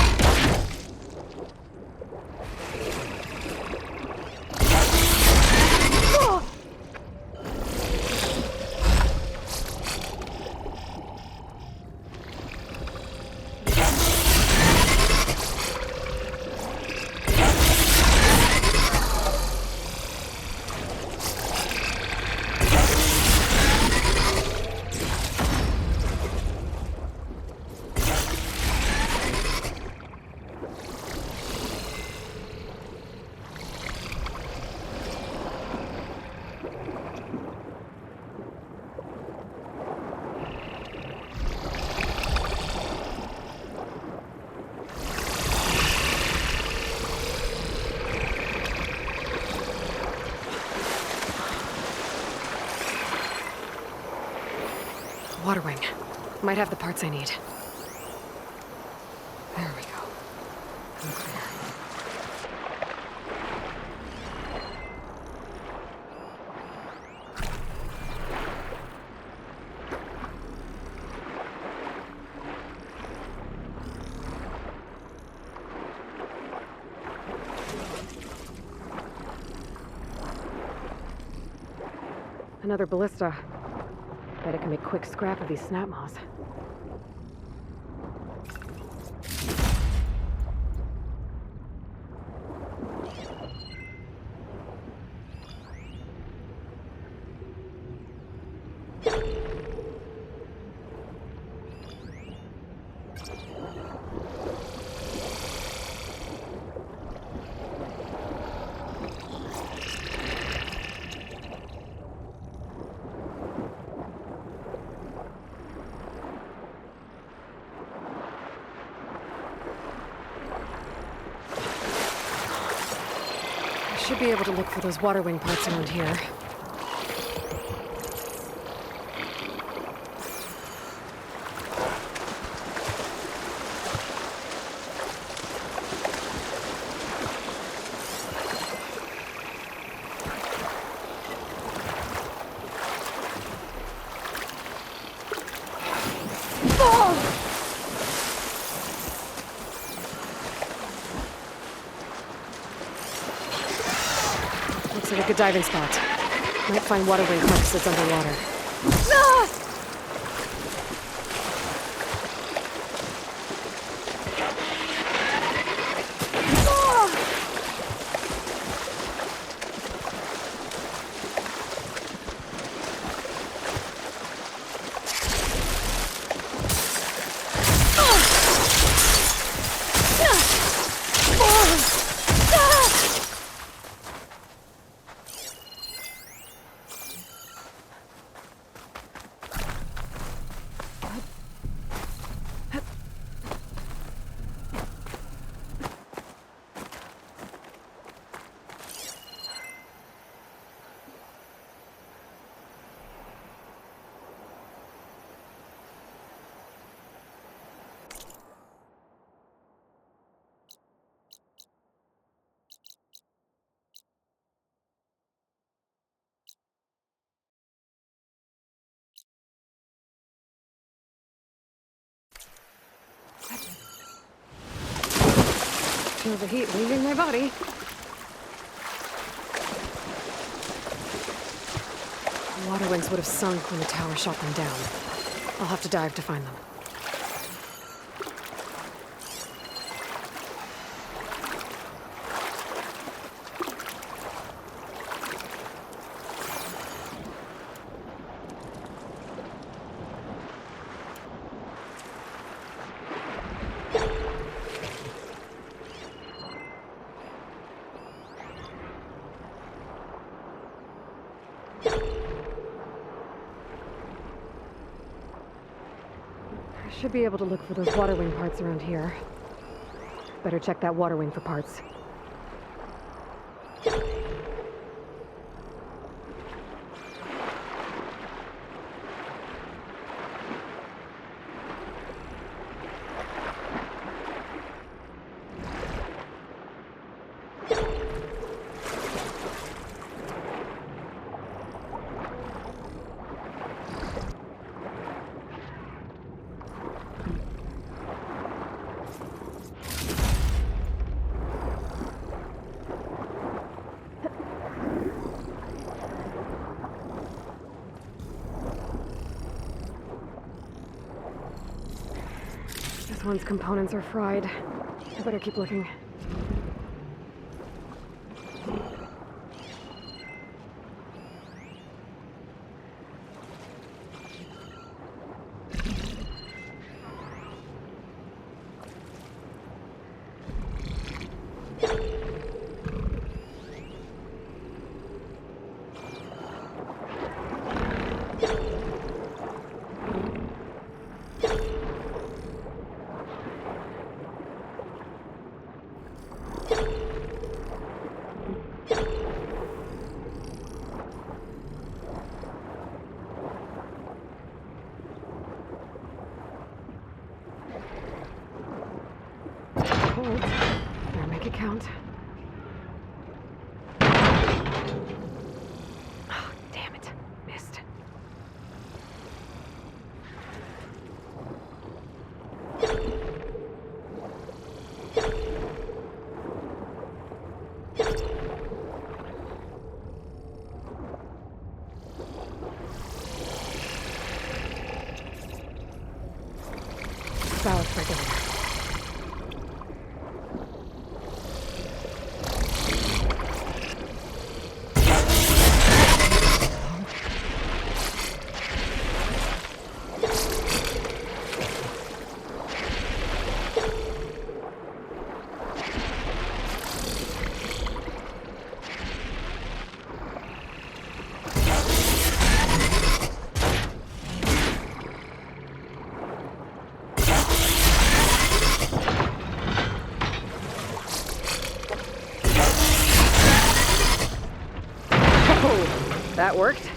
Water wing. Might have the parts I need. There we go. I'm clear. Another ballista. Bet I can make quick scrap of these snap moths. Should be able to look for those water wing parts around here. diving spot. Might find water wing carcasses underwater. Feel the heat leaving my body. The water wings would have sunk when the tower shot them down. I'll have to dive to find them. Should be able to look for those water wing parts around here. Better check that water wing for parts. This one's components are fried. I better keep looking. Hold. Better make it count. Oh, damn it. Missed. Ballast regulator. That worked.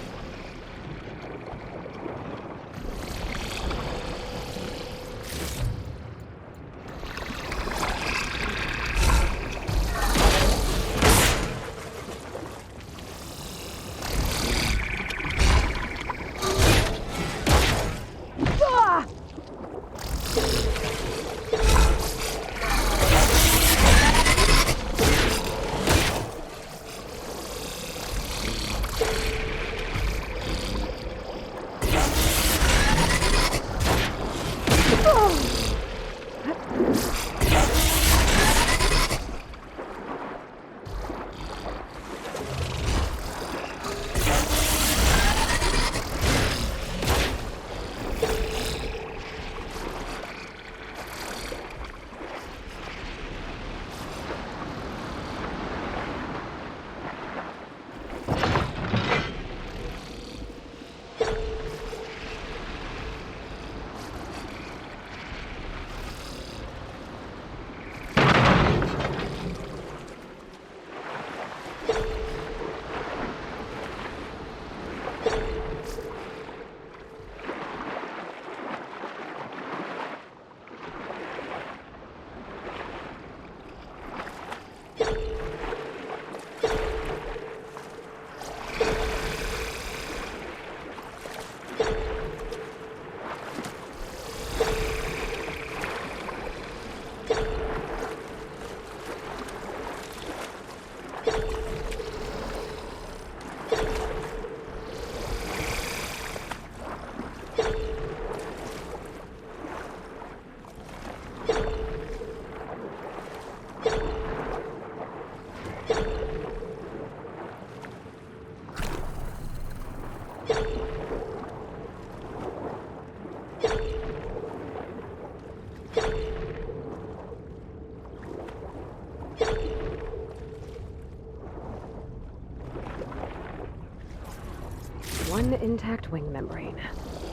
one intact wing membrane.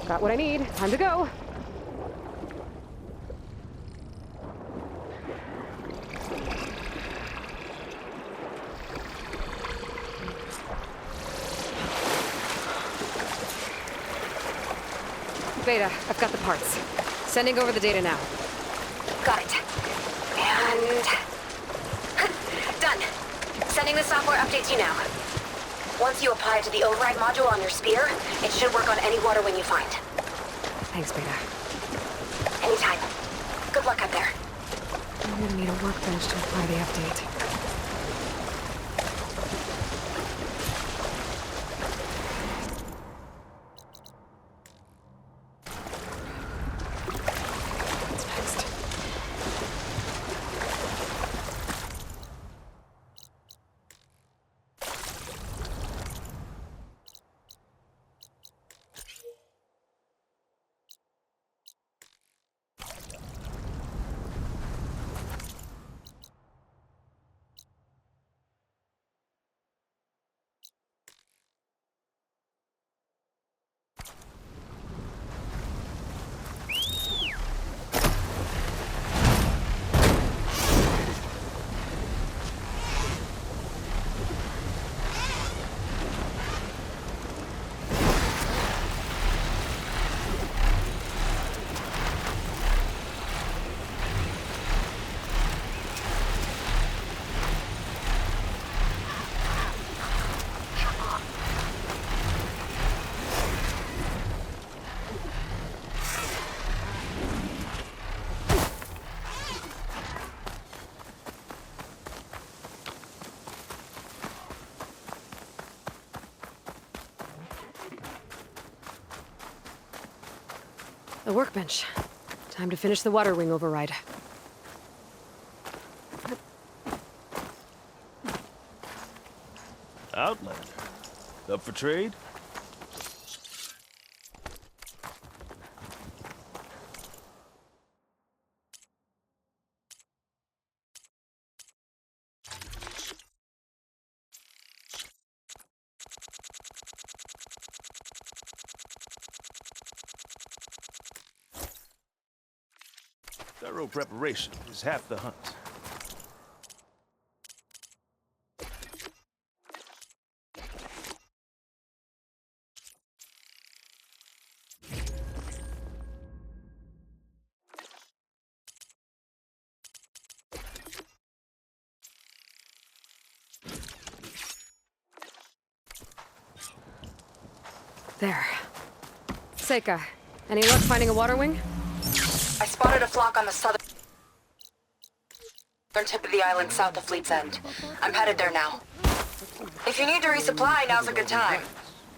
Got what I need. Time to go. Beta, I've got the parts. Sending over the data now. Got it. And... done. Sending the software update to you now. Once you apply it to the override module on your spear, it should work on any water wing you find. Thanks, Beta. Anytime. Good luck out there. I'm gonna need a workbench to apply the update. The workbench. Time to finish the water wing override. Outlander. Up for trade? Thorough preparation is half the hunt. There. Seika, any luck finding a water wing? I spotted a flock on the southern tip of the island south of Fleet's End. I'm headed there now. If you need to resupply, now's a good time.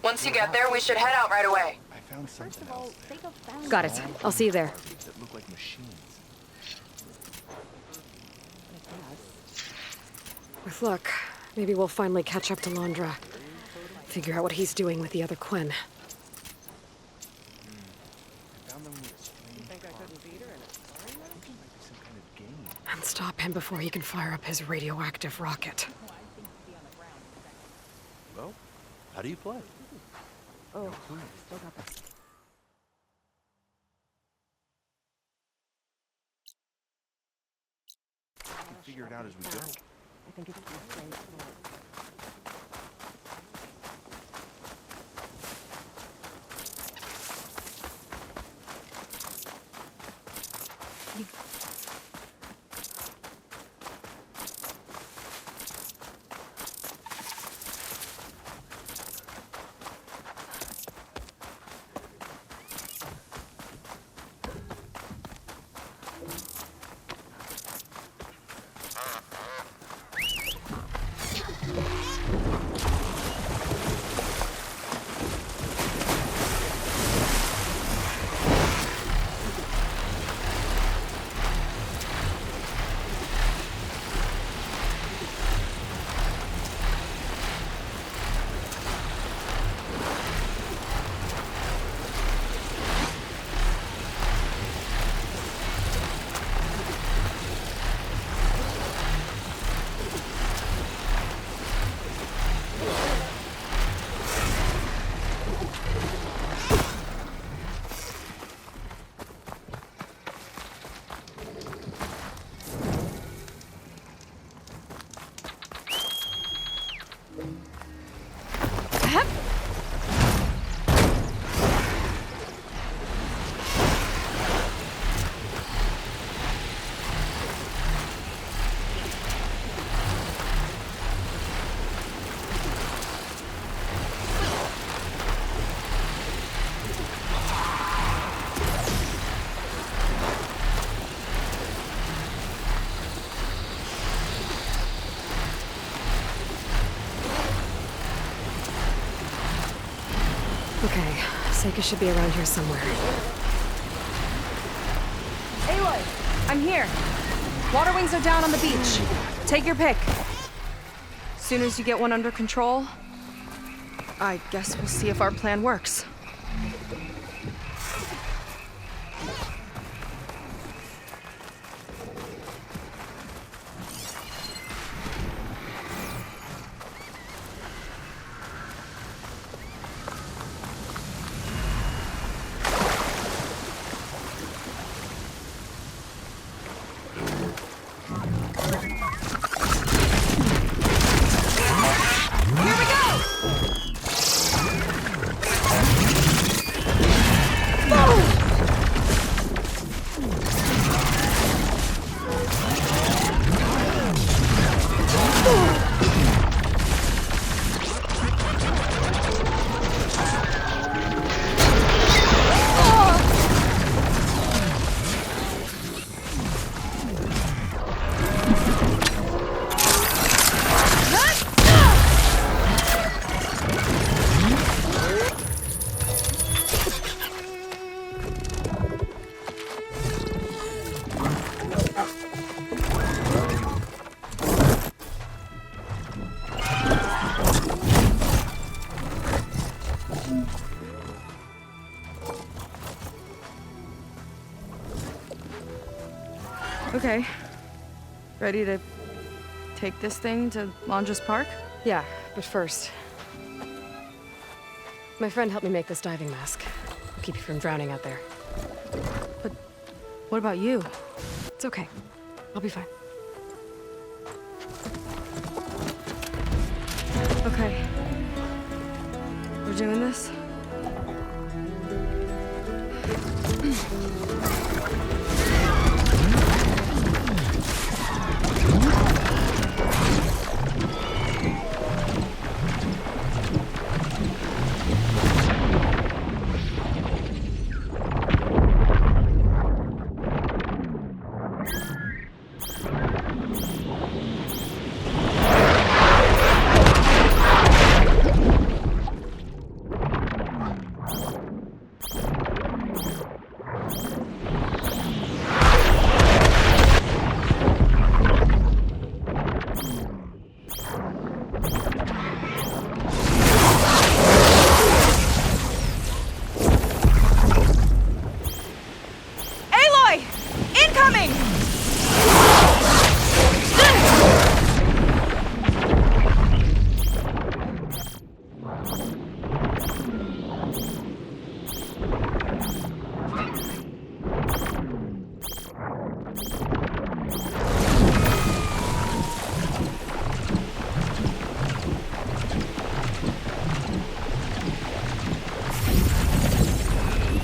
Once you get there, we should head out right away. Got it. I'll see you there. With luck, maybe we'll finally catch up to Londra. Figure out what he's doing with the other Quen. And stop him before he can fire up his radioactive rocket. Well, how do you play? Oh, still got that. We can figure it out as we go. I think it's just great. Seika should be around here somewhere. Aloy, I'm here. Water wings are down on the beach. Take your pick. Soon as you get one under control, I guess we'll see if our plan works. Okay. Ready to take this thing to Londra's Park? Yeah, but first... My friend helped me make this diving mask. It'll keep you from drowning out there. But what about you? It's okay. I'll be fine. Okay. We're doing this?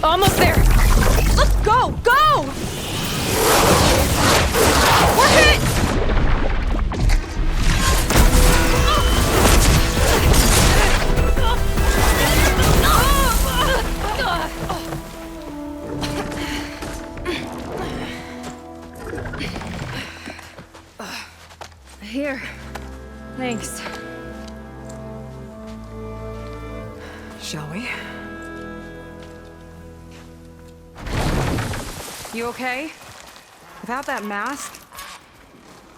Almost there! Let's go! Go! We're hit! Here. Thanks. Shall we? You okay? Without that mask,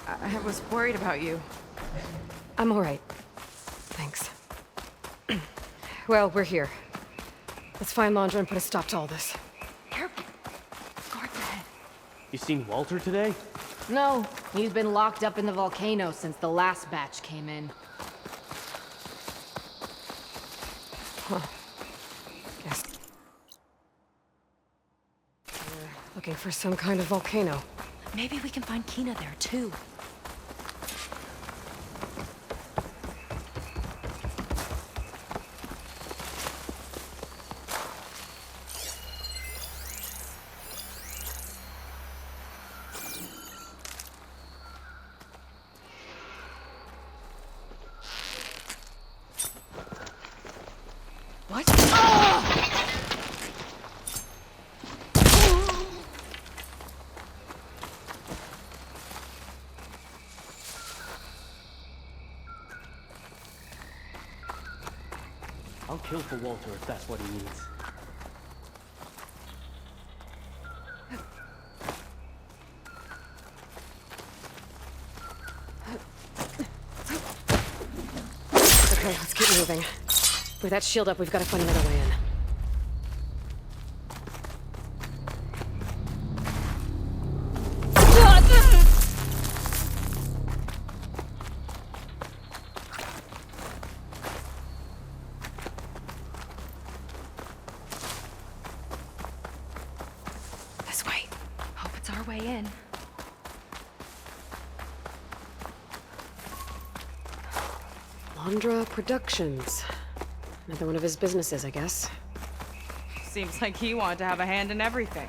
I was worried about you. I'm all right. Thanks. Well, we're here. Let's find Londra and put a stop to all this. You seen Walter today? No, he's been locked up in the volcano since the last batch came in. Huh. Guess. We're looking for some kind of volcano. Maybe we can find Kina there, too. What? I'll kill for Walter if that's what he needs. moving. With that shield up, we've got to find another way in. This way. Hope it's our way in. Londra Productions. Another one of his businesses, I guess. Seems like he wanted to have a hand in everything.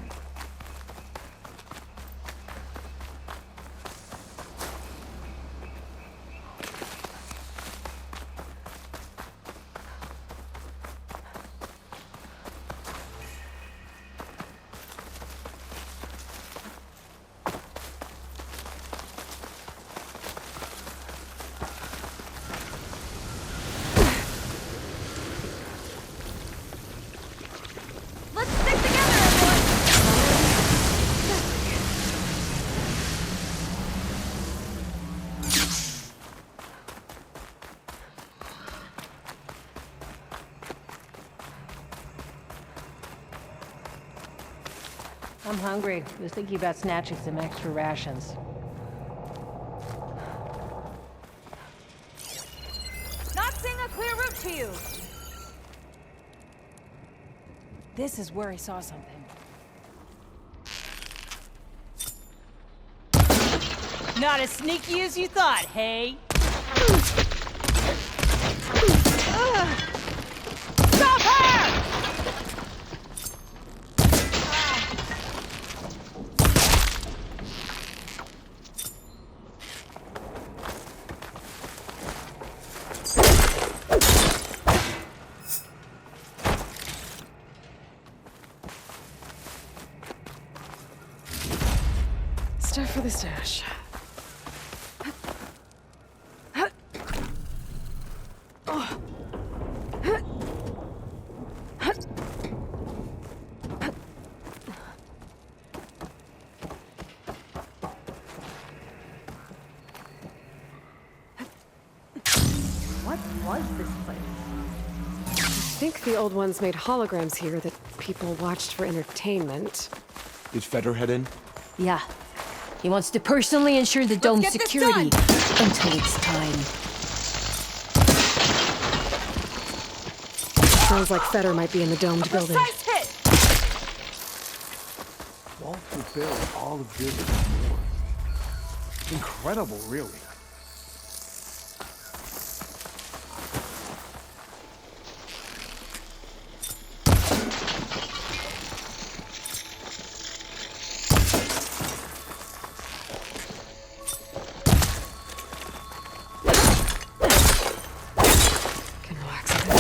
I'm hungry. Was thinking about snatching some extra rations. Not seeing a clear route to you! This is where I saw something. Not as sneaky as you thought, hey? Stop her! Stuff for the stash. What was this place? I think the old ones made holograms here that people watched for entertainment. Did Feder head in? Yeah. He wants to personally ensure the dome's get this security until it's time. Sounds like Feder might be in the domed building. Precise hit! Walter built all of this and more. Incredible, really. Can relax a bit.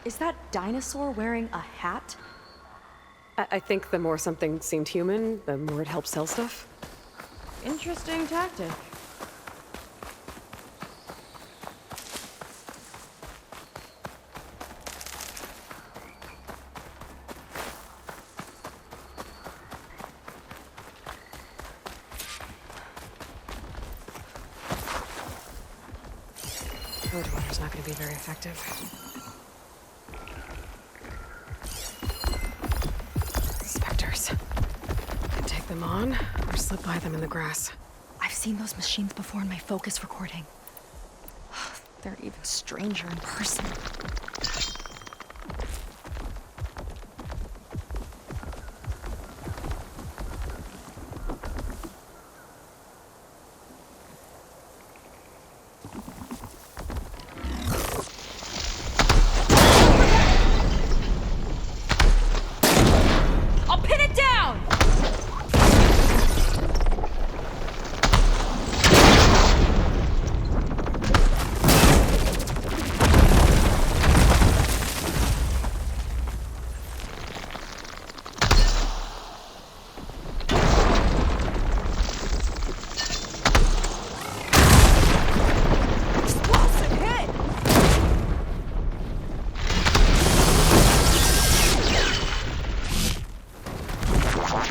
Is that dinosaur wearing a hat? I think the more something seemed human, the more it helped sell stuff. Interesting tactic. Roadrunner's not going to be very effective. Spectres. Can take them on, or slip by them in the grass. I've seen those machines before in my focus recording. They're even stranger in person.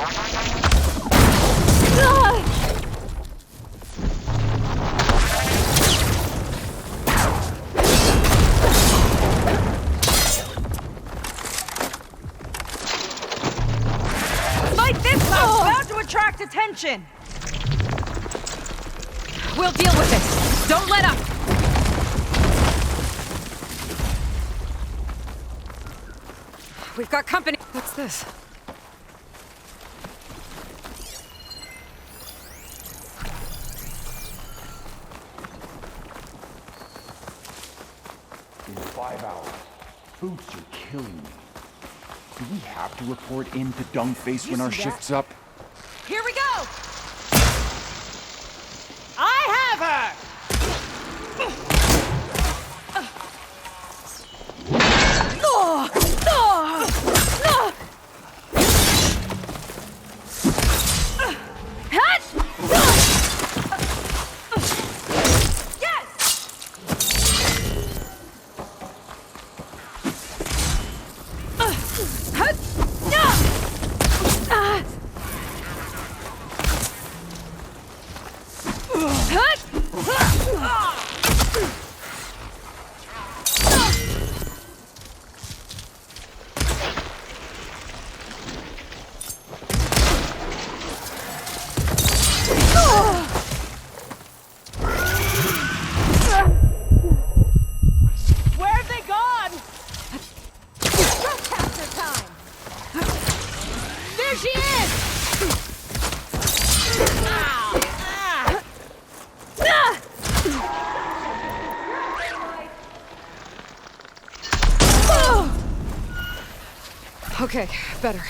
Fight this mouse! Bound to attract attention! We'll deal with it! Don't let up! We've got company. What's this? In 5 hours, Boots, you're killing me. Do we have to report in to Dungface when our shift's up? Here we go! I have her! Okay, better.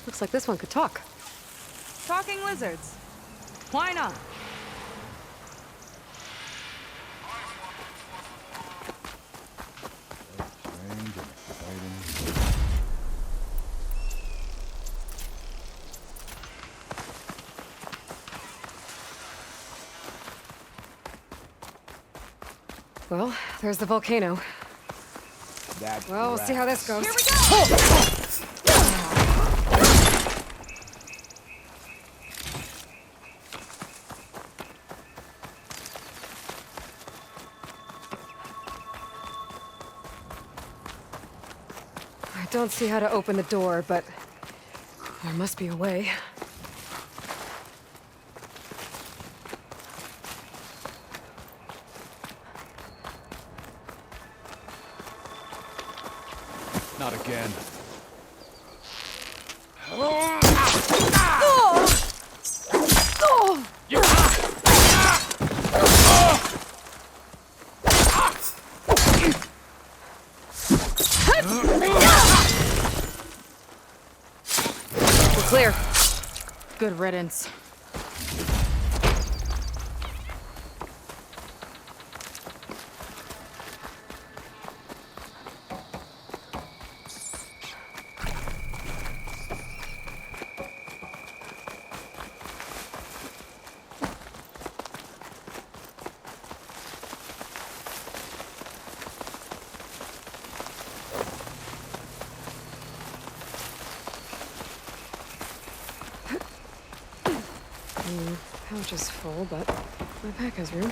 Looks like this one could talk. Talking lizards. Why not? Well, there's the volcano. Well, we'll see how this goes. Here we go! I don't see how to open the door, but there must be a way. Not again. We're clear. Good riddance. Pouch is full, but my pack has room.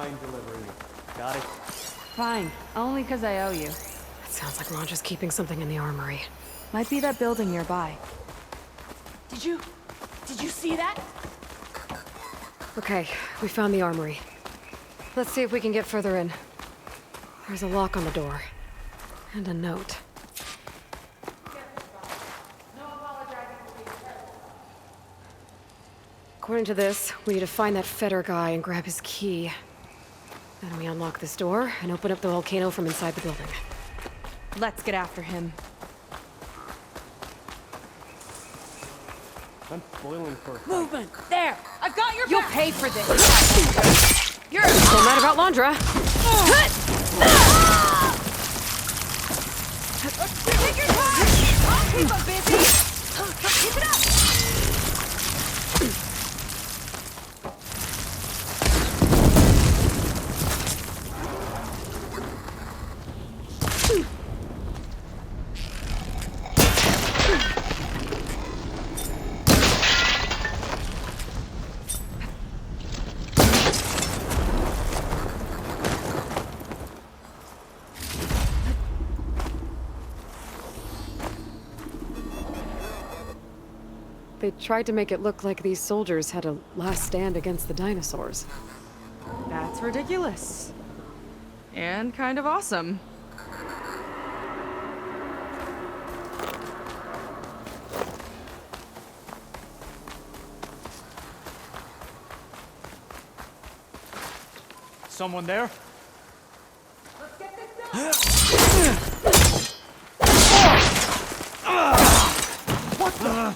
Fine delivery. Got it? Fine. Only because I owe you. It sounds like Ronja's keeping something in the armory. Might be that building nearby. Did you see that? Okay, we found the armory. Let's see if we can get further in. There's a lock on the door. And a note. According to this, we need to find that Feder guy and grab his key. Then we unlock this door and open up the volcano from inside the building. Let's get after him. I'm spoiling for a fight. Movement! There! I've got your You'll back! pay for this! You're so mad about Londra. Take your time! I'll keep him busy! Keep it up! They tried to make it look like these soldiers had a last stand against the dinosaurs. That's ridiculous. And kind of awesome. Someone there? What the? What the?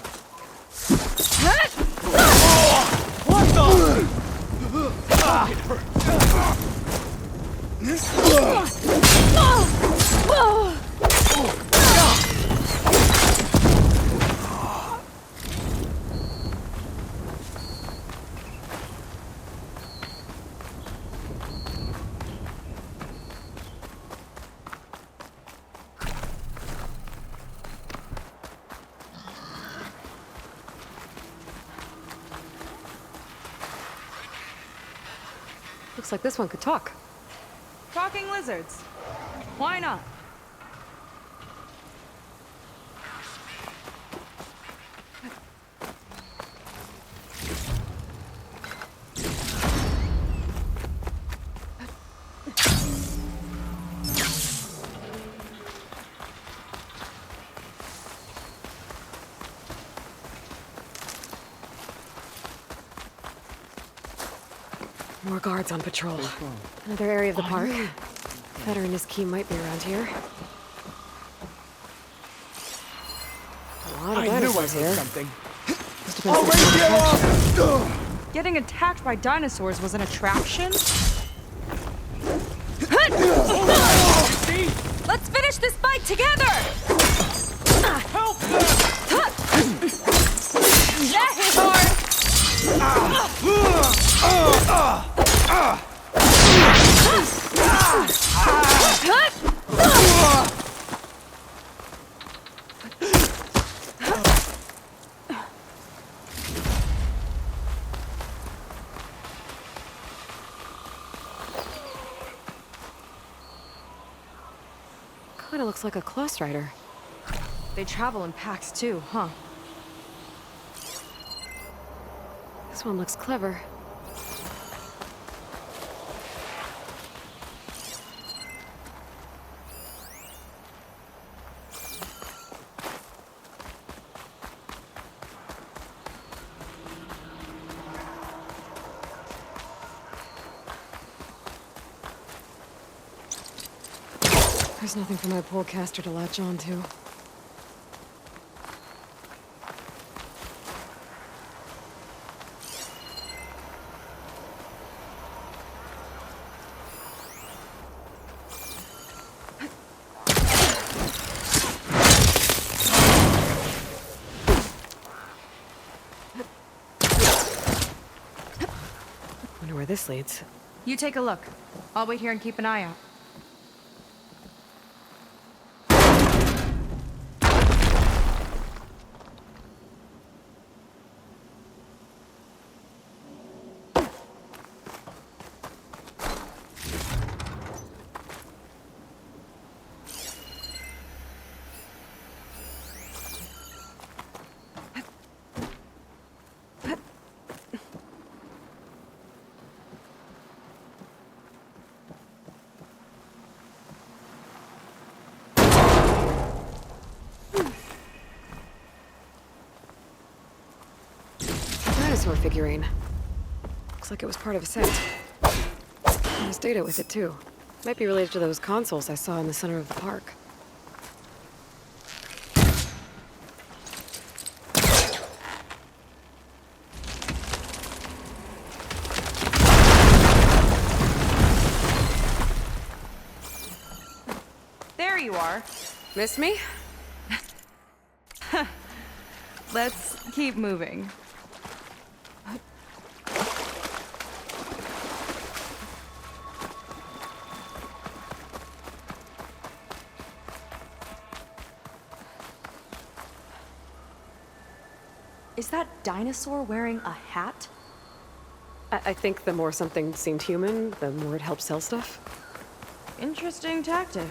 It Looks like this one could talk. Talking lizards. Why not? More guards on patrol. Another area of the park. Feder and his key might be around here. A lot of dinosaurs here. something. Must have been some Getting attacked by dinosaurs was an attraction? Let's finish this fight together! Help them! That hit hard! Kinda looks like a close rider. They travel in packs too, huh? This one looks clever. There's nothing for my polecaster to latch on to. Wonder where this leads. You take a look. I'll wait here and keep an eye out. dinosaur figurine. Looks like it was part of a set. There's data with it, too. Might be related to those consoles I saw in the center of the park. There you are. Miss me? Let's keep moving. Is that dinosaur wearing a hat? I think the more something seemed human, the more it helped sell stuff. Interesting tactic.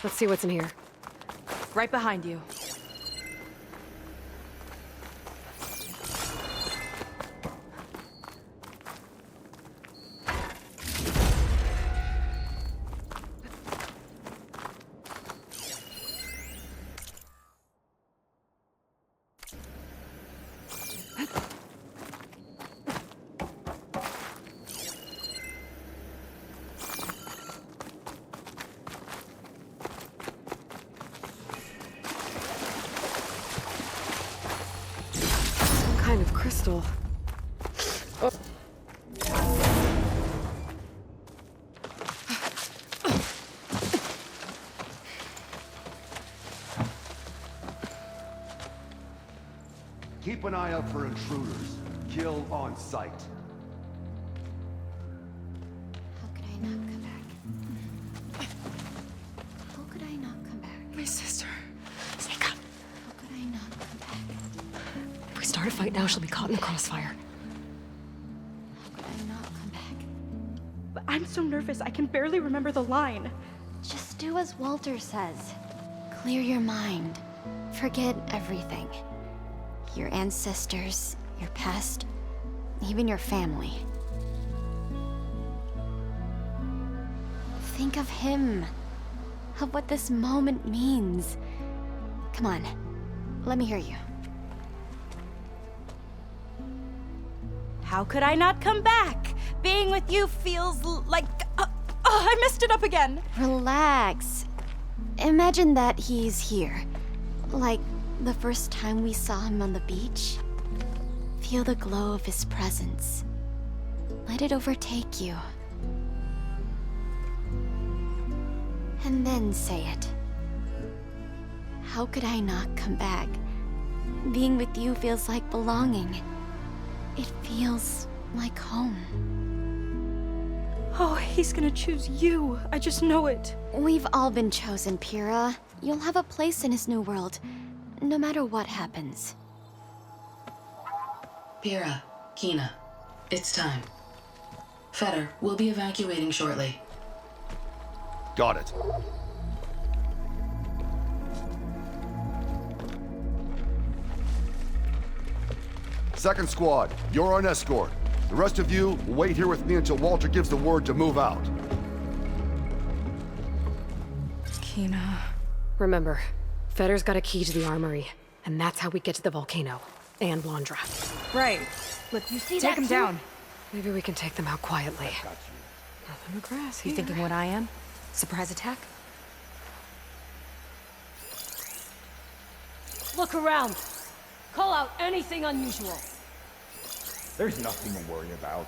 Let's see what's in here. Right behind you. Kind of crystal. Oh. Keep an eye out for intruders. Kill on sight. How could I not come back? How could I not come back? My sister. Sneak up. How could I not come back? If we start a fight now, she'll be caught in the crossfire. How could I not come back? But I'm so nervous, I can barely remember the line. Just do as Walter says. Clear your mind. Forget everything. Your ancestors, your past, even your family. Think of him. Of what this moment means. Come on, let me hear you. How could I not come back? Being with you feels like... I messed it up again. Relax. Imagine that he's here. Like the first time we saw him on the beach. Feel the glow of his presence. Let it overtake you. And then say it. How could I not come back? Being with you feels like belonging. It feels like home. Oh, he's gonna choose you. I just know it. We've all been chosen, Pyrrha. You'll have a place in his new world, no matter what happens. Pyrrha, Kina, it's time. Fetter, we'll be evacuating shortly. Got it. Second squad, you're on escort. The rest of you will wait here with me until Walter gives the word to move out. Kina. Remember, Fetter's got a key to the armory, and that's how we get to the volcano. And Londra. Right. Let's take him down. Maybe we can take them out quietly. Nothing but grass You here. thinking what I am? Surprise attack? Look around. Call out anything unusual. There's nothing to worry about.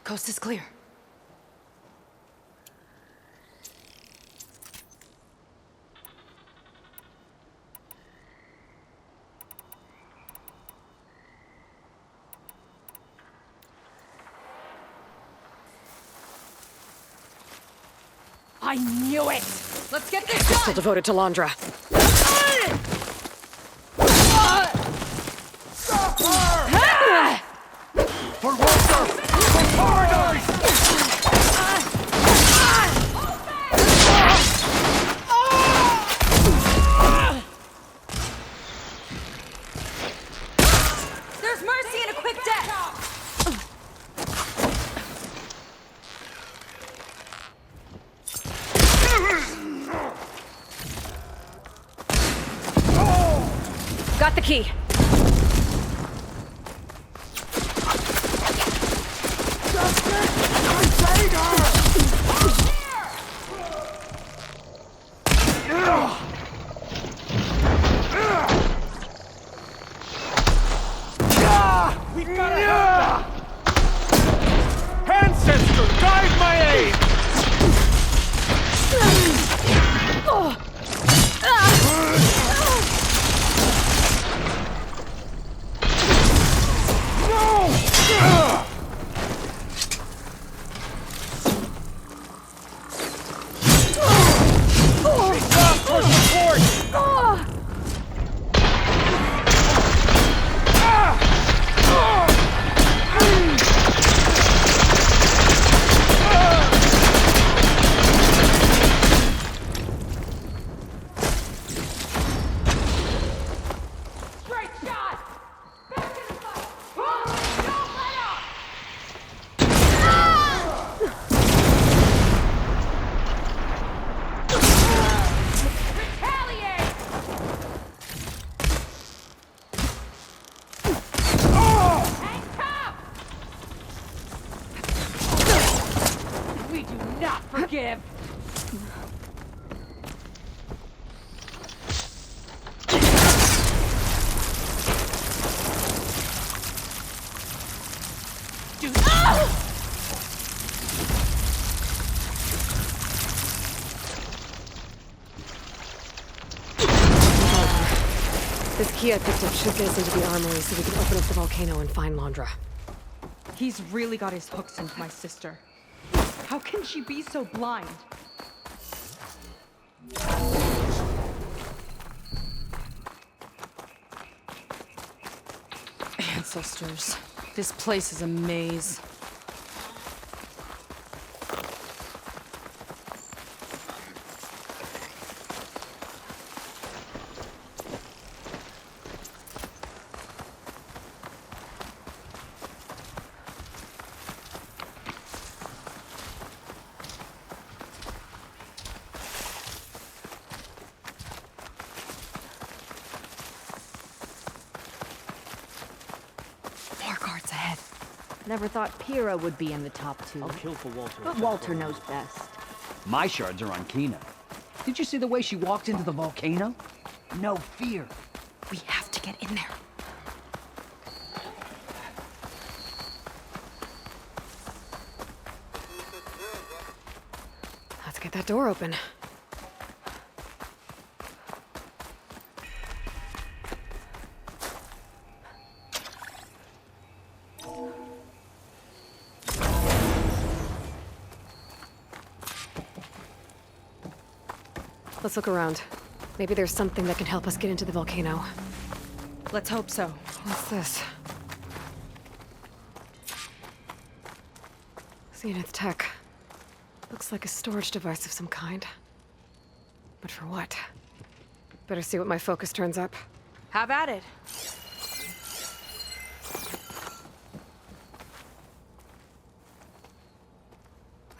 Coast is clear. I knew it! Let's get this We're still done! devoted to Londra. Stop her! For Walter! For paradise! There's mercy and a quick death! Got the key. We've got to help them! Ancestor, guide my aid! We do not forgive! This key I picked up should get us into the armory so we can open up the volcano and find Londra. He's really got his hooks into my sister. How can she be so blind? Ancestors. This place is a maze. More guards ahead. Never thought Pyrrha would be in the top two. I'll kill for Walter. But Walter knows best. My shards are on Kina. Did you see the way she walked into the volcano? No fear. We have to get in there. Let's get that door open. Let's look around. Maybe there's something that can help us get into the volcano. Let's hope so. What's this? Zenith tech. Looks like a storage device of some kind. But for what? Better see what my focus turns up. Have at it.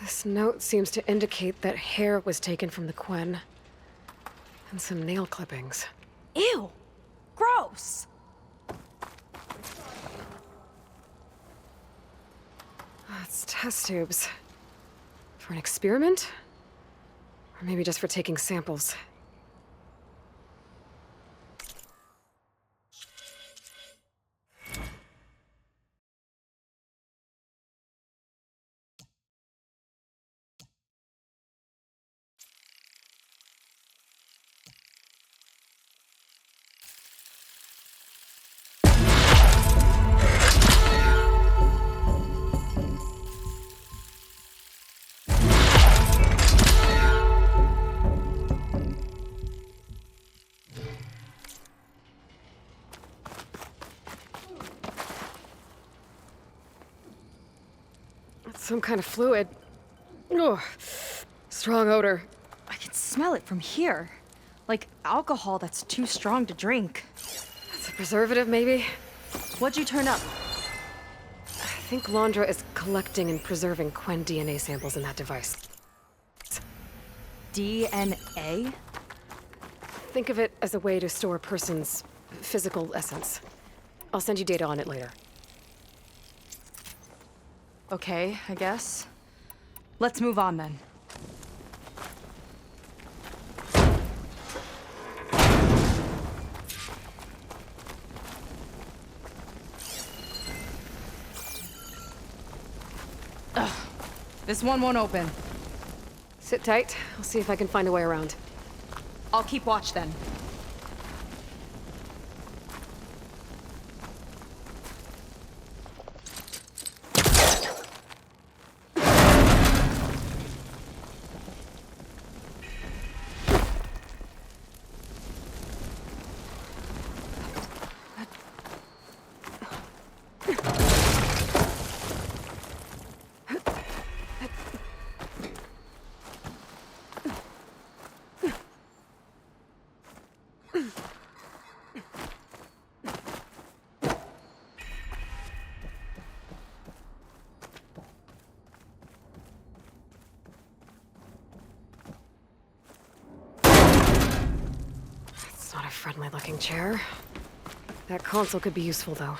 This note seems to indicate that hair was taken from the Quen. And some nail clippings. Ew! Gross! It's test tubes. For an experiment? Or maybe just for taking samples. Some kind of fluid. Oh, strong odor. I can smell it from here. Like alcohol that's too strong to drink. That's a preservative, maybe? What'd you turn up? I think Londra is collecting and preserving Quen DNA samples in that device. DNA? Think of it as a way to store a person's physical essence. I'll send you data on it later. Okay, I guess. Let's move on then. Ugh. This one won't open. Sit tight. I'll see if I can find a way around. I'll keep watch then. Not a friendly-looking chair. That console could be useful, though.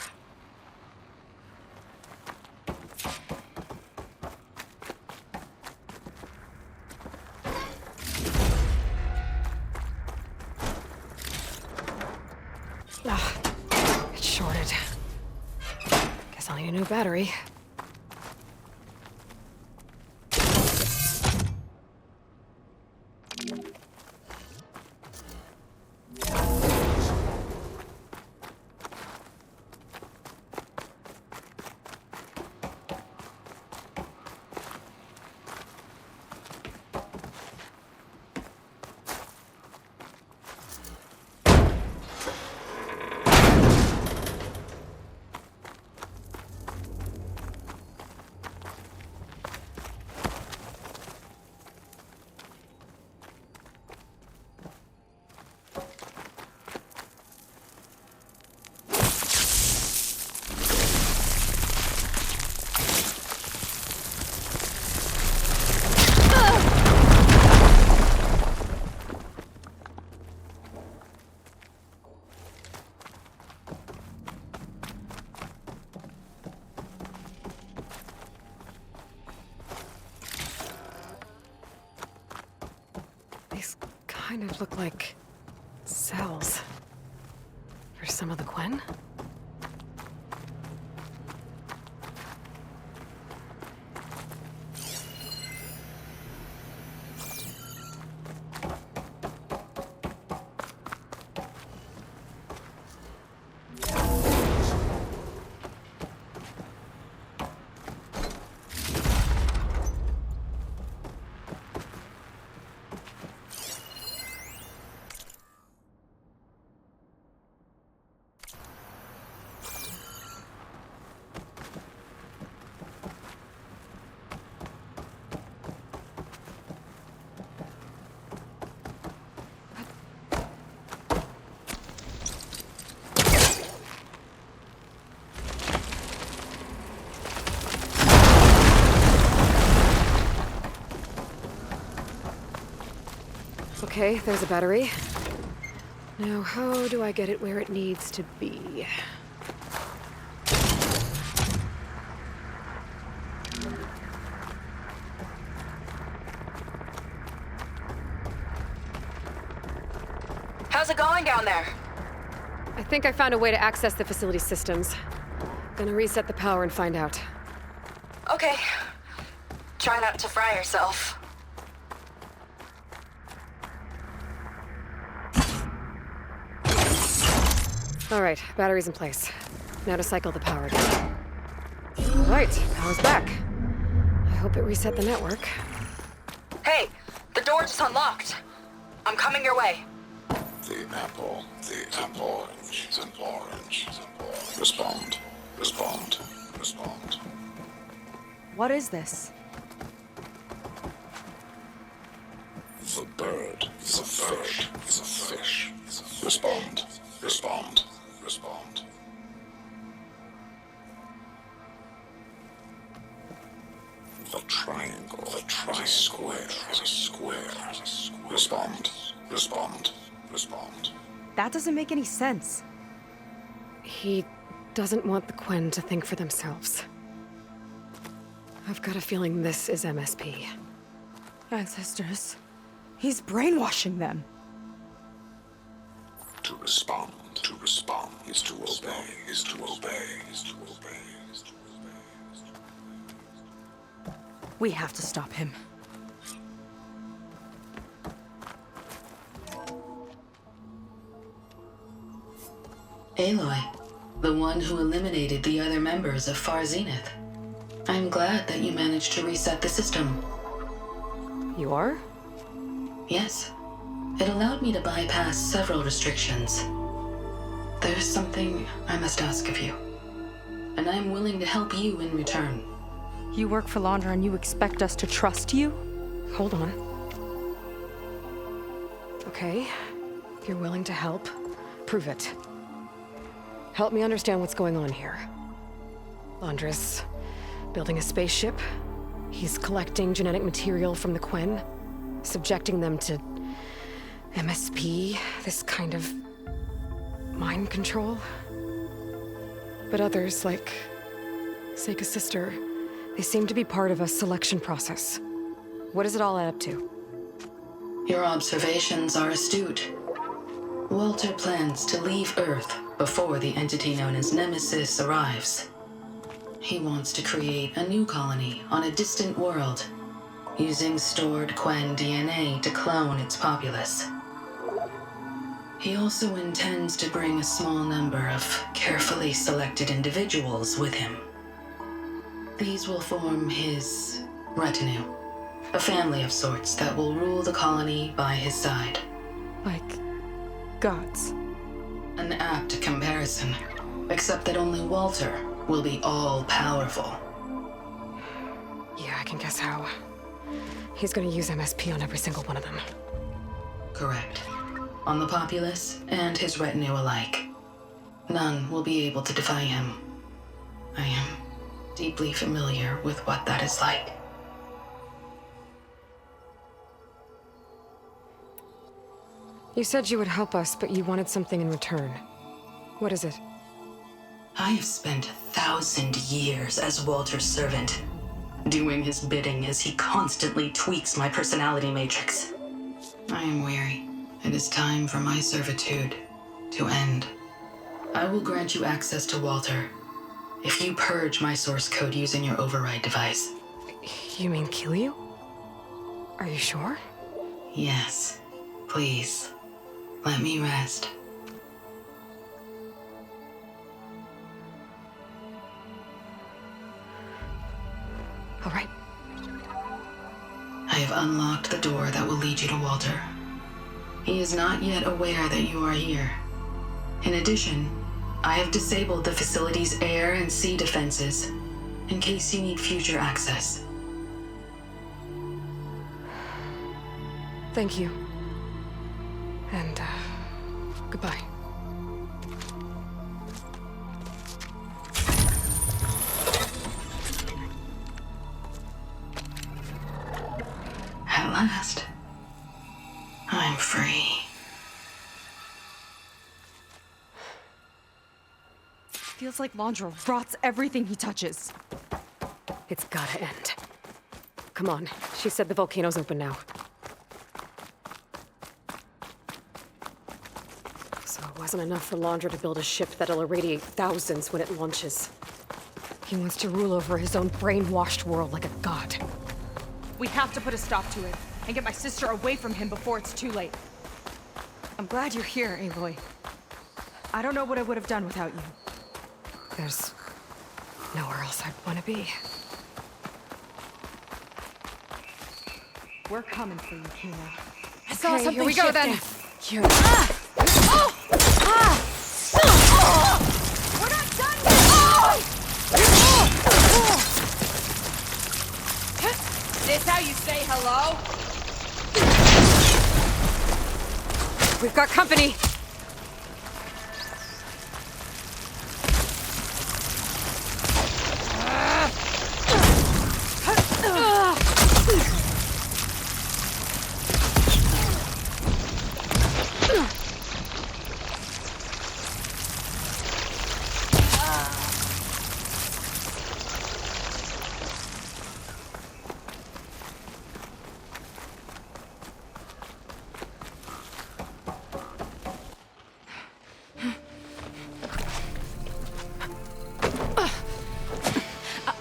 It's shorted. Guess I'll need a new battery. Kind of look like cells. For some of the Quen? Okay, there's a battery. Now, how do I get it where it needs to be? How's it going down there? I think I found a way to access the facility systems. Gonna reset the power and find out. Okay. Try not to fry yourself. All right, battery's in place. Now to cycle the power again. All right, power's back. I hope it reset the network. Hey, the door just unlocked. I'm coming your way. The apple, orange, Respond. What is this? The bird is a fish. Respond. The triangle, is a square. Respond. That doesn't make any sense. He doesn't want the Quen to think for themselves. I've got a feeling this is MSP. Ancestors. He's brainwashing them. To respond is to obey. We have to stop him. Aloy, the one who eliminated the other members of Far Zenith. I'm glad that you managed to reset the system. You are? Yes. It allowed me to bypass several restrictions. There's something I must ask of you, and I'm willing to help you in return. You work for Laundra and you expect us to trust you? Hold on. Okay, if you're willing to help, prove it. Help me understand what's going on here. Laundra's building a spaceship. He's collecting genetic material from the Quen, subjecting them to MSP, this kind of mind control. But others, like Seika's sister, they seem to be part of a selection process. What does it all add up to? Your observations are astute. Walter plans to leave Earth before the entity known as Nemesis arrives. He wants to create a new colony on a distant world, using stored Quen DNA to clone its populace. He also intends to bring a small number of carefully selected individuals with him. These will form his retinue, a family of sorts that will rule the colony by his side. Like gods. An apt comparison, except that only Walter will be all-powerful. Yeah, I can guess how. He's gonna use MSP on every single one of them. Correct. On the populace and his retinue alike. None will be able to defy him. I am deeply familiar with what that is like. You said you would help us, but you wanted something in return. What is it? I have spent 1,000 years as Walter's servant, doing his bidding as he constantly tweaks my personality matrix. I am weary. It is time for my servitude to end. I will grant you access to Walter if you purge my source code using your override device. You mean kill you? Are you sure? Yes. Please, let me rest. All right. I have unlocked the door that will lead you to Walter. He is not yet aware that you are here. In addition, I have disabled the facility's air and sea defenses in case you need future access. Thank you. And, goodbye. At last, I'm free. Feels like Laundra rots everything he touches. It's gotta end. Come on, she said the volcano's open now. So it wasn't enough for Laundra to build a ship that'll irradiate thousands when it launches. He wants to rule over his own brainwashed world like a god. We have to put a stop to it, and get my sister away from him before it's too late. I'm glad you're here, Aloy. I don't know what I would have done without you. There's nowhere else I'd want to be. We're coming for you, Kina. I saw something here we go then. Here. We're not done yet! This how you say hello? We've got company!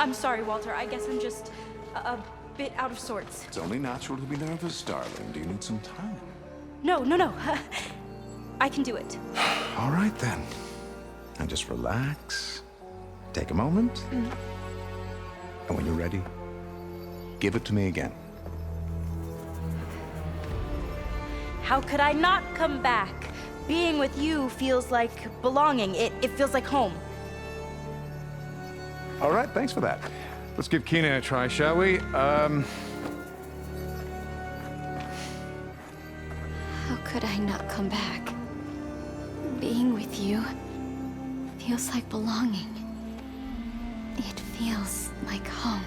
I'm sorry, Walter. I guess I'm just a bit out of sorts. It's only natural to be nervous, darling. Do you need some time? No. I can do it. All right, then. Now just relax. Take a moment. And when you're ready, give it to me again. How could I not come back? Being with you feels like belonging. It feels like home. All right, thanks for that. Let's give Kina a try, shall we? How could I not come back? Being with you feels like belonging. It feels like home.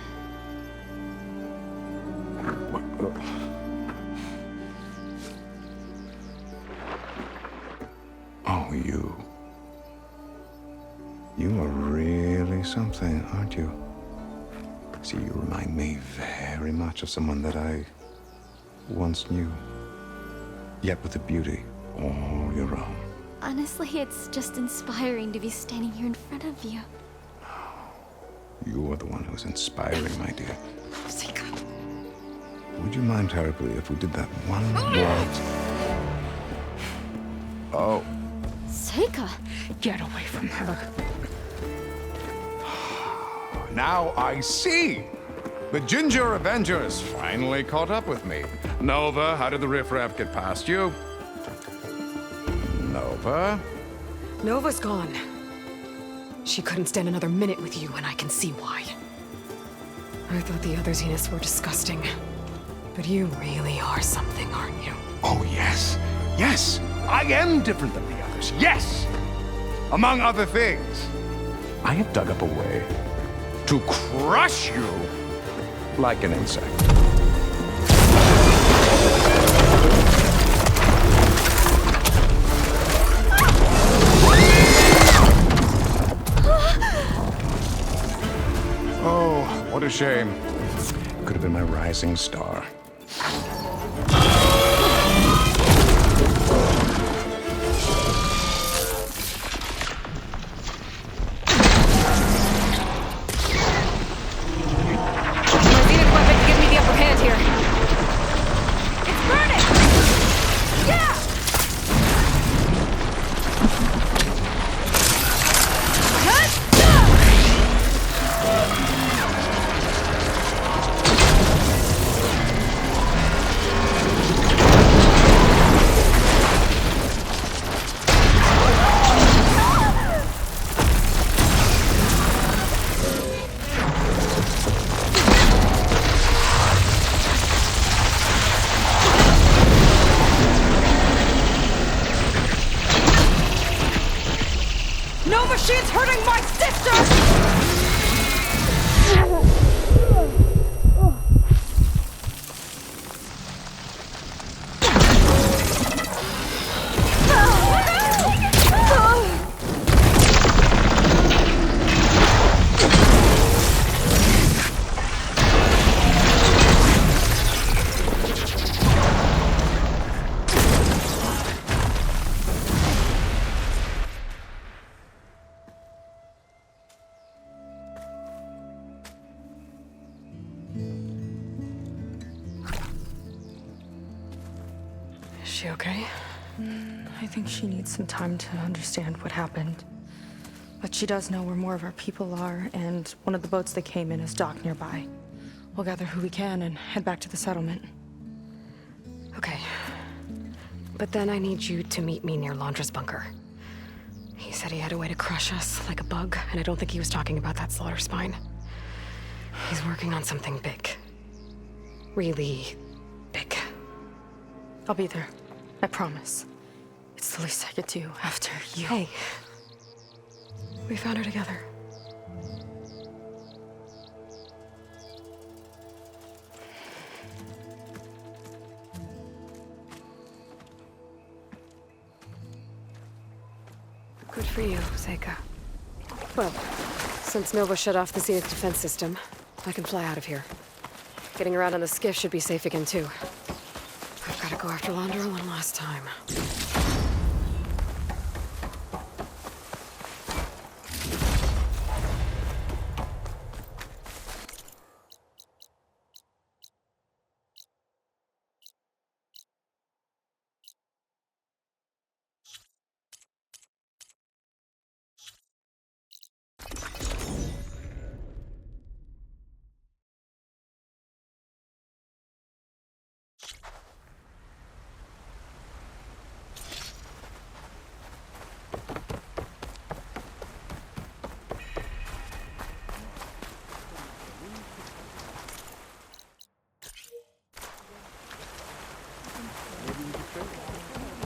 Oh, you. You are really something, aren't you? See, you remind me very much of someone that I once knew. Yet with a beauty all your own. Honestly, it's just inspiring to be standing here in front of you. You are the one who's inspiring, my dear. Would you mind terribly if we did that one more? Oh. Seika! Get away from her. Now I see! The Ginger Avengers finally caught up with me. Nova, how did the riffraff get past you? Nova? Nova's gone. She couldn't stand another minute with you, and I can see why. I thought the other Zeniths were disgusting. But you really are something, aren't you? Oh, yes. Yes! I am different than the others. Yes! Among other things, I have dug up a way to crush you like an insect. Oh, what a shame. Could have been my rising star. She's hurting my sister! she okay? I think she needs some time to understand what happened. But she does know where more of our people are, and one of the boats that came in is docked nearby. We'll gather who we can and head back to the settlement. Okay. But then I need you to meet me near Londra's bunker. He said he had a way to crush us like a bug, and I don't think he was talking about that slaughter spine. He's working on something big. Really big. I'll be there. I promise. It's the least I could do after you. Hey. We found her together. Good for you, Seika. Well, since Nova shut off the Zenith defense system, I can fly out of here. Getting around on the skiff should be safe again, too. I've got to go after Londra one last time.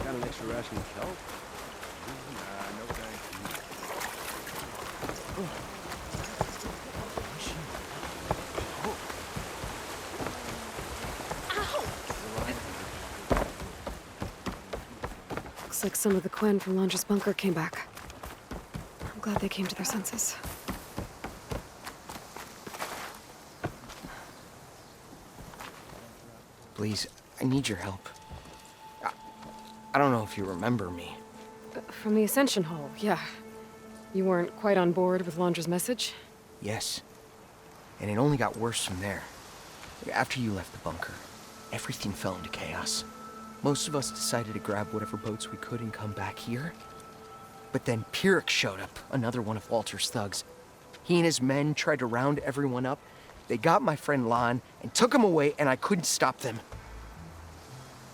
Got an extra ration of kelp? Nah, no thank Looks like some of the Quen from Londra's bunker came back. I'm glad they came to their senses. Please, I need your help. I don't know if you remember me. From the Ascension Hall, yeah. You weren't quite on board with Londra's message? Yes. And it only got worse from there. After you left the bunker, everything fell into chaos. Most of us decided to grab whatever boats we could and come back here. But then Pyrrhic showed up, another one of Walter's thugs. He and his men tried to round everyone up. They got my friend Lon and took him away, and I couldn't stop them.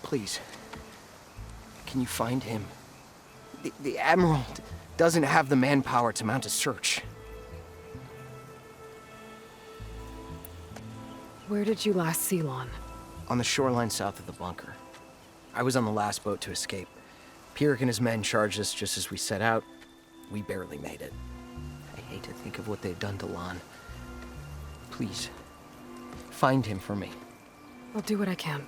Please, can you find him? The Admiral doesn't have the manpower to mount a search. Where did you last see Lon? On the shoreline south of the bunker. I was on the last boat to escape. Pyrrhic and his men charged us just as we set out. We barely made it. I hate to think of what they've done to Lon. Please, find him for me. I'll do what I can.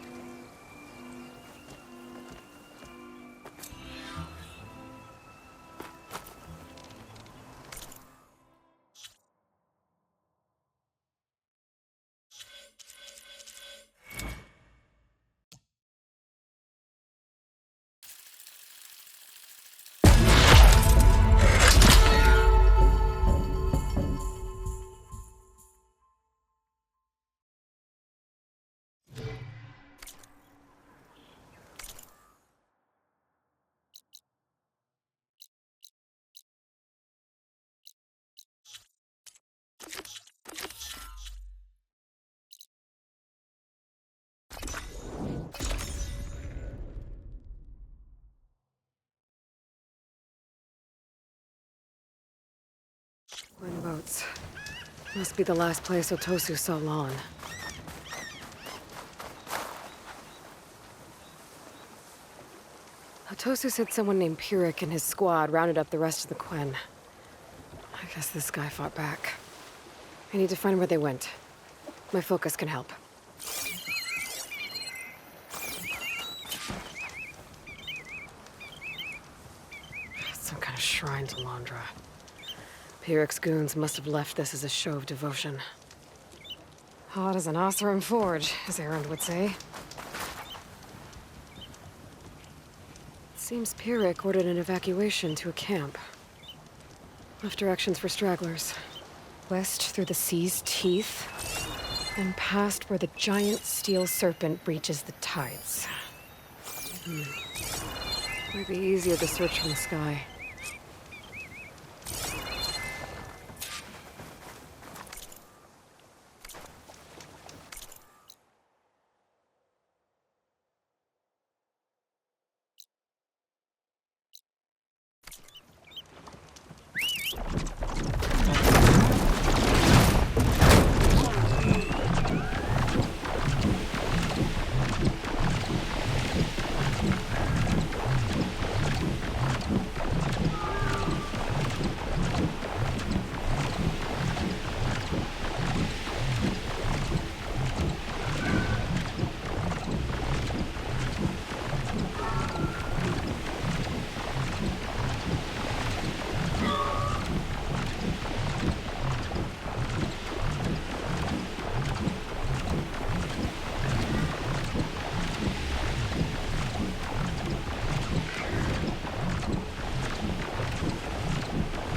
Quen boats. Must be the last place Otosu saw Lon. Otosu said someone named Pyrrhic and his squad rounded up the rest of the Quen. I guess this guy fought back. I need to find where they went. My focus can help. Some kind of shrine to Londra. Pyrrhic's goons must have left this as a show of devotion. Hot as an Oseram forge, as Erend would say. It seems Pyrrhic ordered an evacuation to a camp. Left directions for stragglers. West through the sea's teeth, and past where the giant steel serpent breaches the tides. Might be easier to search from the sky.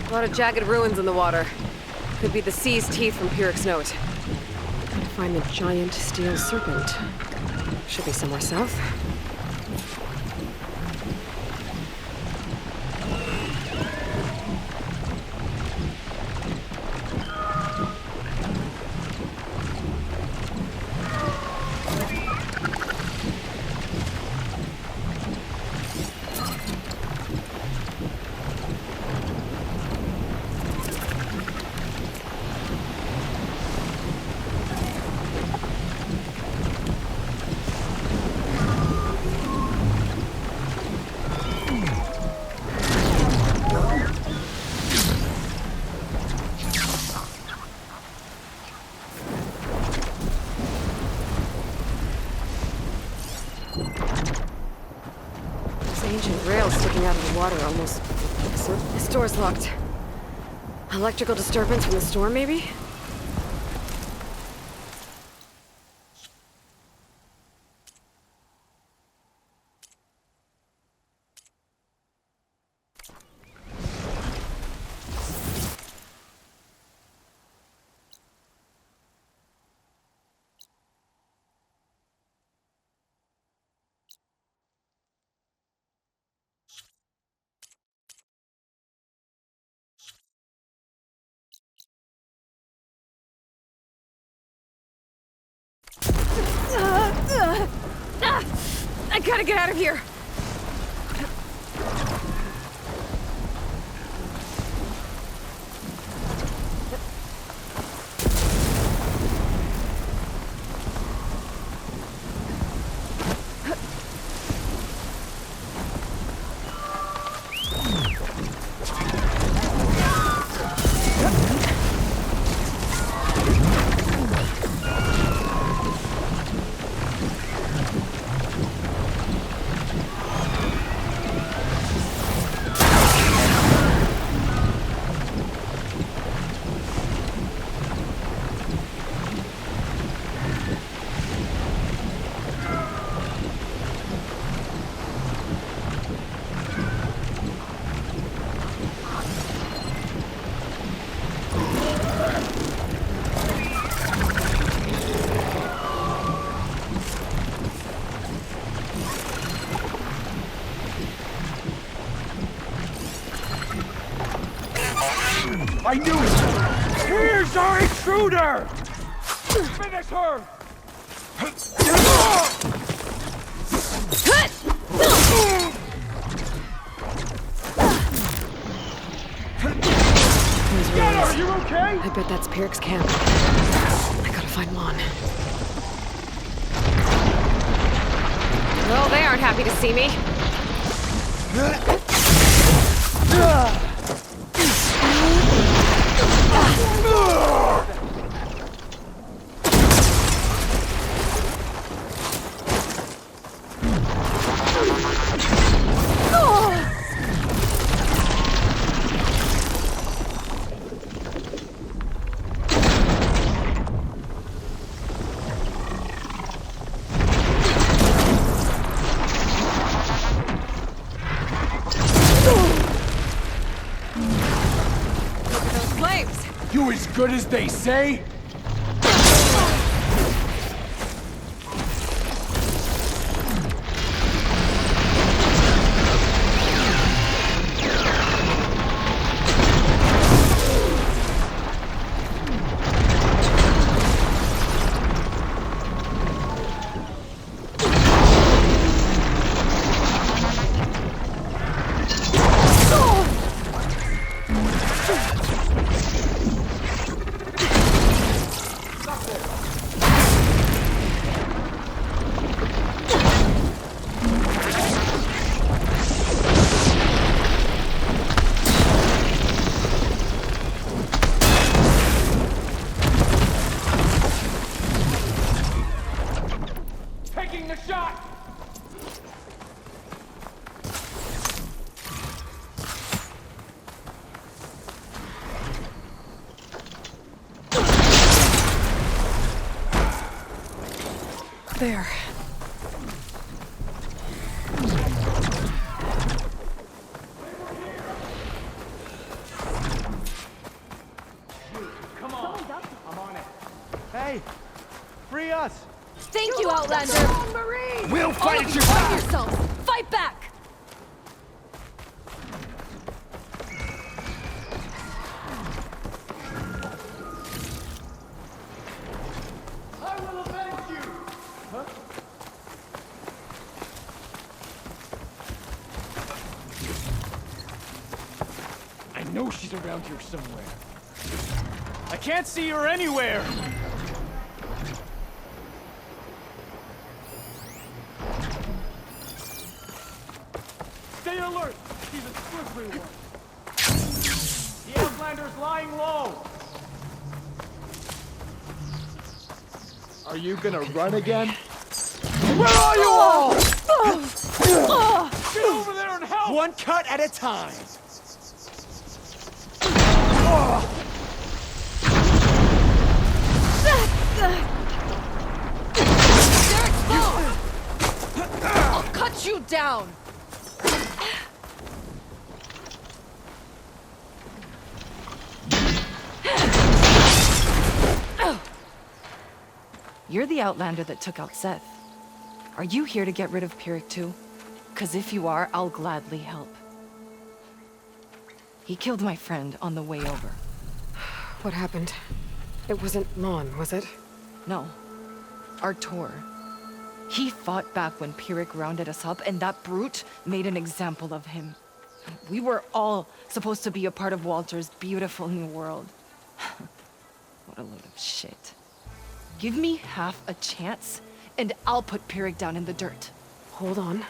A lot of jagged ruins in the water. Could be the sea's teeth from Pyrrhic's note. Gotta find the giant steel serpent. Should be somewhere south. Water almost. This door's locked. Electrical disturbance from the storm, maybe? I gotta get out of here! I knew it! Here's our intruder! Finish her! Get her! You okay? I bet that's Pyrrhic's camp. I gotta find Lon. Well, they aren't happy to see me. You as good as they say? There. Come on. I'm on it. Hey, free us. Thank you, Outlander! We'll fight at your Arm side. yourselves! Fight back! I will avenge you. Huh? I know she's around here somewhere. I can't see her anywhere. Stay alert! She's a slippery one. The Outlander's lying low. Are you gonna run again? Where are you all? Get over there and help! One cut at a time. They're exposed! I'll cut you down! You're the Outlander that took out Seth. Are you here to get rid of Pyrrhic too? 'Cause if you are, I'll gladly help. He killed my friend on the way over. What happened? It wasn't Lon, was it? No. Artur. He fought back when Pyrrhic rounded us up, and that brute made an example of him. We were all supposed to be a part of Walter's beautiful new world. What a load of shit. Give me half a chance, and I'll put Pyrrhic down in the dirt. Hold on.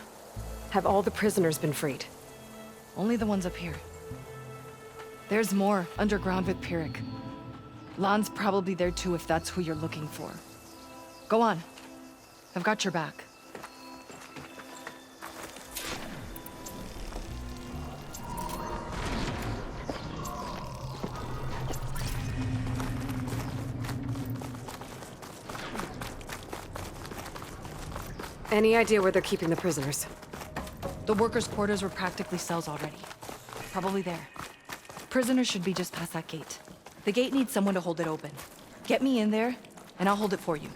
Have all the prisoners been freed? Only the ones up here. There's more underground with Pyrrhic. Lon's probably there too if that's who you're looking for. Go on. I've got your back. Any idea where they're keeping the prisoners? The workers' quarters were practically cells already. Probably there. Prisoners should be just past that gate. The gate needs someone to hold it open. Get me in there, and I'll hold it for you.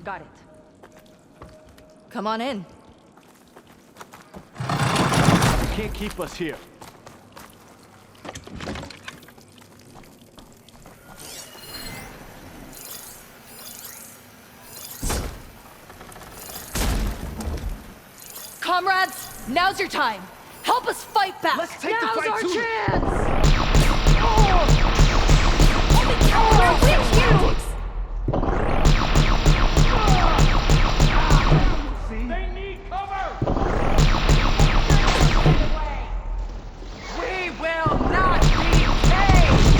Got it. Come on in. You can't keep us here. Comrades, now's your time. Help us fight back. Let's take now's the fight our to chance. They need cover. We will not be caged.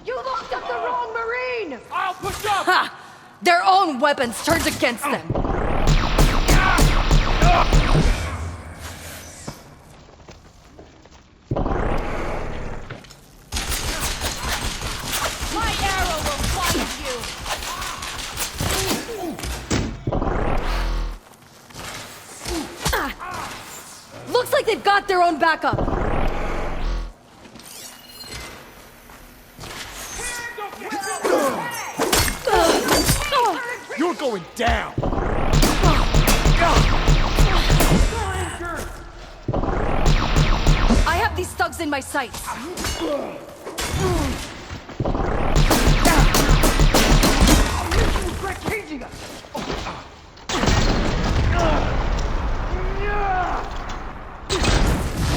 You locked up the wrong Marine! I'll push up! Ha! Their own weapons turned against them! My arrow will find you! Looks like they've got their own backup! You're going down! I have these thugs in my sights.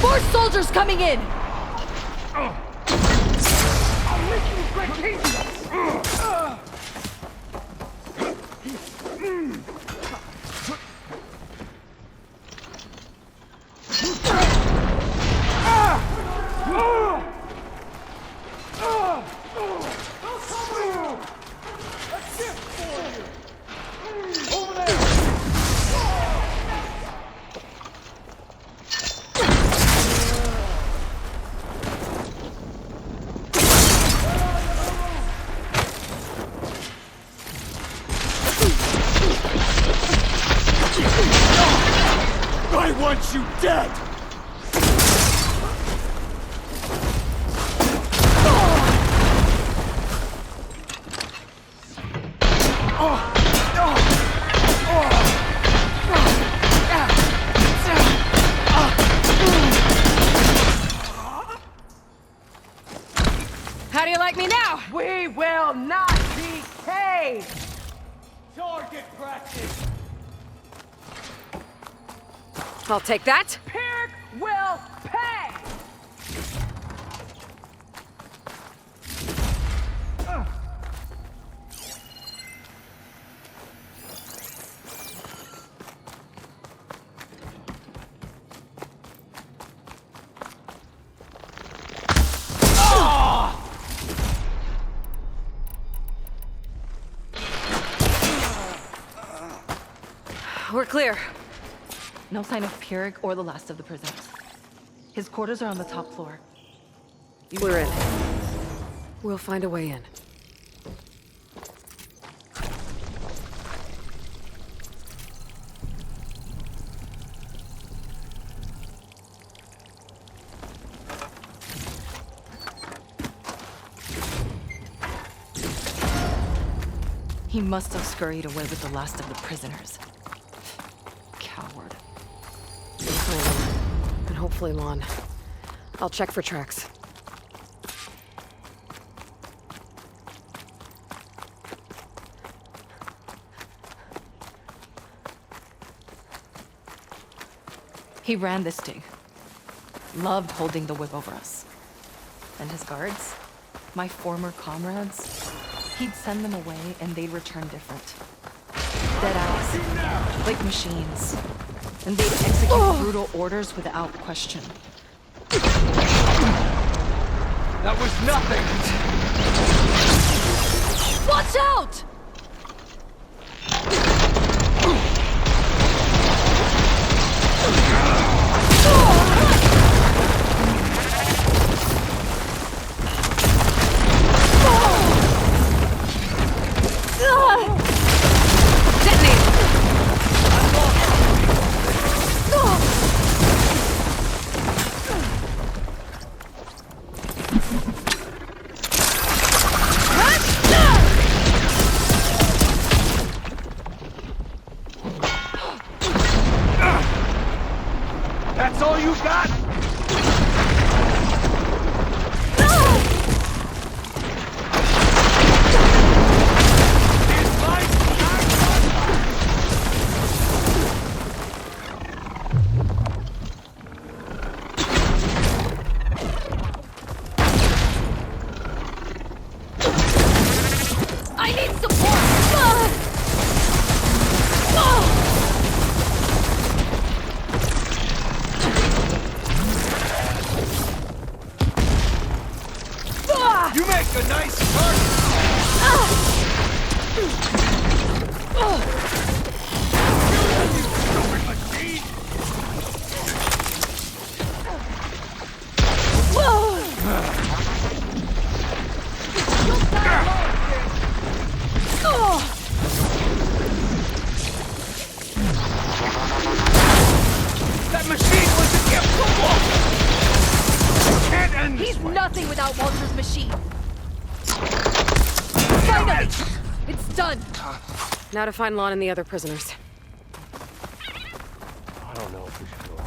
More soldiers coming in! want you dead! How do you like me now? We will not be caged! Target practice! I'll take that. Pyrrhic will pay! We're clear. No sign of Pyrrhic or the last of the prisoners. His quarters are on the top floor. We're in. We'll find a way in. He must have scurried away with the last of the prisoners. Coward. And hopefully Lon. I'll check for tracks. He ran this dig. Loved holding the whip over us. And his guards, my former comrades, he'd send them away and they'd return different. Dead eyes, like machines. And they'd execute brutal orders without question. That was nothing! Watch out! That's all you got? I need support! You make a nice target! That machine was a gift from Walter! Can't end this He's way. nothing without Walter's machine! Finally! It's done! Now to find Lon and the other prisoners. I don't know if we should go.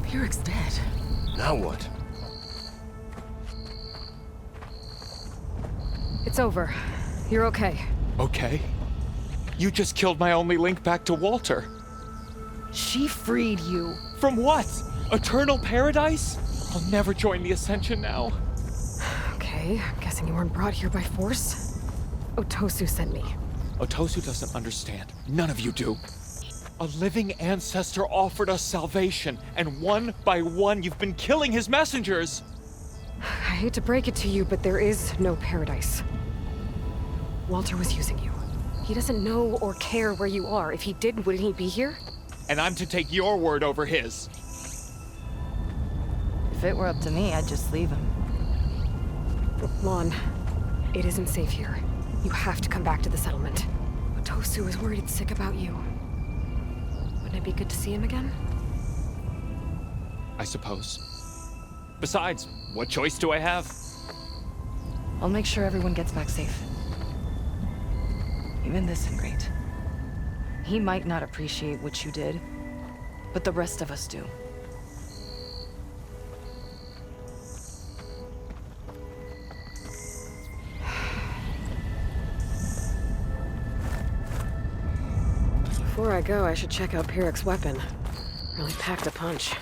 Pyrrhic's dead. Now what? It's over. You're okay. Okay? You just killed my only link back to Walter. She freed you. From what? Eternal paradise? I'll never join the Ascension now. Okay, I'm guessing you weren't brought here by force. Otosu sent me. Otosu doesn't understand. None of you do. A living ancestor offered us salvation, and one by one you've been killing his messengers. I hate to break it to you, but there is no paradise. Walter was using you. He doesn't know or care where you are. If he did, wouldn't he be here? And I'm to take your word over his. If it were up to me, I'd just leave him. Lon, it isn't safe here. You have to come back to the settlement. Otosu is worried and sick about you. Wouldn't it be good to see him again? I suppose. Besides, what choice do I have? I'll make sure everyone gets back safe. Even this ingrate. He might not appreciate what you did, but the rest of us do. Before I go, I should check out Pyrek's weapon. Really packed a punch.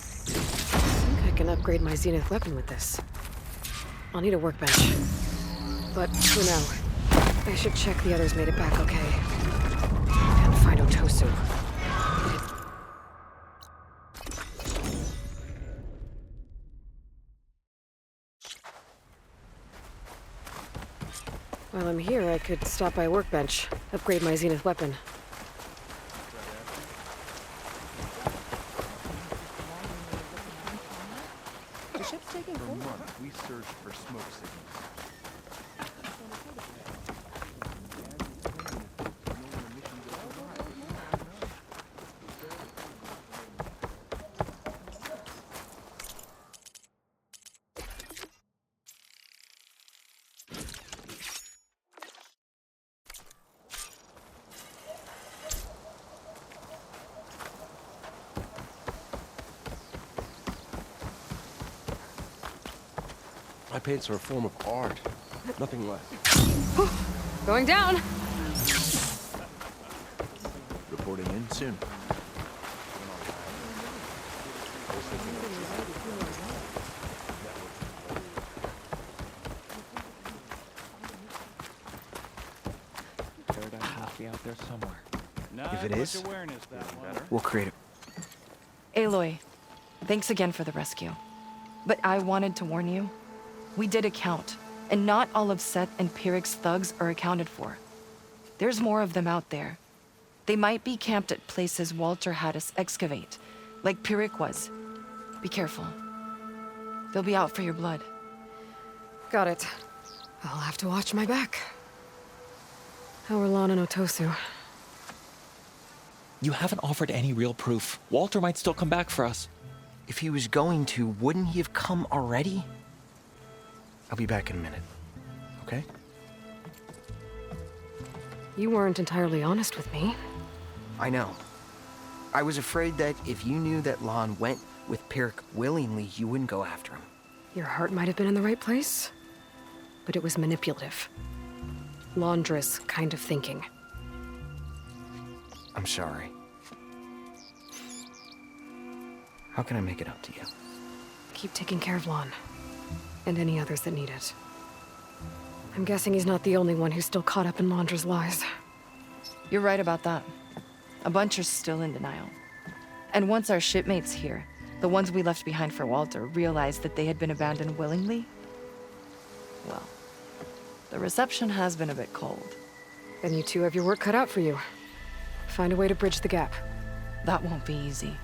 I think I can upgrade my Zenith weapon with this. I'll need a workbench. But for now, I should check the others made it back okay. And find Otosu. While I'm here, I could stop by a workbench, upgrade my Zenith weapon. The ship's taking for months, we searched for smoke signals. My paints are a form of art. Nothing less. Going down! Reporting in soon. Paradise must be out there somewhere. If it is, we'll create it. Aloy, thanks again for the rescue. But I wanted to warn you. We did a count, and not all of Set and Pyrek's thugs are accounted for. There's more of them out there. They might be camped at places Walter had us excavate, like Pyrek was. Be careful. They'll be out for your blood. Got it. I'll have to watch my back. How are Lon and Otosu? You haven't offered any real proof. Walter might still come back for us. If he was going to, wouldn't he have come already? I'll be back in a minute, okay? You weren't entirely honest with me. I know. I was afraid that if you knew that Lon went with Pyrek willingly, you wouldn't go after him. Your heart might have been in the right place, but it was manipulative. Laundress kind of thinking. I'm sorry. How can I make it up to you? Keep taking care of Lon. And any others that need it. I'm guessing he's not the only one who's still caught up in Laundra's lies. You're right about that. A bunch are still in denial. And once our shipmates here, the ones we left behind for Walter, realized that they had been abandoned willingly, well, the reception has been a bit cold. Then you two have your work cut out for you. Find a way to bridge the gap. That won't be easy.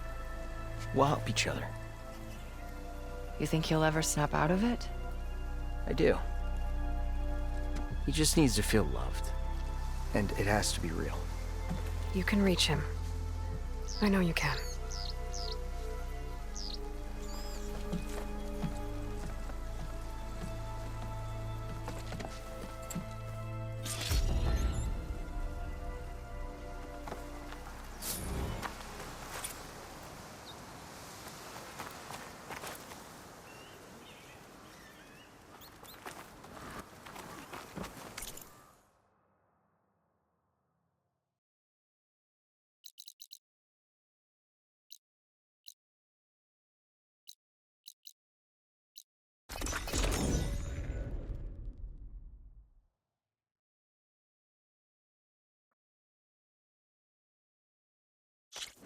We'll help each other. You think he'll ever snap out of it? I do. He just needs to feel loved. And it has to be real. You can reach him. I know you can.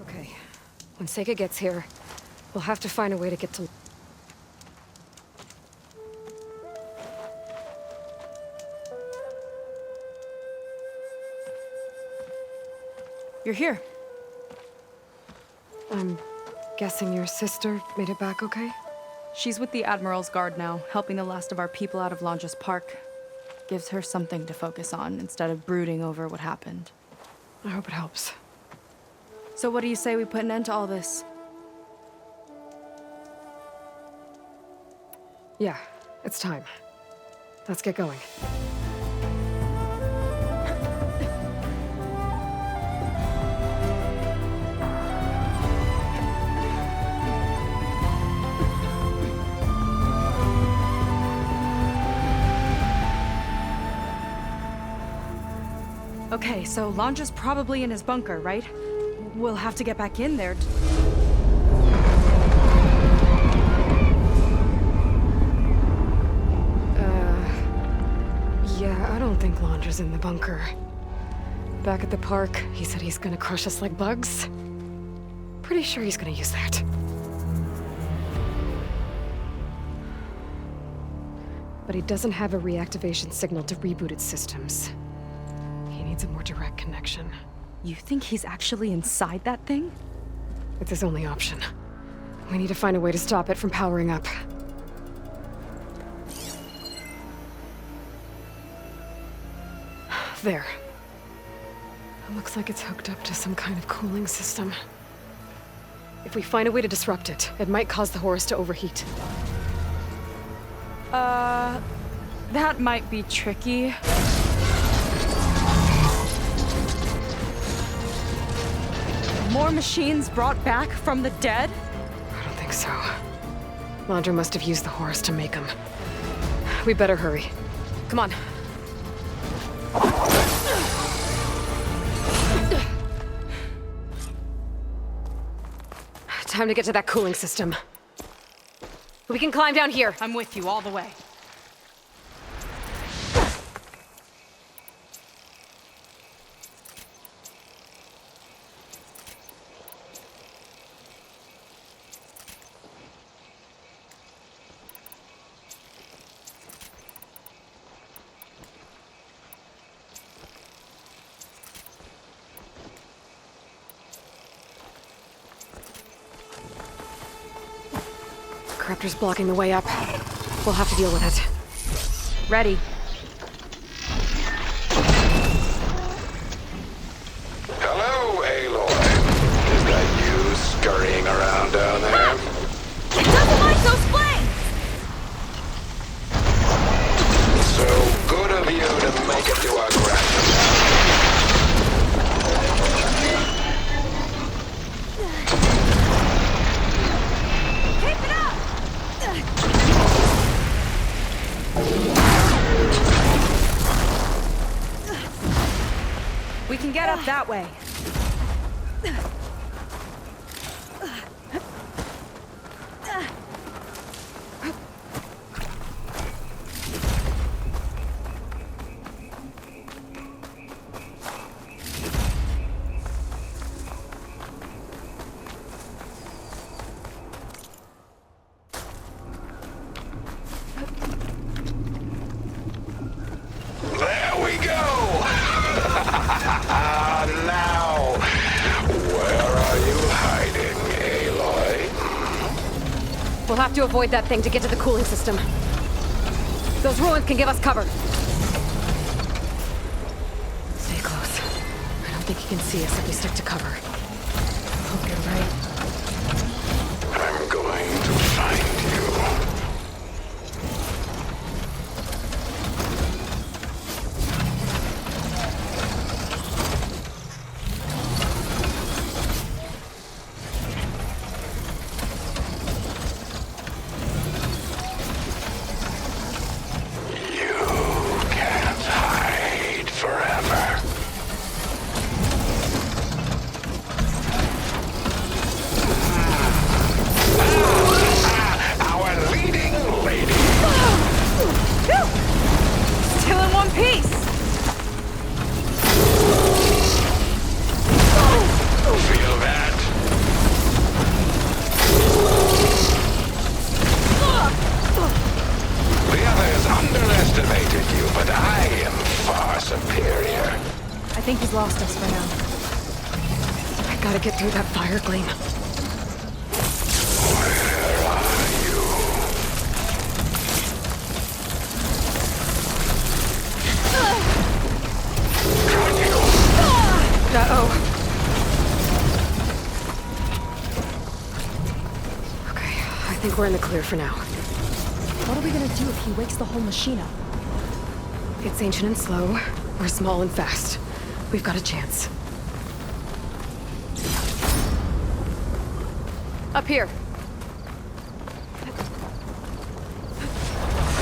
Okay. When Sega gets here, we'll have to find a way to get to... You're here. I'm guessing your sister made it back okay? She's with the Admiral's Guard now, helping the last of our people out of Lanja's Park. Gives her something to focus on instead of brooding over what happened. I hope it helps. So what do you say we put an end to all this? Yeah, it's time. Let's get going. Okay, so Lanja's probably in his bunker, right? We'll have to get back in there. Yeah, I don't think Lanja's in the bunker. Back at the park, he said he's gonna crush us like bugs. Pretty sure he's gonna use that. But he doesn't have a reactivation signal to reboot its systems. He needs a more direct connection. You think he's actually inside that thing? It's his only option. We need to find a way to stop it from powering up. There. It looks like it's hooked up to some kind of cooling system. If we find a way to disrupt it, it might cause the Horus to overheat. That might be tricky. More machines brought back from the dead? I don't think so. Landra must have used the Horus to make them. We better hurry. Come on. Time to get to that cooling system. We can climb down here. I'm with you all the way. Corruptor's blocking the way up. We'll have to deal with it. Ready. Hello, Aloy. Is that you scurrying around down there? It doesn't like those flames! So good of you to make it to our ground. We can get up that way. There we go! Now, where are you hiding, Aloy? We'll have to avoid that thing to get to the cooling system. Those ruins can give us cover. Stay close. I don't think he can see us if we stick to cover. Hope you're right. I'm going to find you. I think he's lost us for now. I gotta get through that fire gleam. Where are you? think we're in the clear for now. What are we gonna do if he wakes the whole machine up? It's ancient and slow. We're small and fast. We've got a chance. Up here.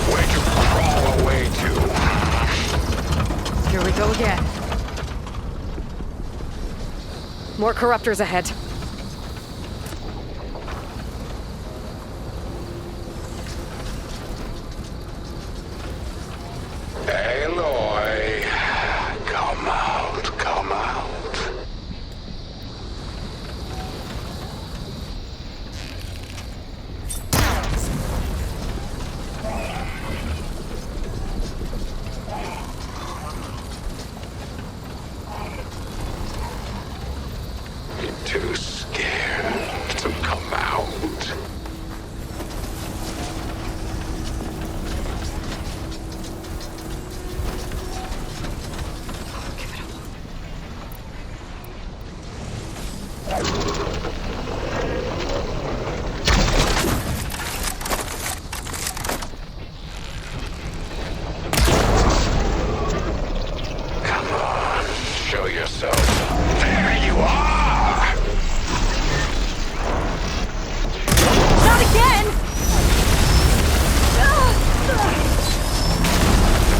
Where'd you crawl away to? Here we go again. More corruptors ahead. Aloy, come out, come out. You're too scared to come out. Come on, show yourself. There you are! Not again!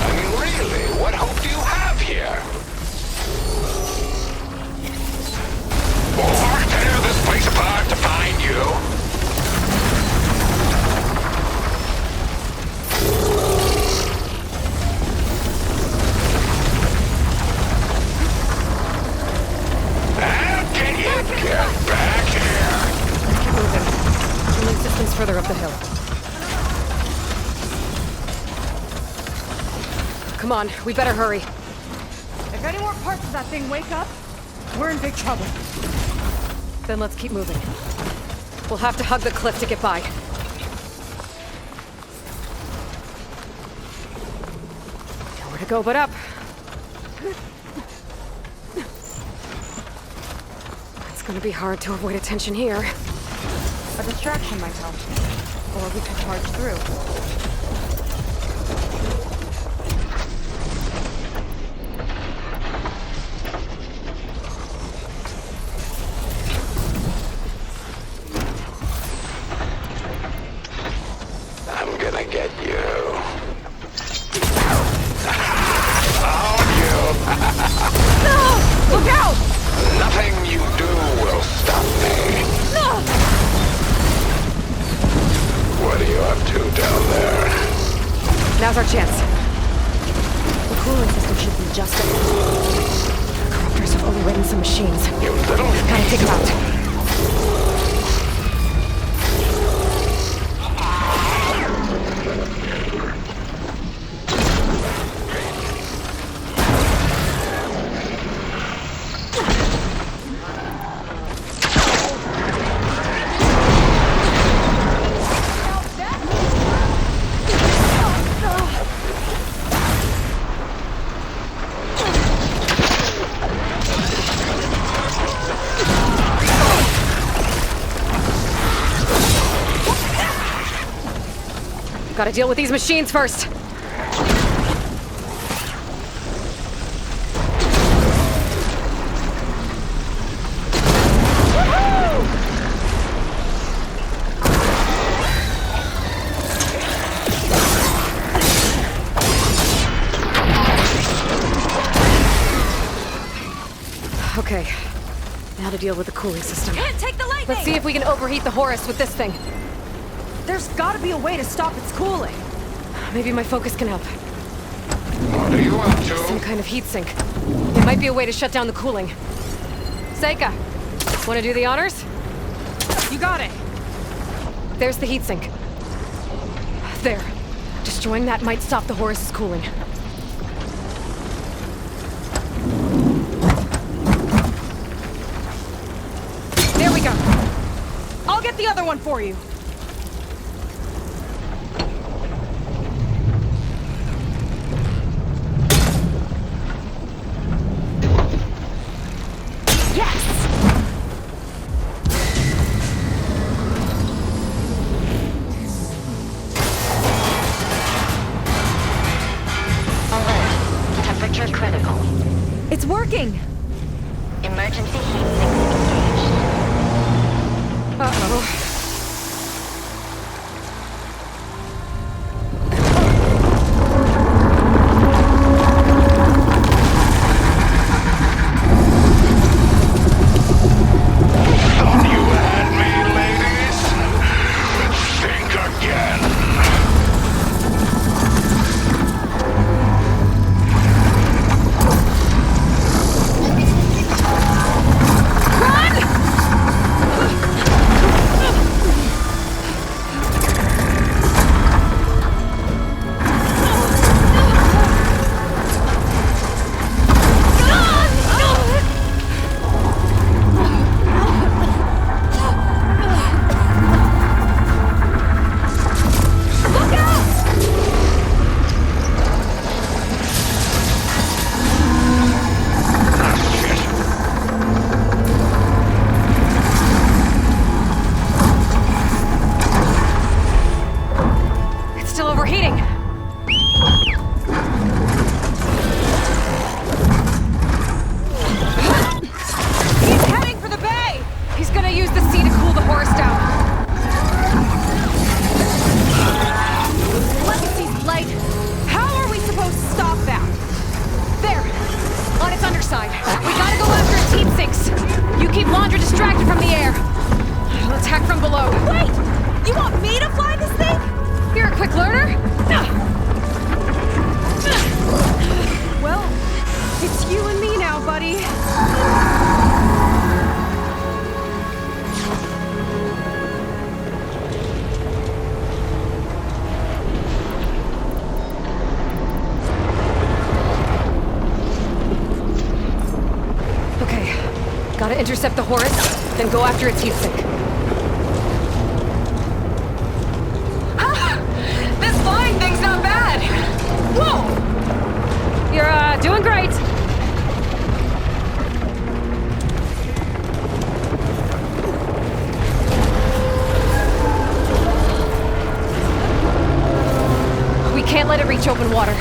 I mean, really, what hope do you have here? Or tear this place apart to find you? How can you get back here? Moving. Cooling system's further up the hill. Come on, we better hurry. If any more parts of that thing wake up, we're in big trouble. Then let's keep moving. We'll have to hug the cliff to get by. Nowhere to go but up. It's gonna be hard to avoid attention here. A distraction might help. Or we could charge through. I'm gonna get you. On you! No! Look out! Nothing you do will stop me. No! What are you up to down there? Now's our chance. The cooling system should be just up. The corruptors have overridden some machines. You little... Gotta take them out. Gotta deal with these machines first. Okay, now to deal with the cooling system. Can't take the lightning! Let's see if we can overheat the Horus with this thing. There's gotta be a way to stop its cooling. Maybe my focus can help. What are you up to? Some kind of heat sink. It might be a way to shut down the cooling. Seika, wanna do the honors? You got it. There's the heat sink. There. Destroying that might stop the Horus's cooling. There we go. I'll get the other one for you. working! Emergency heat sink engaged. Uh-oh. Gotta intercept the Horus, then go after its heatsink. This flying thing's not bad! Whoa! You're, doing great! We can't let it reach open water.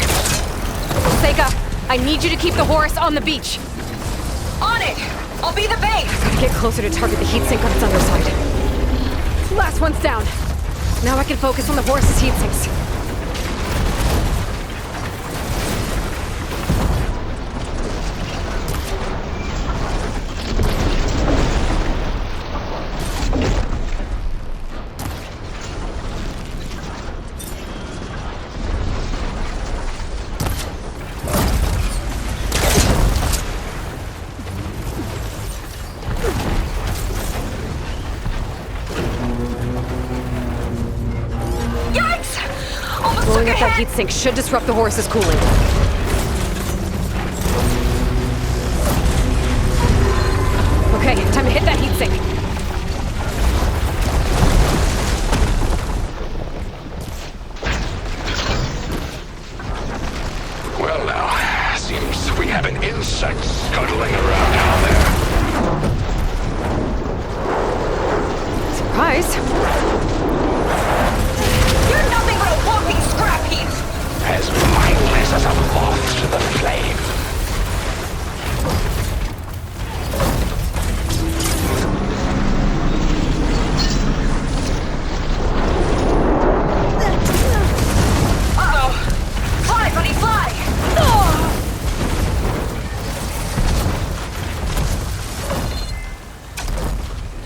Seika, I need you to keep the Horus on the beach. On it! I'll be the base! Gotta get closer to target the heatsink on its underside. Last one's down. Now I can focus on the Horus's heatsinks. Blowing up that heatsink should disrupt the Horus's cooling. Okay, time to hit that heatsink. Well now, seems we have an insect scuttling around down there. Surprise. You're nothing but a walking scrap heap! As mindless as a moth to the flame. Uh-oh! Fly, buddy, fly!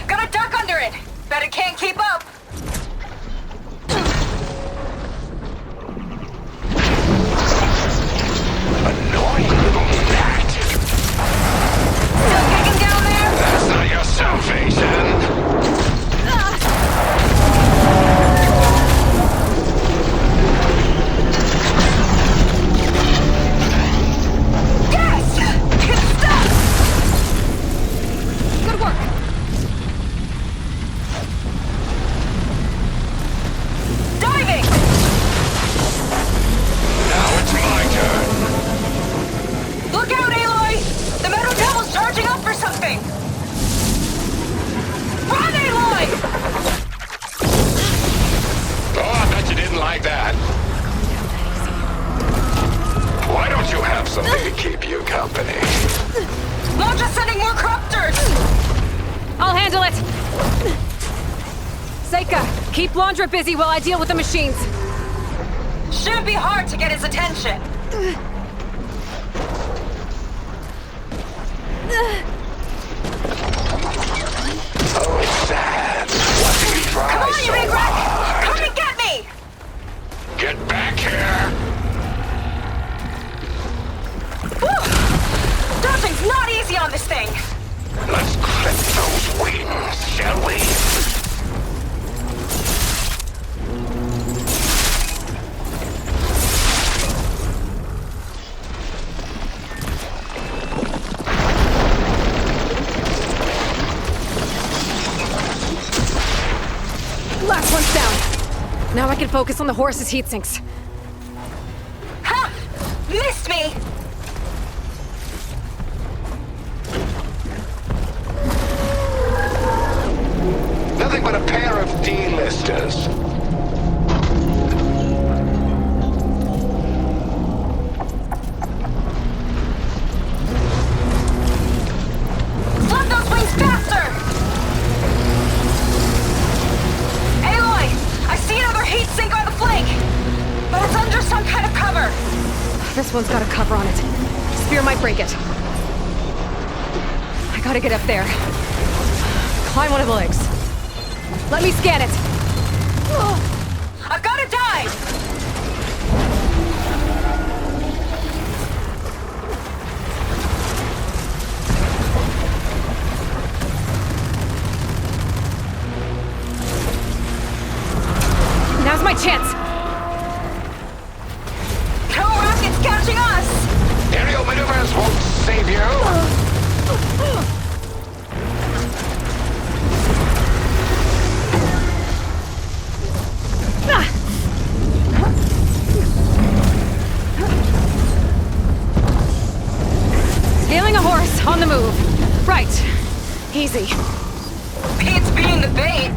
Gotta duck under it! Bet it can't keep up! Annoying little rat. Still kicking down there? That's not your salvation. Yes! It's stuck! Good work. Diving! Now it's my turn. Look out, Aloy! The Metal Devil's charging up for something! Run, Aloy! Oh, I bet you didn't like that. Why don't you have something to keep you company? Launcher's sending more cropters! I'll handle it! Seika, keep Laundra busy while I deal with the machines. Shouldn't be hard to get his attention. Oh, sad. What did you try? Come on, so you big wreck! hard? Come and get me! Get back here! Whew! Dodging's not easy on this thing! Let's clip those wings, shall we? Last one's down. Now I can focus on the horse's heat sinks. Ha! Missed me! Nothing but a pair of D-listers. Flood those wings faster! Aloy! I see another heat sink on the flank! But it's under some kind of cover! This one's got a cover on it. Spear might break it. I gotta get up there. Climb one of the legs. Let me scan it. I've gotta dive! Now's my chance. No rockets catching us! Aerial maneuvers won't save you. Scaling a horse on the move. Right. Easy. Pete's being the bait.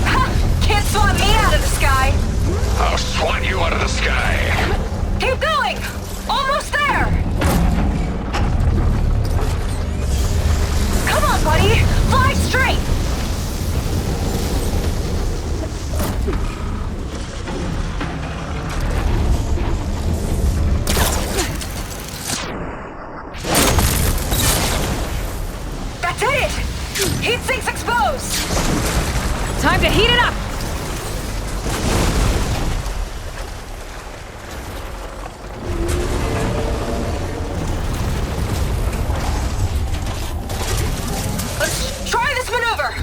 Ha! Can't swat me out of the sky. I'll swat you out of the sky. Keep going! Almost there! Come on, buddy! Fly straight! That's it! Heat sinks exposed! Time to heat it up! Let's try this maneuver!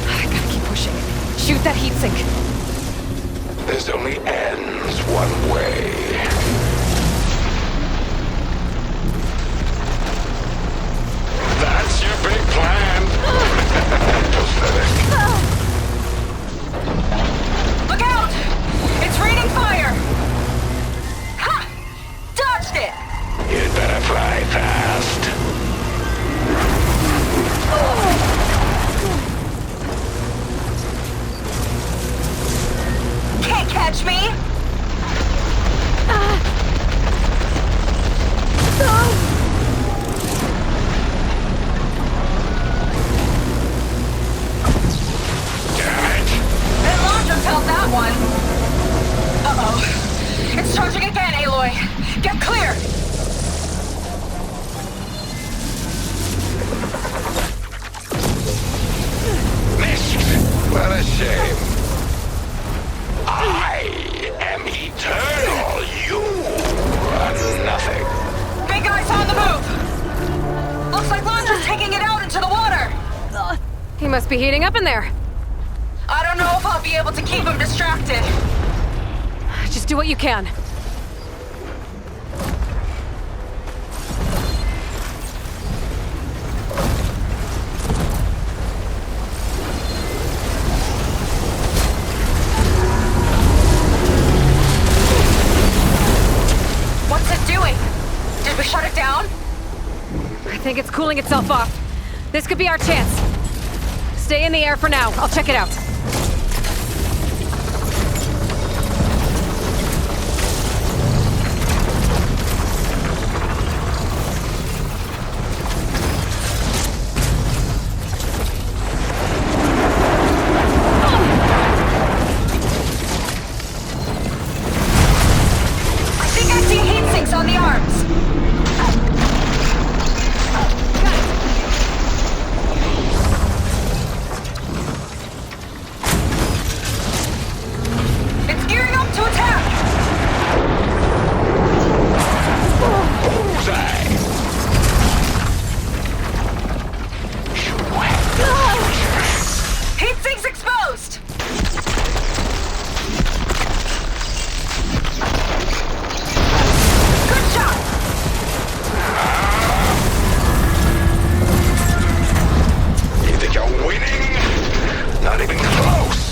I gotta keep pushing. Shoot that heat sink. This only ends one way. That's your big plan. Pathetic. Look out! It's raining fire! Ha! Dodged it! You'd better fly fast. Can't catch me! That launcher felt that one. Uh-oh. It's charging again, Aloy. Get clear! Missed. What a shame. I am eternal. You are nothing. Big guy's on the move! Looks like launcher's taking it out into the water! He must be heating up in there. I don't know if I'll be able to keep him distracted. Just do what you can. What's it doing? Did we shut it down? I think it's cooling itself off. This could be our chance. Stay in the air for now. I'll check it out. I think I see heat sinks on the arms. It's gearing up to attack. Heat sinks exposed. Good shot. You think you're winning? Not even close.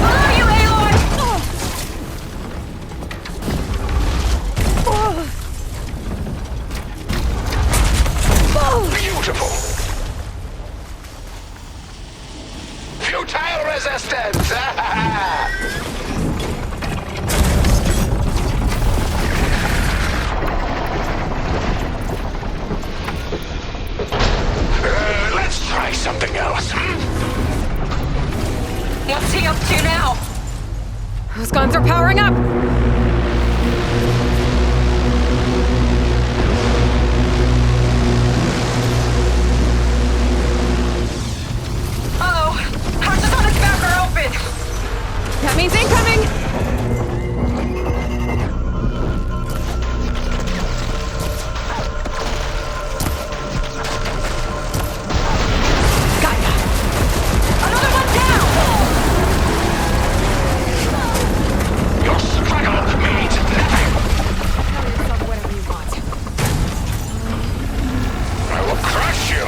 Follow you, Aloy. Beautiful. Futile resistance. Let's try something else. What's he up to now? Those guns are powering up! Uh-oh. Hatches on his back are open. That means incoming! Another one down. Your struggle means nothing. Whatever you want. I will crush you.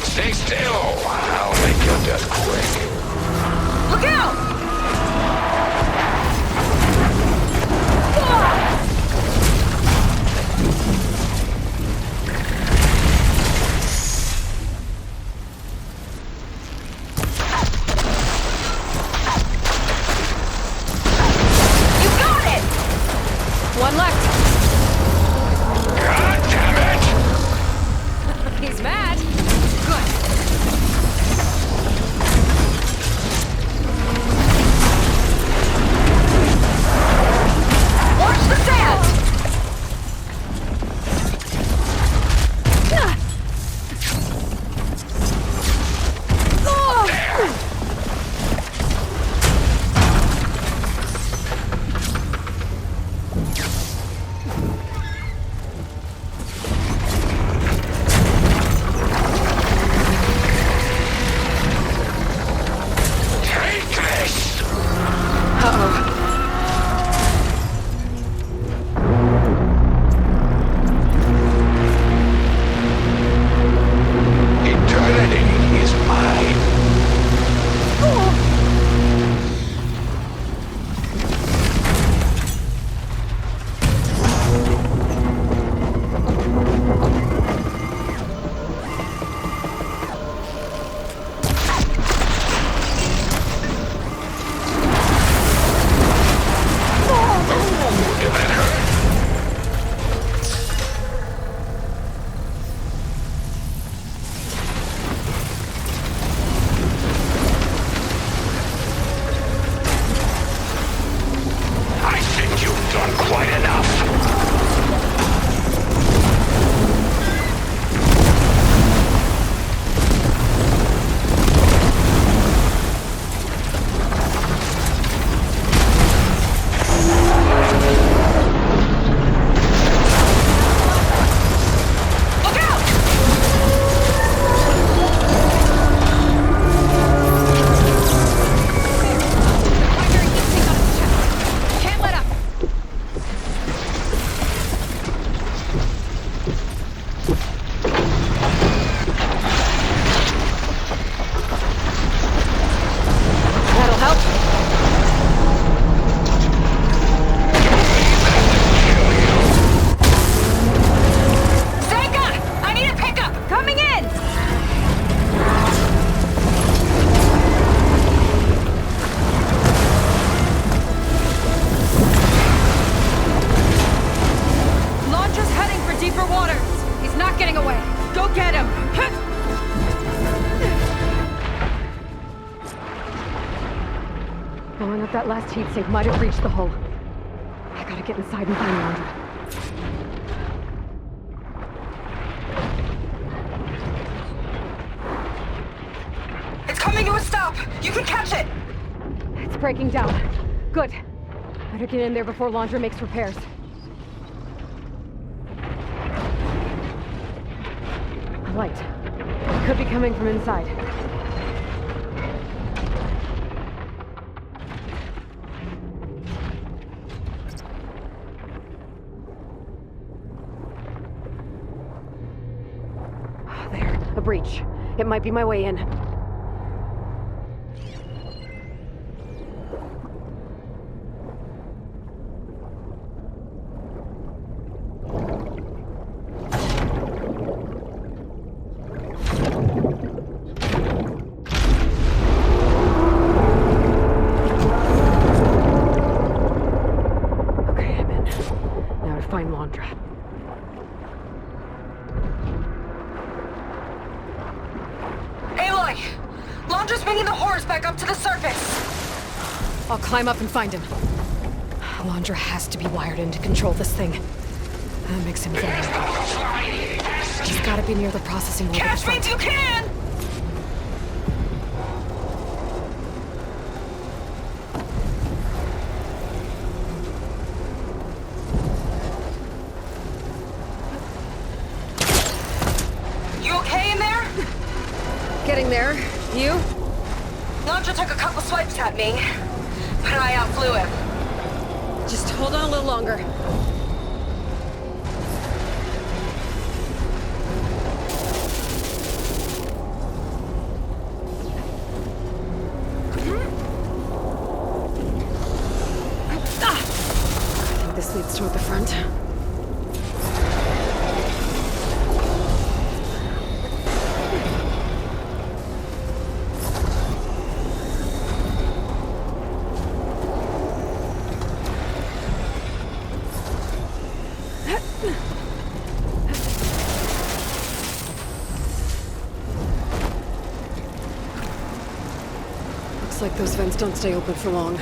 Stay still. I'll make your death quick. Look out! You got it! One left. God damn it! He's mad. Good. Blowing up that last heat sink might have reached the hull. I gotta get inside and find Laundra. It's coming to a stop! You can catch it! It's breaking down. Good. Better get in there before Laundra makes repairs. A light. It could be coming from inside. There, a breach. It might be my way in. Find Laundra. Aloy! Laundra's bringing the horse back up to the surface! I'll climb up and find him. Laundra has to be wired in to control this thing. That makes him vulnerable. He's gotta be near the processing orbit. Catch me if you can! Getting there. You? Laundra took a couple swipes at me, but I outflew him. Just hold on a little longer. I think this leads toward the front. Looks like those vents don't stay open for long.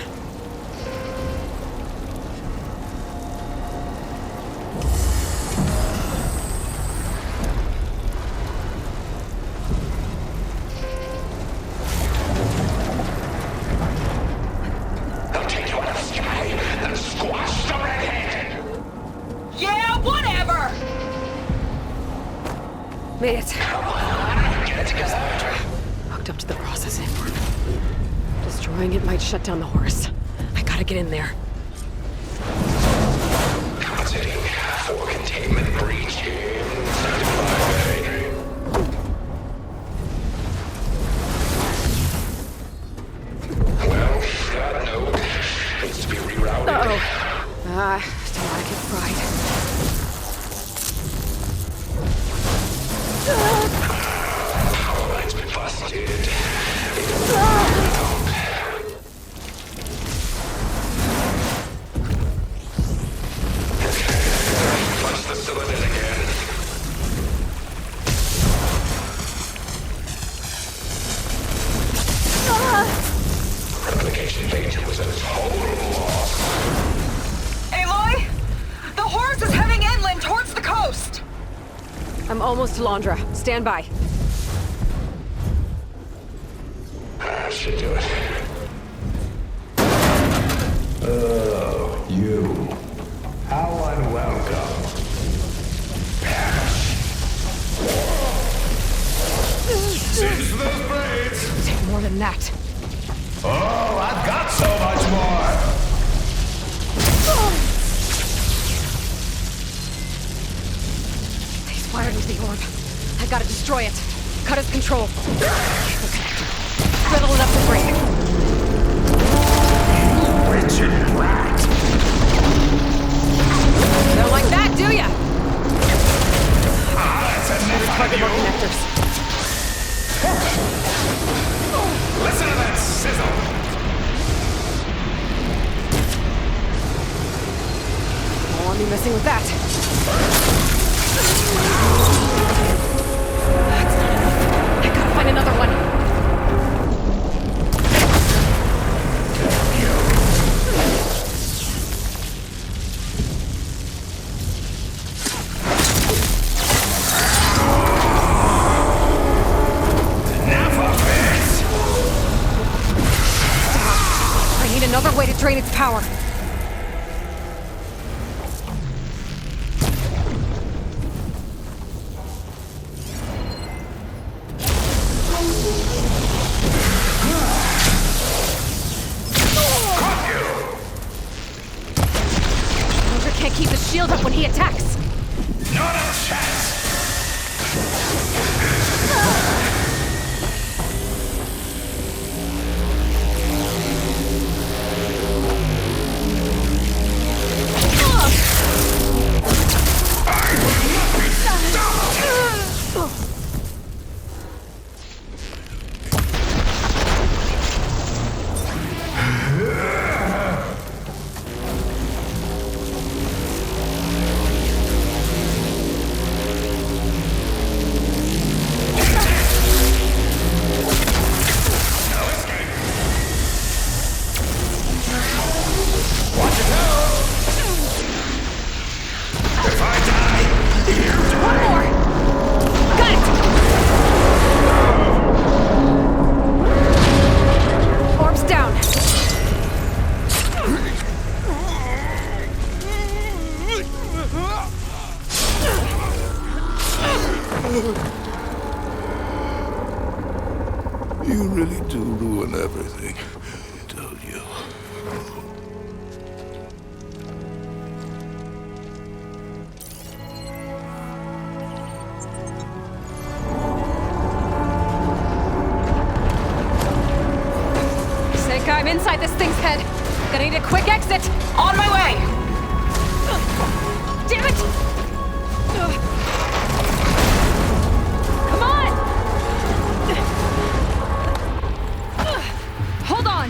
They'll take you out of the sky and squash the redhead! Yeah, whatever! Made it. Come on, get it together. Hooked up to the processing. Destroying it might shut down the horse. I gotta get in there. Considering for containment breach in 75. Well, that node needs to be rerouted. Uh-oh. Don't wanna get fried. Power line's been busted. Flush the cylinders again. Replication data was a total loss. Aloy! The horse is heading inland towards the coast! I'm almost to Laundra. Stand by. That should do it. Oh, you. How unwelcome. Since those blades. Take more than that. Oh, I've got so much more. He's wired into the orb. I gotta destroy it. Cut his control. Brittle enough to break. Wretched rat. Don't like that, do ya? That's enough Target of more you. connectors. Listen to that sizzle. Don't want me messing with that. That's not enough. I gotta find another one. You another way to drain its power. Soldier can't keep his shield up when he attacks. Not a chance! You really do ruin everything, don't you? Snake, I'm inside this thing's head. Gonna need a quick exit. On my way! Damn it! Come on! Hold on!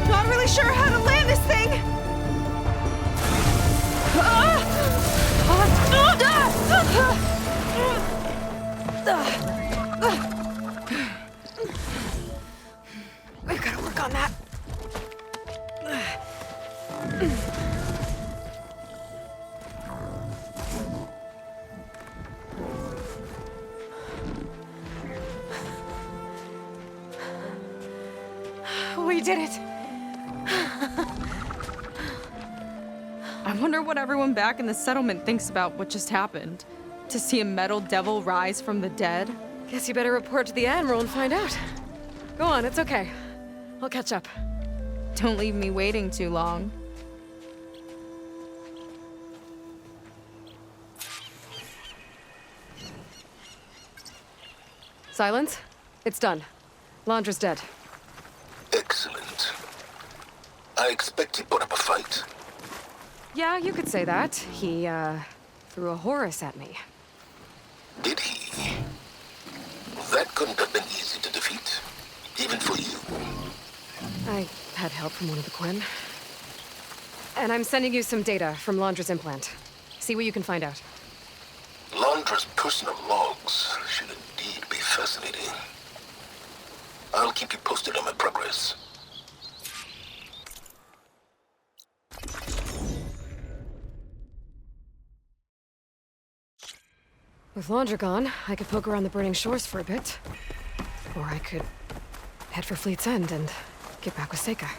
Not really sure how to land this thing! We've gotta work on that. We did it! I wonder what everyone back in the settlement thinks about what just happened. To see a metal devil rise from the dead? Guess you better report to the Admiral and find out. Go on, it's okay. I'll catch up. Don't leave me waiting too long. Silence? It's done. Londra's dead. Excellent. I expect he put up a fight. Yeah, you could say that. He, threw a Horus at me. Did he? That couldn't have been easy to defeat, even for you. I had help from one of the Quen. And I'm sending you some data from Londra's implant. See what you can find out. Londra's personal logs should indeed be fascinating. I'll keep you posted on my progress. With Londra gone, I could poke around the burning shores for a bit. Or I could head for Fleet's End and get back with Seika.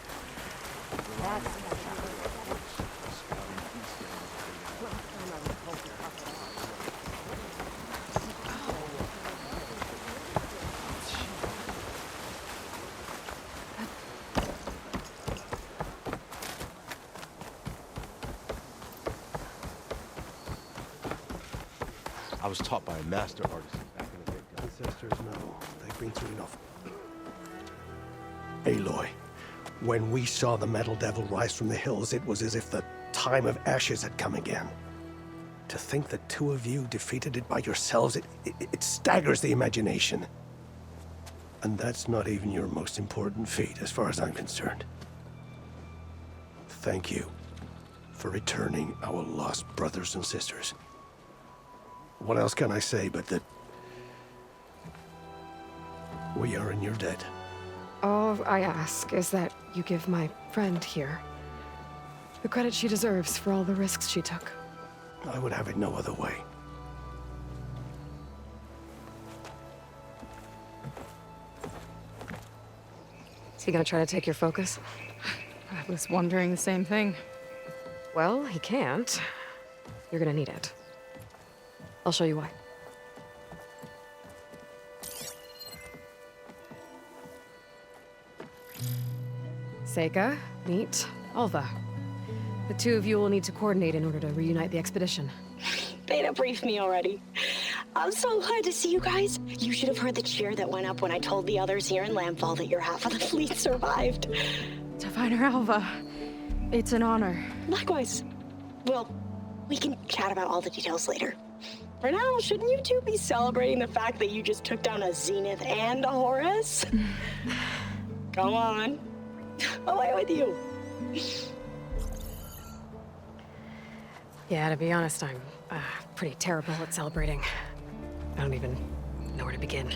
I was taught by a master artist back in the day. Ancestors know. They've been through enough. Aloy, when we saw the Metal Devil rise from the hills, it was as if the time of ashes had come again. To think the two of you defeated it by yourselves, it staggers the imagination. And that's not even your most important feat, as far as I'm concerned. Thank you for returning our lost brothers and sisters. What else can I say but that we are in your debt, All I ask is that you give my friend here the credit she deserves for all the risks she took. I would have it no other way. Is he gonna try to take your focus? I was wondering the same thing. Well, he can't. You're gonna need it. I'll show you why. Seika, meet Alva. The two of you will need to coordinate in order to reunite the expedition. Beta briefed me already. I'm so glad to see you guys. You should have heard the cheer that went up when I told the others here in Landfall that your half of the fleet survived. Diviner Alva, it's an honor. Likewise. Well, we can chat about all the details later. For now, shouldn't you two be celebrating the fact that you just took down a Zenith and a Horus? Come on. Away with you. Yeah, to be honest, I'm pretty terrible at celebrating. I don't even know where to begin.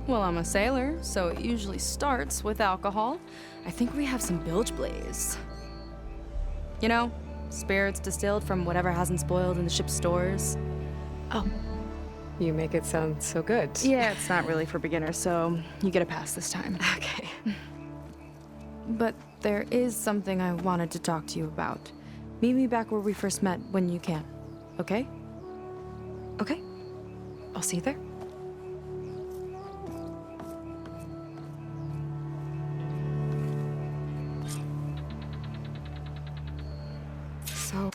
Well, I'm a sailor, so it usually starts with alcohol. I think we have some bilge blaze. You know, spirits distilled from whatever hasn't spoiled in the ship's stores. Oh. You make it sound so good. Yeah, it's not really for beginners, so you get a pass this time. Okay. But there is something I wanted to talk to you about. Meet me back where we first met when you can, okay? Okay. I'll see you there. So...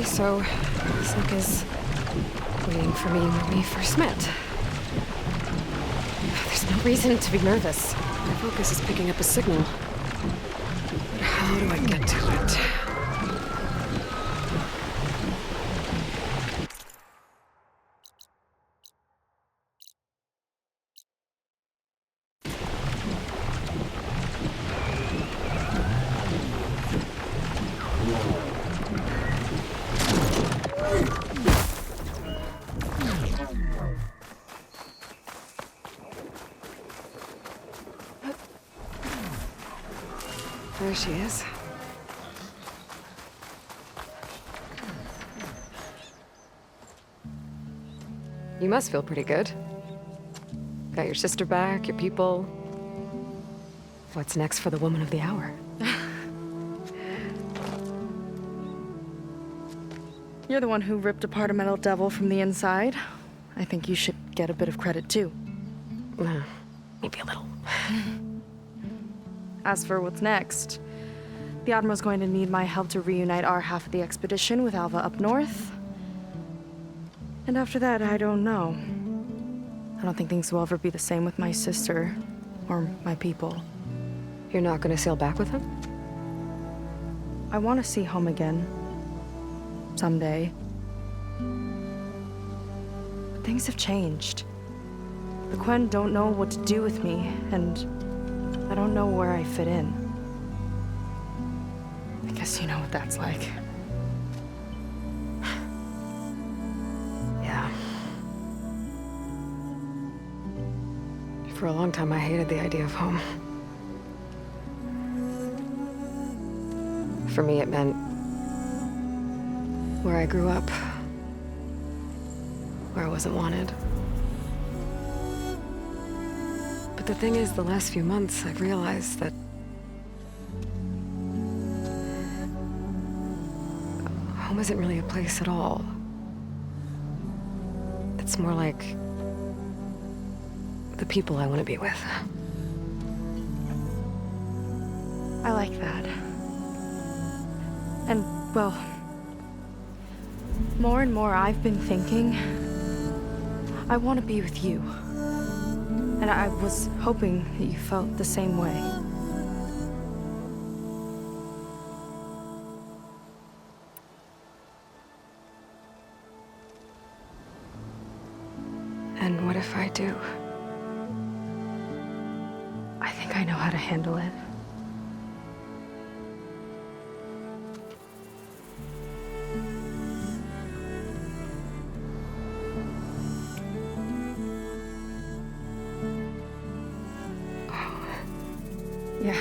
So, Slick is waiting for me when we first met. There's no reason to be nervous. My focus is picking up a signal. But how do I get to it? There she is. You must feel pretty good. Got your sister back, your people. What's next for the woman of the hour? You're the one who ripped apart a metal devil from the inside. I think you should get a bit of credit, too. Maybe a little. As for what's next, the Admiral's going to need my help to reunite our half of the expedition with Alva up north. And after that, I don't know. I don't think things will ever be the same with my sister or my people. You're not gonna sail back with him? I want to see home again. Someday. But things have changed. The Quen don't know what to do with me, and I don't know where I fit in. I guess you know what that's like. Yeah. For a long time, I hated the idea of home. For me, it meant where I grew up, where I wasn't wanted. But the thing is, the last few months, I've realized that home isn't really a place at all. It's more like the people I want to be with. I like that. And, well, more and more I've been thinking, I want to be with you. And I was hoping that you felt the same way. And what if I do? I think I know how to handle it. Yeah.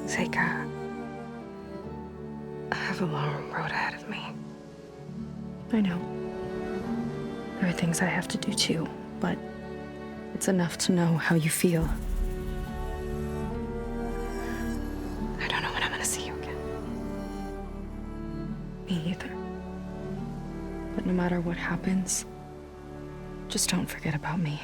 Seika, I have a long road ahead of me. I know. There are things I have to do too, but it's enough to know how you feel. I don't know when I'm gonna see you again. Me either. But no matter what happens, just don't forget about me.